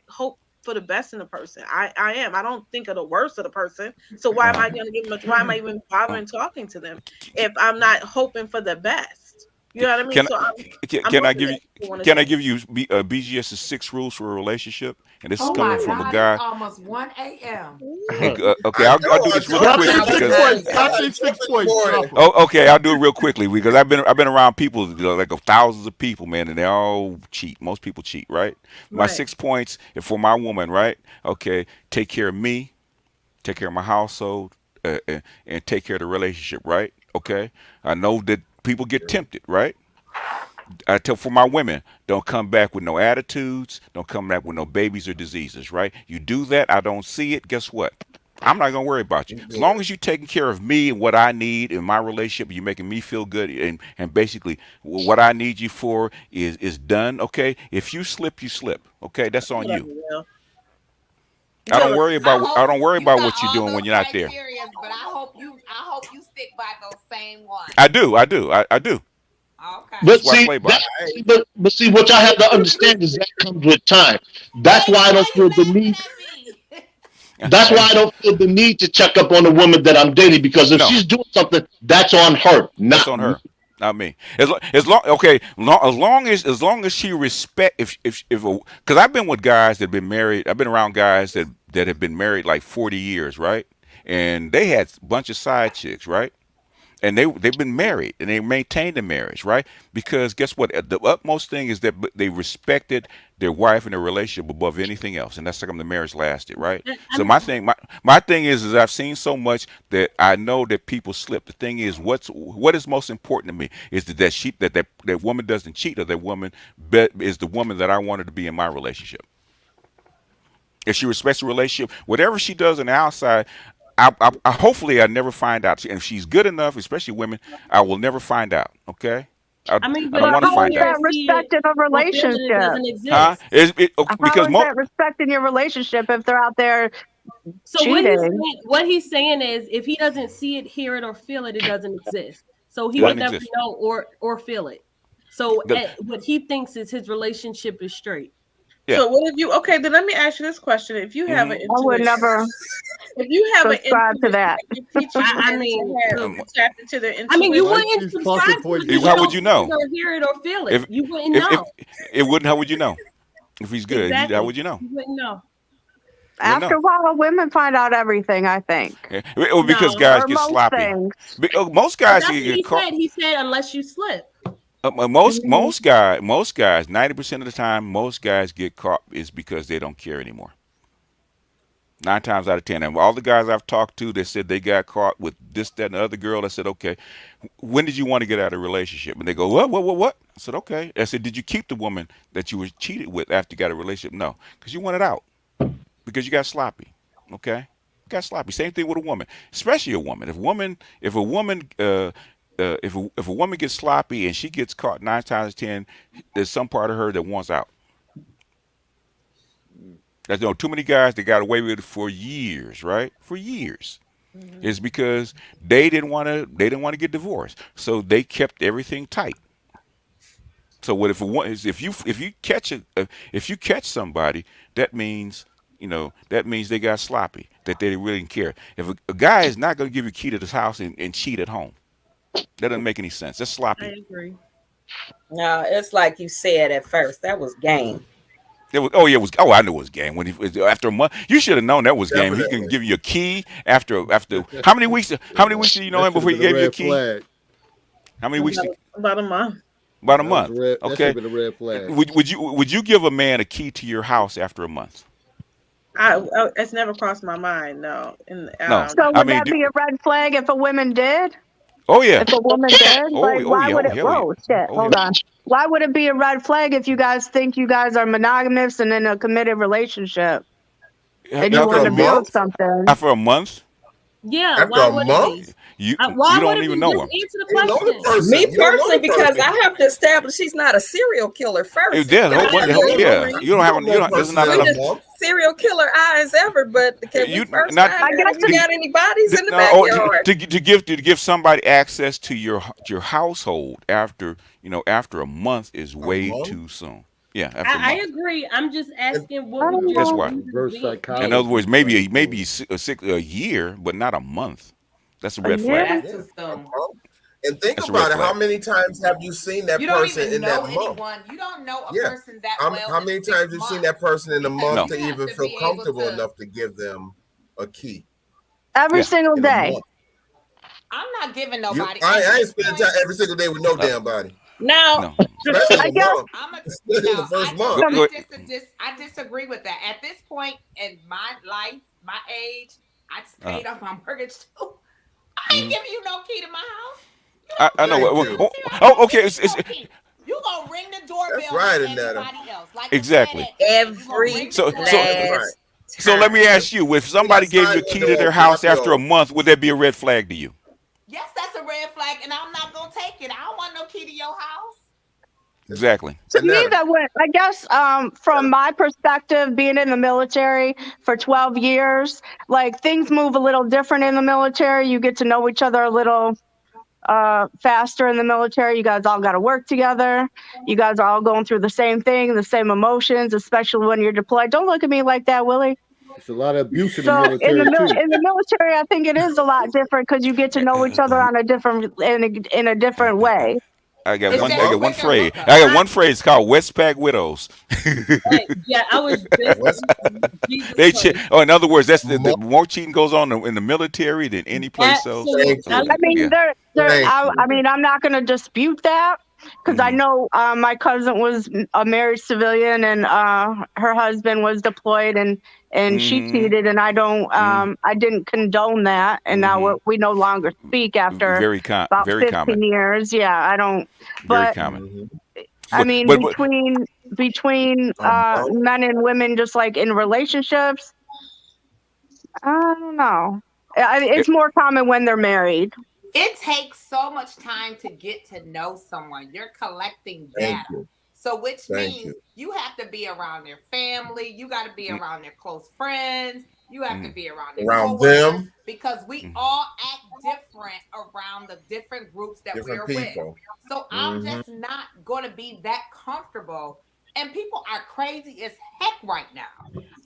hope for the best in a person. I am. I don't think of the worst of the person. So why am I going to give them? Why am I even bothering talking to them if I'm not hoping for the best? You know what I mean? Can I give you BGS's 6 rules for a relationship? And this is coming from a guy. It's almost 1 a.m. Okay, I'll do this real quickly. Okay, I'll do it real quickly because I've been around people like thousands of people, man, and they all cheat. Most people cheat, right? My 6 points for my woman, right? Okay, take care of me, take care of my household, and take care of the relationship, right? Okay, I know that people get tempted, right? I tell for my women, don't come back with no attitudes, don't come back with no babies or diseases, right? You do that, I don't see it, guess what? I'm not gonna worry about you. As long as you're taking care of me and what I need in my relationship, you're making me feel good, and basically what I need you for is done, okay? If you slip, you slip, okay? That's on you. I don't worry about what you're doing when you're not there. But I hope you stick by those same ones. I do. Okay. But see, what y'all have to understand is that comes with time. That's why I don't feel the need. That's why I don't feel the need to check up on the woman that I'm dating, because if she's doing something, that's on her, not on her, not me. As long as she respect, because I've been with guys that have been married. I've been around guys that have been married like 40 years, right? And they had a bunch of side chicks, right? and they've been married and they maintained the marriage, right? Because guess what? The utmost thing is that they respected their wife and their relationship above anything else, and that's how come the marriage lasted, right? So my thing is I've seen so much that I know that people slip. The thing is, what is most important to me is that woman doesn't cheat, or that woman is the woman that I wanted to be in my relationship. If she respects the relationship, whatever she does on the outside, I hopefully I never find out. And if she's good enough, especially women, I will never find out. Okay. I but don't want to how find is that out. respect in a Or feeling it relationship? doesn't exist. Huh? Because How is that respect in your relationship if they're out there So cheating? what he's saying is, if he doesn't see it, hear it, or feel it, it doesn't exist. So he It would doesn't never exist. know or feel it. So The- what he thinks is his relationship is straight. Yeah. So what if you? Okay, then let me ask you this question: if you have an I would intuition, never if you have an subscribe to intuition, that. you teach your I men mean, to tap into their intuition. I mean, you Why wouldn't she's subscribe talking to for it you? because How you would don't you know? see it or hear it or feel it. If You wouldn't if know. it wouldn't, how would you know? If he's good, Exactly. how would you know? You wouldn't know. You wouldn't After a know. while, women find out everything, I think. Yeah. Well, because No. guys Or get most sloppy. things. Most But guys that's what get he caught. said. He said unless you slip. Most guys, 90% of the time, most guys get caught is because they don't care anymore. 9 times out of 10, and all the guys I've talked to, they said they got caught with this, that, and the other girl. I said, okay, when did you want to get out of a relationship? And they go, what? I said, okay. I said, did you keep the woman that you were cheated with after you got a relationship? No, because you wanted out, because you got sloppy. Okay, you got sloppy. Same thing with a woman, especially a woman. If a woman gets sloppy and she gets caught 9 times out of 10, there's some part of her that wants out. There's too many guys that got away with it for years, right? For years. It's because they didn't want to get divorced, so they kept everything tight. So what if you catch somebody, that means they got sloppy, that they really didn't care. If a guy is not going to give you a key to this house and cheat at home, that doesn't make any sense. That's I sloppy. agree. No, it's like you said at first. That was game. I knew it was game. After a month, you should have known that was game. He can give you a key after how many weeks? How many weeks did you know him before he gave you a key? Flag. How many weeks? About a month. About a That was month. red. That should Okay. have been a red flag. Would you give a man a key to your house after a month? It's never crossed my mind. No. No. So I would mean, that be a red flag if a woman did? Oh yeah. If a woman did? Oh, Like, oh why yeah. would Oh, it? hell yeah. Whoa, shit. Oh, Hold yeah. on. Why would it be a red flag if you guys think you guys are monogamous and in a committed relationship and you After want a to build month? something? After a month? Yeah. After Why a would month? it You be? Why you would don't it even be? know Just her. answer the You don't know the question. person. Me You don't know personally, the because person. I have to establish she's not a serial killer first. There's a whole bunch. Yeah. Yeah. You don't have. There's not We enough. just serial killer eyes ever, but can we You first not. find I guess out if we got any bodies in the No, backyard? to give somebody access to your household after a month is way month? too soon. Yeah, after a I month. agree. I'm just asking what would That's your why. Reverse be? psychology. In other words, maybe a year, but not a month. That's a red year? flag. That's too soon. And think That's a about red it. How flag. many times have you seen that You don't person even in know that month? anyone. You don't know a Yeah. person that How well. many in times 6 you seen months. that person in a Because month No. to you have even to feel be able comfortable to- enough to give them a key? Every Yeah. single In a day. month. I'm not giving You, nobody. I at ain't this spending point, time every single day with no damn body, Now, No. especially I in a guess month. I'm a, Especially in no, the first I, month. Go I disagree with that. At this point in my life, my age, I just paid off my mortgage too. I ain't Mhm. giving you no key to my house. I know. Thank you. Okay. You gonna ring the doorbell That's right, like Annetta. everybody else. Like Exactly. every So- That's right. last So let me time. ask you: if somebody got gave you a side key window to their on house Black after a Dog. month, would that be a red flag to you? Yes, that's a red flag, and I'm not gonna take it. I don't want no key to your house. Exactly. to me, Annetta. that would, I guess, from my perspective, being in the military for 12 years, like things move a little different in the military. You get to know each other a little faster in the military. You guys all got to work together. You guys are all going through the same thing, the same emotions, especially when you're deployed. Don't look at me like that, Willie. It's a lot of abuse in the So in military the too. in the military, I think it is a lot different because you get to know each other on a different in a different way. I got It's one. I just got one quicker phrase. hookup. I got one phrase called Westpac widows. Yeah, I was just What's Jesus They Christ. oh, in other words, that's the more? more cheating goes on in the military than any place else. Absolutely. Thank you. I mean, Yeah. Thank I you. mean, I'm not going to dispute that because I Mhm. know my cousin was a married civilian and her husband was deployed and she Mhm. cheated, and I don't, Mhm. I didn't condone that, and now Mhm. we no longer speak after about Very 15 common. years. Yeah, I don't. Very But common. Mhm. I mean, But between Mo? men and women, just like in relationships, I don't know. It's more common when they're married. It takes so much time to get to know someone. You're collecting Thank data. you. So which Thank means you. you have to be around their family, you got to be Mm. around their close friends, you have to Mhm. be around their Around coworkers, them, because we Mhm. all act different around the different groups that different we're with. people. So I'm Mhm. just not going to be that comfortable. And people are crazy as heck right now.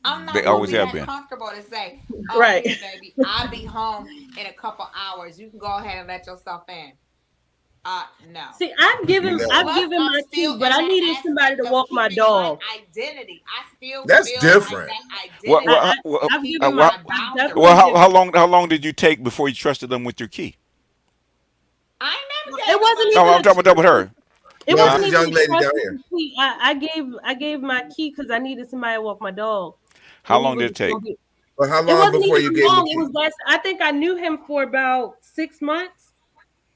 I'm They not going to always be have that been. comfortable to say, oh, Right. here, baby, I'll be home in a couple hours. You can go ahead and let yourself in. No. See, I've given No. I've Plus, given I'm my still key, but in I that needed somebody aspect to of walk my keeping my dog. identity. I still That's feel different. like that Well, identity I, well, I've keeping given well, my my that's boundaries. well, definitely different. how long did you take before you trusted them with your key? I ain't never It gave wasn't No, even I'm a talking about with her. it No, Huh? wasn't this even young a lady down trust here. key. I gave my key because I needed somebody to walk my dog How when he long did was it take? gonna be. But how It long wasn't before even you gave him the long. It key? was less. I think I knew him for about 6 months.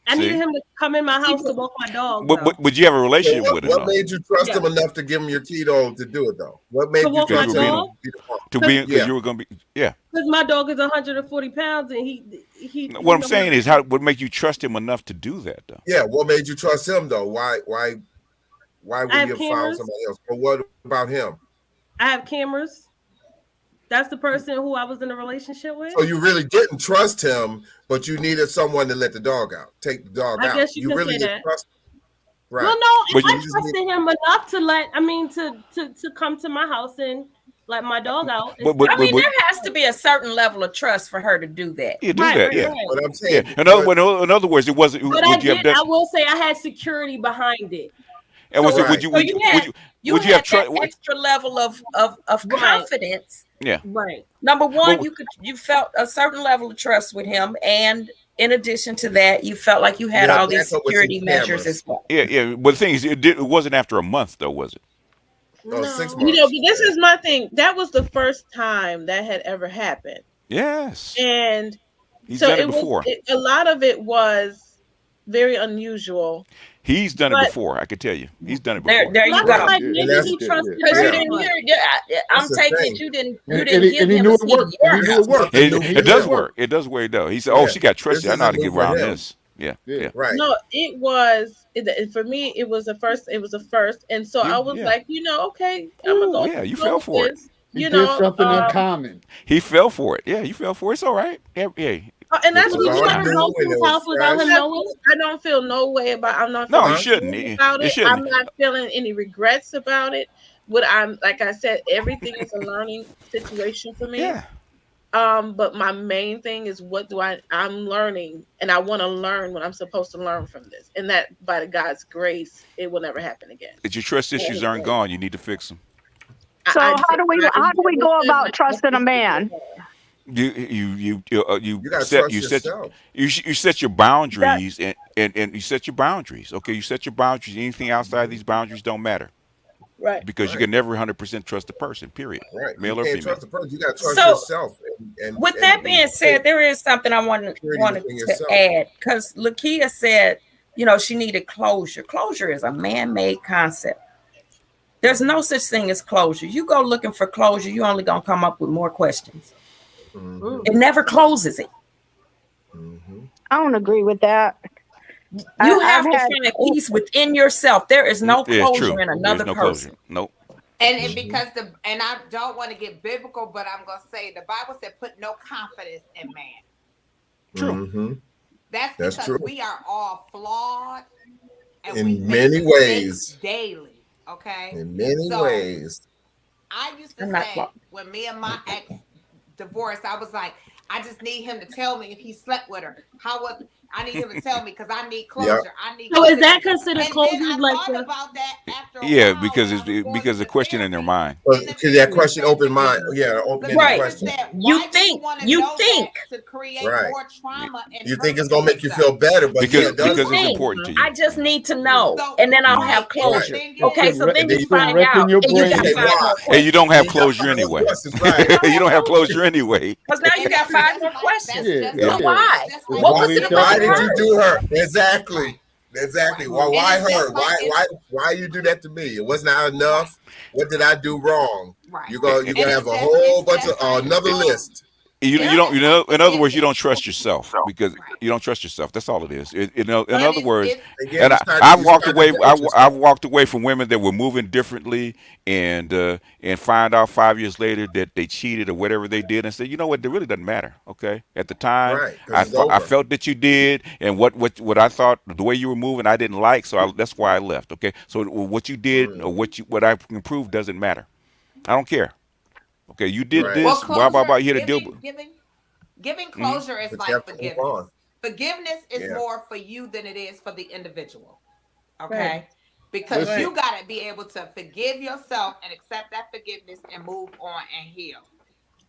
I needed See, him to come in my house to walk my dog, but though. but you have a So relationship with him what though, made you trust Yeah, him enough to give him your key though to do it though? What to made you walk because my you trust were him being dog to be the one? to because be because Yeah. you were gonna be yeah. my dog is 140 pounds and he What I'm knows saying is, how would make you trust him enough to do that though? Yeah. What made you trust him though? Why I would you have have found cameras. somebody else? But what about him? I have cameras. That's the person who I was in a relationship with. So you really didn't trust him, but you needed someone to let the dog out, take the dog I out. guess you You can really say didn't that. trust him. Well, Right. no, But I you You just need, trusted him enough to to come to my house and let my dog out and but stay but I with but, mean, but there has to be a certain level of trust for her to do that. yeah, do Right, that. right, Yeah, right. but I'm yeah. saying, In other words, it wasn't. But I Would you have did. done? I will say I had security behind it. And was So, it? right. so you Would you have that trust? extra level of right, confidence. Yeah. right. Number one, But you felt a certain level of trust with him, and in addition to that, you felt like you You had had all these backup with some security measures cameras. as well. yeah. But the thing is, it wasn't after a month though, was it? Oh, 6 No. You know, months. but this Yeah. is my thing. That was the first time that had ever happened. Yes. And He's so done it it was before. a lot of it was very unusual. He's done it But before. I could tell you. He's done it There before. there Well, I you feel go. like Yeah, And maybe that's he yeah, trusted Because her you yeah. too didn't much. hear. I'm That's the taking thing. it you didn't and give he him knew a it key to worked. your He knew house. it worked. Nothing new It for does him. work. It does work though. He said, "Oh, Yeah. she got This trusted. I know how isn't to new get for around him. this." Yeah, Yeah. yeah. Right. no, for me, it was a first. It was a first. And so I was Yeah. like, okay, I'm going to Ooh, go yeah. You go fell with for it. this, He you did know. something uncommon. He fell for it. Yeah, you fell for it. It's all right. Yeah, yeah. And that's It Would was what you all let her new go to and it his was house without fresh. him knowing? I don't feel no way about. I'm not No, feeling you Huh? shouldn't. good about You it. I'm shouldn't. not feeling any regrets about it. Like I said, everything is a learning situation for me. Yeah. But my main thing is I'm learning, and I want to learn what I'm supposed to learn from this, and that by the God's grace, it will never happen again. If your trust issues aren't gone, you need to fix them. So how do we go about trusting a man? You You gotta trust yourself. you set your boundaries and you set your boundaries. Okay, you set your boundaries. Anything outside these boundaries don't matter Right. because you Right. can never 100% trust a person. Period, Right. You male or can't female. trust the person. You gotta trust So yourself with that being said, there is something I wanted security within to yourself. add because Lakia said, she needed closure. Closure is a man-made concept. There's no such thing as closure. You go looking for closure, you're only gonna come up with more questions. Mhm. It never closes it. Mhm. I don't agree with that. You have to find peace within yourself. There is no Yeah, closure true. in There's another no person. closure. Nope. And because and I don't want to get biblical, but I'm gonna say the Bible said put no confidence in man. True. Mhm. That's That's because true. we are all flawed and In we make many mistakes ways. daily. Okay. In many So, ways. I used to I'm not say flawed. when me and my ex divorced, I was like, I just need him to tell me if he slept with her. How was I need him to tell me because I need Yep. closure. I need So is that consistency. considered And closure? then I Like thought the about that after a Yeah, while because when it's I was going because to the the question in their therapy. mind. And the Because that therapist question said opened to mind. me, Yeah, the open-ended Right. therapist question. said, You why do you think, want to you know think, that to create Right. more trauma and You hurt think it's for gonna make you feel yourself? better, but yeah, Because it doesn't. because it's think. important to you. I just need to know, So and then I'll Mhm. have right, and the closure. thing Okay, is, so then And you it's been find wrecking out, your and you brain. got Okay, 5 why? more And you don't questions. have You got closure five more anyway. questions, You right? don't You don't have have closure closure anyway. because now you and got that's 5 just more like questions. that's Yeah, just yeah. But like why? that's just It's like What why was we it tell about Why you did that. you her? do her? Exactly. Exactly. right. Why? And Why it's just her? like Why you do that to me? It was not right, enough. What did I do wrong? right. You're gonna And have a whole bunch of another list. You and Yeah. don't it's like in other words, you don't forgiveness. trust yourself because Right. you don't trust yourself. That's all it is. In But other words, it's Again, and I've you walked start to away. doubt I've yourself. walked away from women that were moving differently, and find out 5 years later that they cheated or whatever they did, and say, you know what, it really doesn't matter. Okay, at the time, Right, because it's I over. felt that you did, and what I thought the way you were moving, I didn't like, so that's why I left. Okay, so what you did or what I can prove doesn't matter. I don't care. Okay, you did Right. well, this. Blah blah blah. closure, You had a deal. giving Mhm. closure is But you like have to move forgiveness. on. Forgiveness is Yeah. more for you than it is for the individual. Right. Okay. Because Listen, you got to be able to forgive yourself and accept that forgiveness and move on and heal.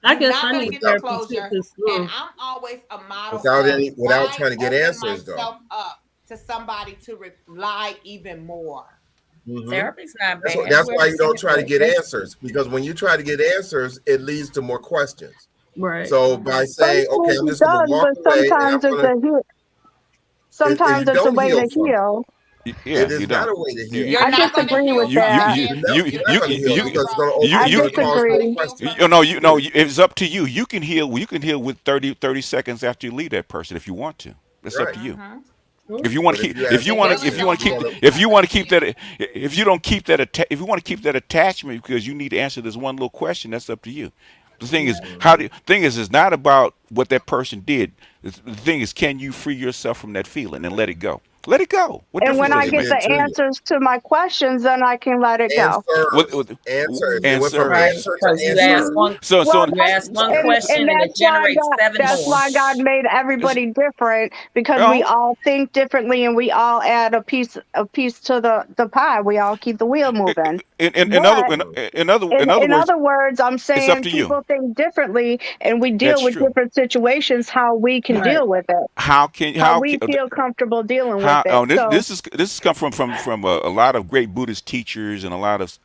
I You're guess not I going to need get the therapy too. closure. 'Cause, And I'm always a model Without of without why trying to get open answers though. myself up to somebody to rely even more. Mhm. Therapy's not That's bad. that's Whoever why you don't said try to that, get that's answers, because when you try to get answers, it leads to more questions. right. So by saying, okay, Sometimes I'm it just gonna does, walk but away and I'm sometimes it's gonna, a heal. if Sometimes you it's a don't way heal to from it, heal. Yeah, it is you not don't. a way to You heal. you You're I not going to disagree heal with you from you that. you if No, you you're you're not you gonna going to heal you, heal because it's gonna from you, I it's you, gonna you're cause going more disagree. to heal questions. from no, no, you. it's up to you. You can heal. You can heal with 30 seconds after you leave that person if you want to. It's up Right. to you. Mhm. If you want But to if keep, you if ask you the And want healing to, if you question, want to don't keep, you're gonna happen if you want to keep that, instantaneously. if you don't keep that, if you want to keep that attachment because you need to answer this one little question, that's up to you. The thing is, it's not about what that person did. The thing is, can you free yourself from that feeling and let it go? Let it go. What And difference when what I does they it get make? the did to you. answers to my questions, then I can let it go. What, Answers. what, Answer. If it went from answers? right. answer Because to you ask answer. one, So Well, you that's ask one and question and it that's why generates God 7 that's more. why God made everybody different because we oh, all think differently and we all add a piece to the pie. We all keep the wheel moving. in other But in other in words, other words, I'm it's up saying to you. people think differently and we deal That's with true. different situations how we can Right. deal with it. How How we can feel comfortable dealing with how it. oh So this has come from a lot of great Buddhist teachers and a lot of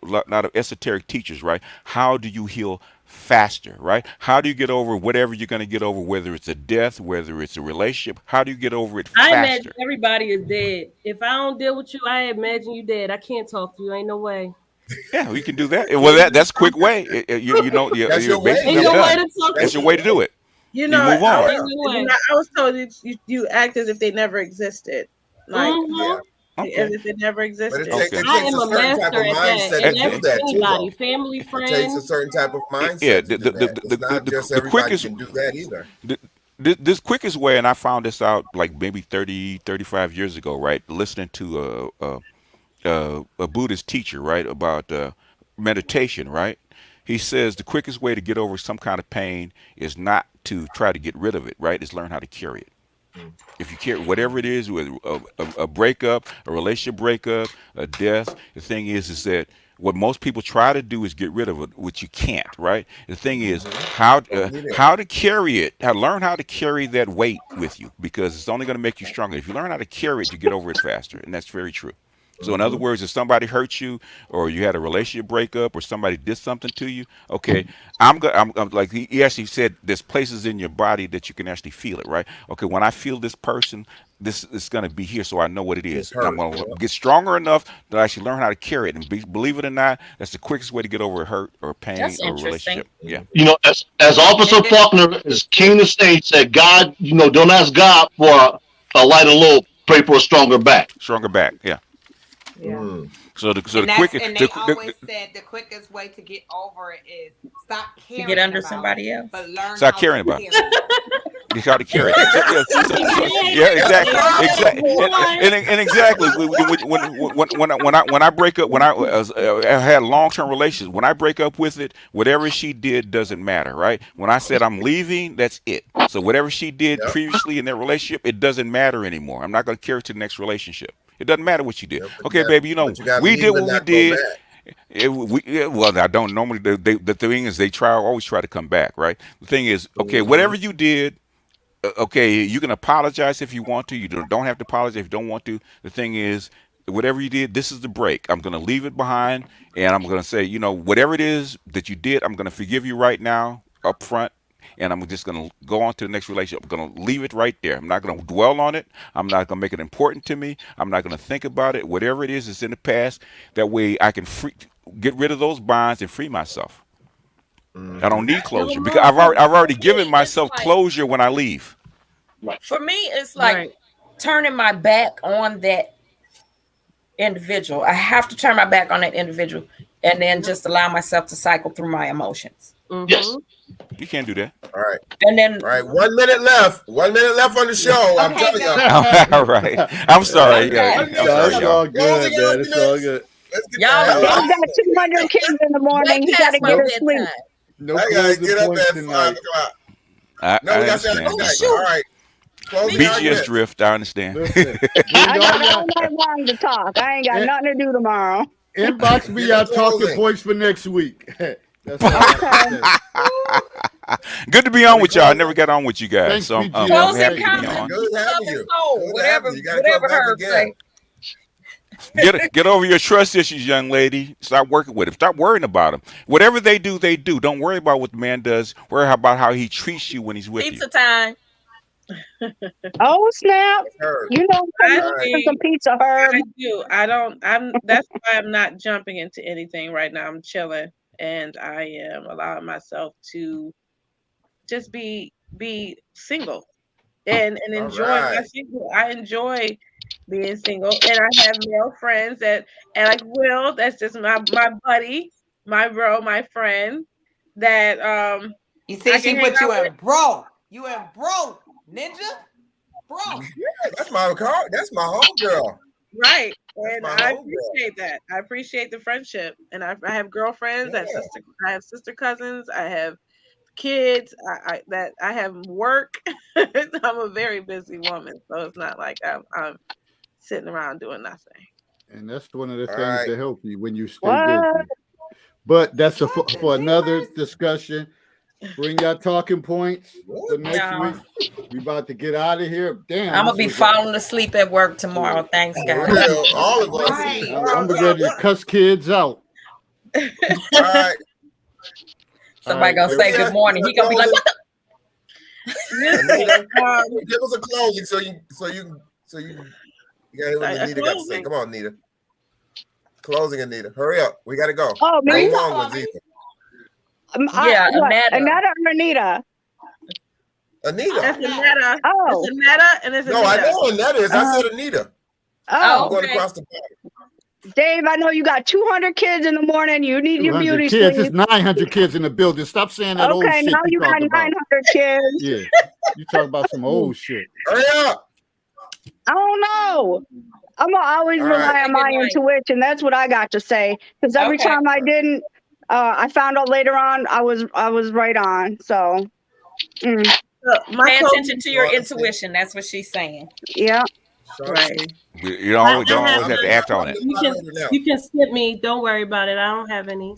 lot of esoteric teachers, right? How do you heal faster, right? How do you get over whatever you're going to get over, whether it's a death, whether it's a relationship? How do you get over it I imagine faster? everybody is dead. If I don't deal with you, I imagine you dead. I can't talk to you. Ain't no way. Yeah, we can do that. Well, that's a quick way. You know, That's your way. basically, Ain't I'm no way done. to talk That's That's to your your way you. to do way. it. You You know, move I on. was, Ain't no way. I was told you act as if they never existed, like Yeah. as Okay. if they never But existed. Okay. So, I takes am a a certain type master of at that. mindset Eh, to And eh, do every that too, anybody, though. family, It takes a friends. certain type of Yeah, mindset to the do the, the, that. It's the, not the, just the everybody quickest can do that either. the, this quickest way, and I found this out like maybe 35 years ago, right? Listening to a Buddhist teacher, right, about meditation, right? He says the quickest way to get over some kind of pain is not to try to get rid of it, right? Is learn how to carry it. If you carry whatever it is, whether a breakup, a relationship breakup, a death, the thing is that what most people try to do is get rid of it, which you can't, right? The thing is Don't need it. how to carry it, learn how to carry that weight with you, because it's only going to make you stronger. If you learn how to carry it, you get over it faster, and that's very true. So in other words, if somebody hurt you, or you had a relationship breakup, or somebody did something to you, okay, I'm like he actually said, there's places in your body that you can actually feel it, right? Okay, when I feel this person, this is going to be here, so I know what it It's is, and I'm hurt. going Yeah. to get stronger enough to actually learn how to carry it. And believe it or not, that's the quickest way to get over a hurt or pain That's or a interesting. relationship. Yeah, You know, as Officer And then, Faulkner, as King of Saints said, God, you know, don't ask God for a lighter load, pray for a stronger back. stronger back. Yeah. yeah. So the And that's quickest, and they always said the quickest way to get over it is stop To get caring under about it, somebody else. but learn start how caring to about carry it. it. try to carry it. Yeah, exactly. And exactly. When I break up, when I had long-term relations, when I break up with it, whatever she did doesn't matter, right? When I said I'm leaving, that's it. So whatever she did previously in that relationship, it doesn't matter anymore. I'm not going to carry it to the next relationship. It doesn't matter what you did. Okay, baby, we did what we did. Well, I don't normally. The thing is, they always try to come back, right? The thing is, okay, whatever you did, okay, you can apologize if you want to. You don't have to apologize if you don't want to. The thing is, whatever you did, this is the break. I'm going to leave it behind, and I'm going to say, whatever it is that you did, I'm going to forgive you right now, up front. And I'm just going to go on to the next relationship. I'm going to leave it right there. I'm not going to dwell on it. I'm not going to make it important to me. I'm not going to think about it. Whatever it is that's in the past, that way I can get rid of those bonds and free myself. I don't need closure because I've already given myself closure when I leave. For me, it's like turning my back on that individual. I have to turn my back on that individual and then just allow myself to cycle through my emotions. Yes. You can't do that. All right. And then, all right, 1 minute left. 1 minute left on the show. I'm telling you. All right. I'm sorry. It's all good, man. It's all good. Y'all got 200 kids in the morning. He got to get his sleep. No I gotta closing get up points at tonight. 5 o'clock. I No, we got to understand. All right. Closing BGS argument. drift. I understand. Listen, I got all night long to talk. I ain't got nothing to do tomorrow. inbox me our talking closing. points for next week. That's all I have to say. Good to be on with y'all. I never got on with you guys, Thanks, so I'm BG. closing happy to be comments. on. Good having you. Good Whatever, having you. You gotta come whatever back her again. say. Get over your trust issues, young lady. Stop working with him. Stop worrying about him. Whatever they do, they do. Don't worry about what the man does. Worry about how he treats you when he's with Pizza you. time. Oh snap! Heard. You know, I some see. some pizza herb. I do. That's why I'm not jumping into anything right now. I'm chilling and I am allowing myself to just be single and enjoy my right. single. I enjoy being single and I have male friends and like Will, that's just my buddy, my bro, my friend that You see, I she can hang put you out with. in bro. You in bro, ninja, bro. Yeah, that's my car. That's my homegirl. Right. That's And my I homegirl. appreciate that. I appreciate the friendship. And I have girlfriends, Yeah. I have sister cousins, I have kids, I have work. I'm a very busy woman. So it's not like I'm sitting around doing nothing. And that's one of the All things right. to help you when you stay What? busy. But that's for another discussion. Bring your talking points for next No. week. We about to get out of here. Damn. I'm gonna this be was a- falling asleep at work tomorrow. Thanks, For guys. real, all of us. Right. I'm ready to cuss kids out. All right. Somebody gonna Give say us good a- morning. He gonna be like, "What the?" Listen, Give us a closing so you gotta hear what A Anita got to say. closing? Come on, Anita. Closing, Anita. Hurry up. We gotta go. Oh, No me? long ones either. Yeah, What, Aneta. Aneta or Anita? Anita. that's Aneta. Oh. It's Aneta and it's No, I Anita. know what that is. I said Anita. Oh, I'm going okay. across the bottom. Dave, I know you got 200 kids in the morning. You need your 200 beauty kids. sleep. It's 900 kids in the building. Stop saying that old Okay, shit now you you got talk about. 900 kids. Yeah, you talk about some old shit. Hurry up. I don't know. I'm gonna always All rely right. on my Good night. intuition. That's what I got to say. Because every Okay. time I didn't, I found out later on I was right on. So, My Pay closing- attention to your intuition. That's what she's saying. yeah. Right. You don't always have to act on it. You can skip me. Don't worry about it. I don't have any.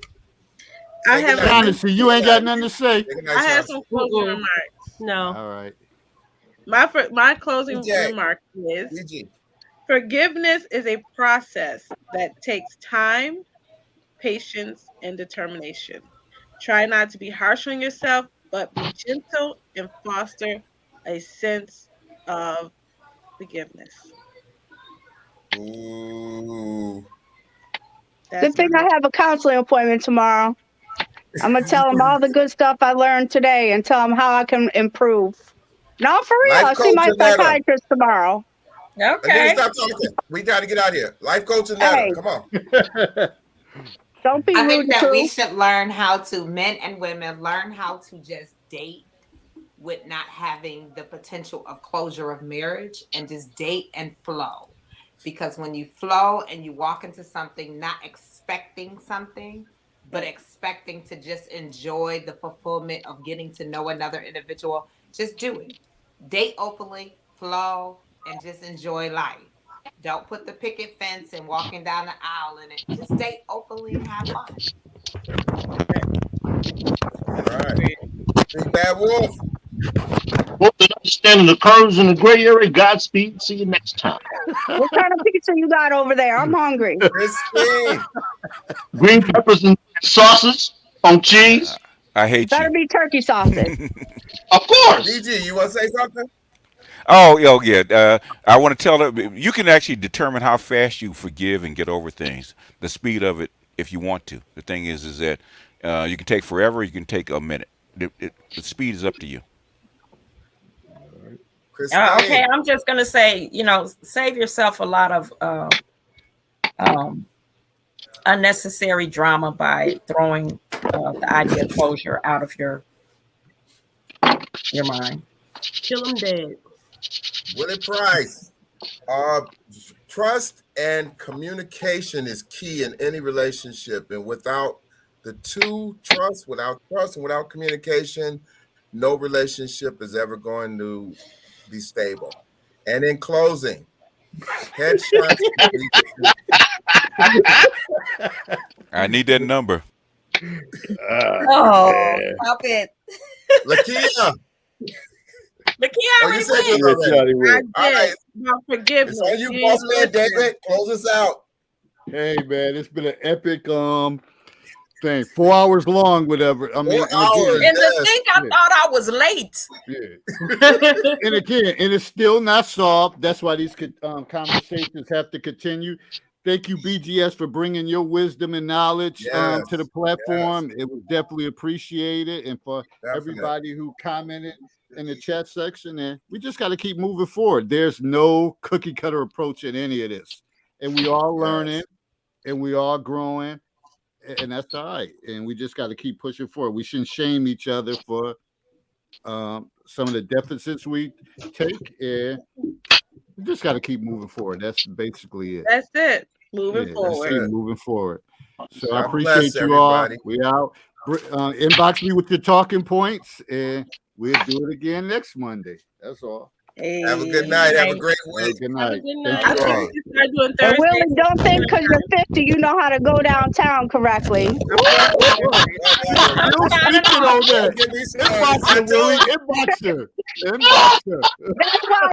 I have Honestly, you ain't got nothing to say. I have some closing remarks. No. All right. My closing DJ. remark is PG. forgiveness is a process that takes time, patience, and determination. Try not to be harsh on yourself, but be gentle and foster a sense of forgiveness. Ooh. Good thing I have a counseling appointment tomorrow. I'm gonna tell them all the good stuff I learned today and tell them how I can improve. No, for real. Life I'll see my coach Aneta. psychiatrist tomorrow. Okay. Stop talking. We got to get out of here. Life coach Aneta. Hey. Come on. Don't be I rude think to that we Prue. should learn how to, men and women, learn how to just date with not having the potential of closure of marriage and just date and flow. Because when you flow and you walk into something not expecting something, but expecting to just enjoy the fulfillment of getting to know another individual, just do it. Date openly, flow, and just enjoy life. Don't put the picket fence and walking down the aisle in it. Just date openly and have fun. All right. Big Bad Wolf. Both and understanding the curves in the gray area. Godspeed. See you next time. What kind of pizza you got over there? I'm hungry. Crispy. Green peppers and sauces on cheese. I hate Better you. be turkey sausage. Of course. DG, you want to say something? Oh, yeah. I want to tell her you can actually determine how fast you forgive and get over things. The speed of it, if you want to. The thing is that you can take forever. You can take a minute. The speed is up to you. Okay, I'm just gonna say, save yourself a lot of unnecessary drama by throwing the idea of closure out of your mind. Kill them dead. Willie Price. Trust and communication is key in any relationship, and without the two, trust and without communication, no relationship is ever going to be stable. And in closing, headshots. I need that number. Stop it. Lakia. Lakia, You said you already. All right. About forgiveness. It's on you, boss man, David. Close us out. Hey man, it's been an epic thing. 4 hours long, whatever. I mean, 4 hours. And the thing, I thought I was late. Yeah. And again, and it's still not solved. That's why these conversations have to continue. Thank you, BGS, for bringing your wisdom and knowledge to the platform. It was definitely appreciated. And for everybody who commented in the chat section, and we just got to keep moving forward. There's no cookie cutter approach in any of this. And we all learning and we all growing. And that's all right. And we just got to keep pushing forward. We shouldn't shame each other for some of the deficits we take. And we just got to keep moving forward. That's basically it. That's it. Moving forward. That's it, moving forward. So I God appreciate bless you everybody. all. We out. Inbox me with your talking points, and we'll do it again next Monday. That's all. Hey. Have a good night. Have a great week. Good night. I Thank you all. think you start doing And Thursday. Willie, don't think because you're 50, you know how to go downtown correctly. Still speaking on that. Give me some- Inbox her, Willie. Inbox her. Inbox her. That's why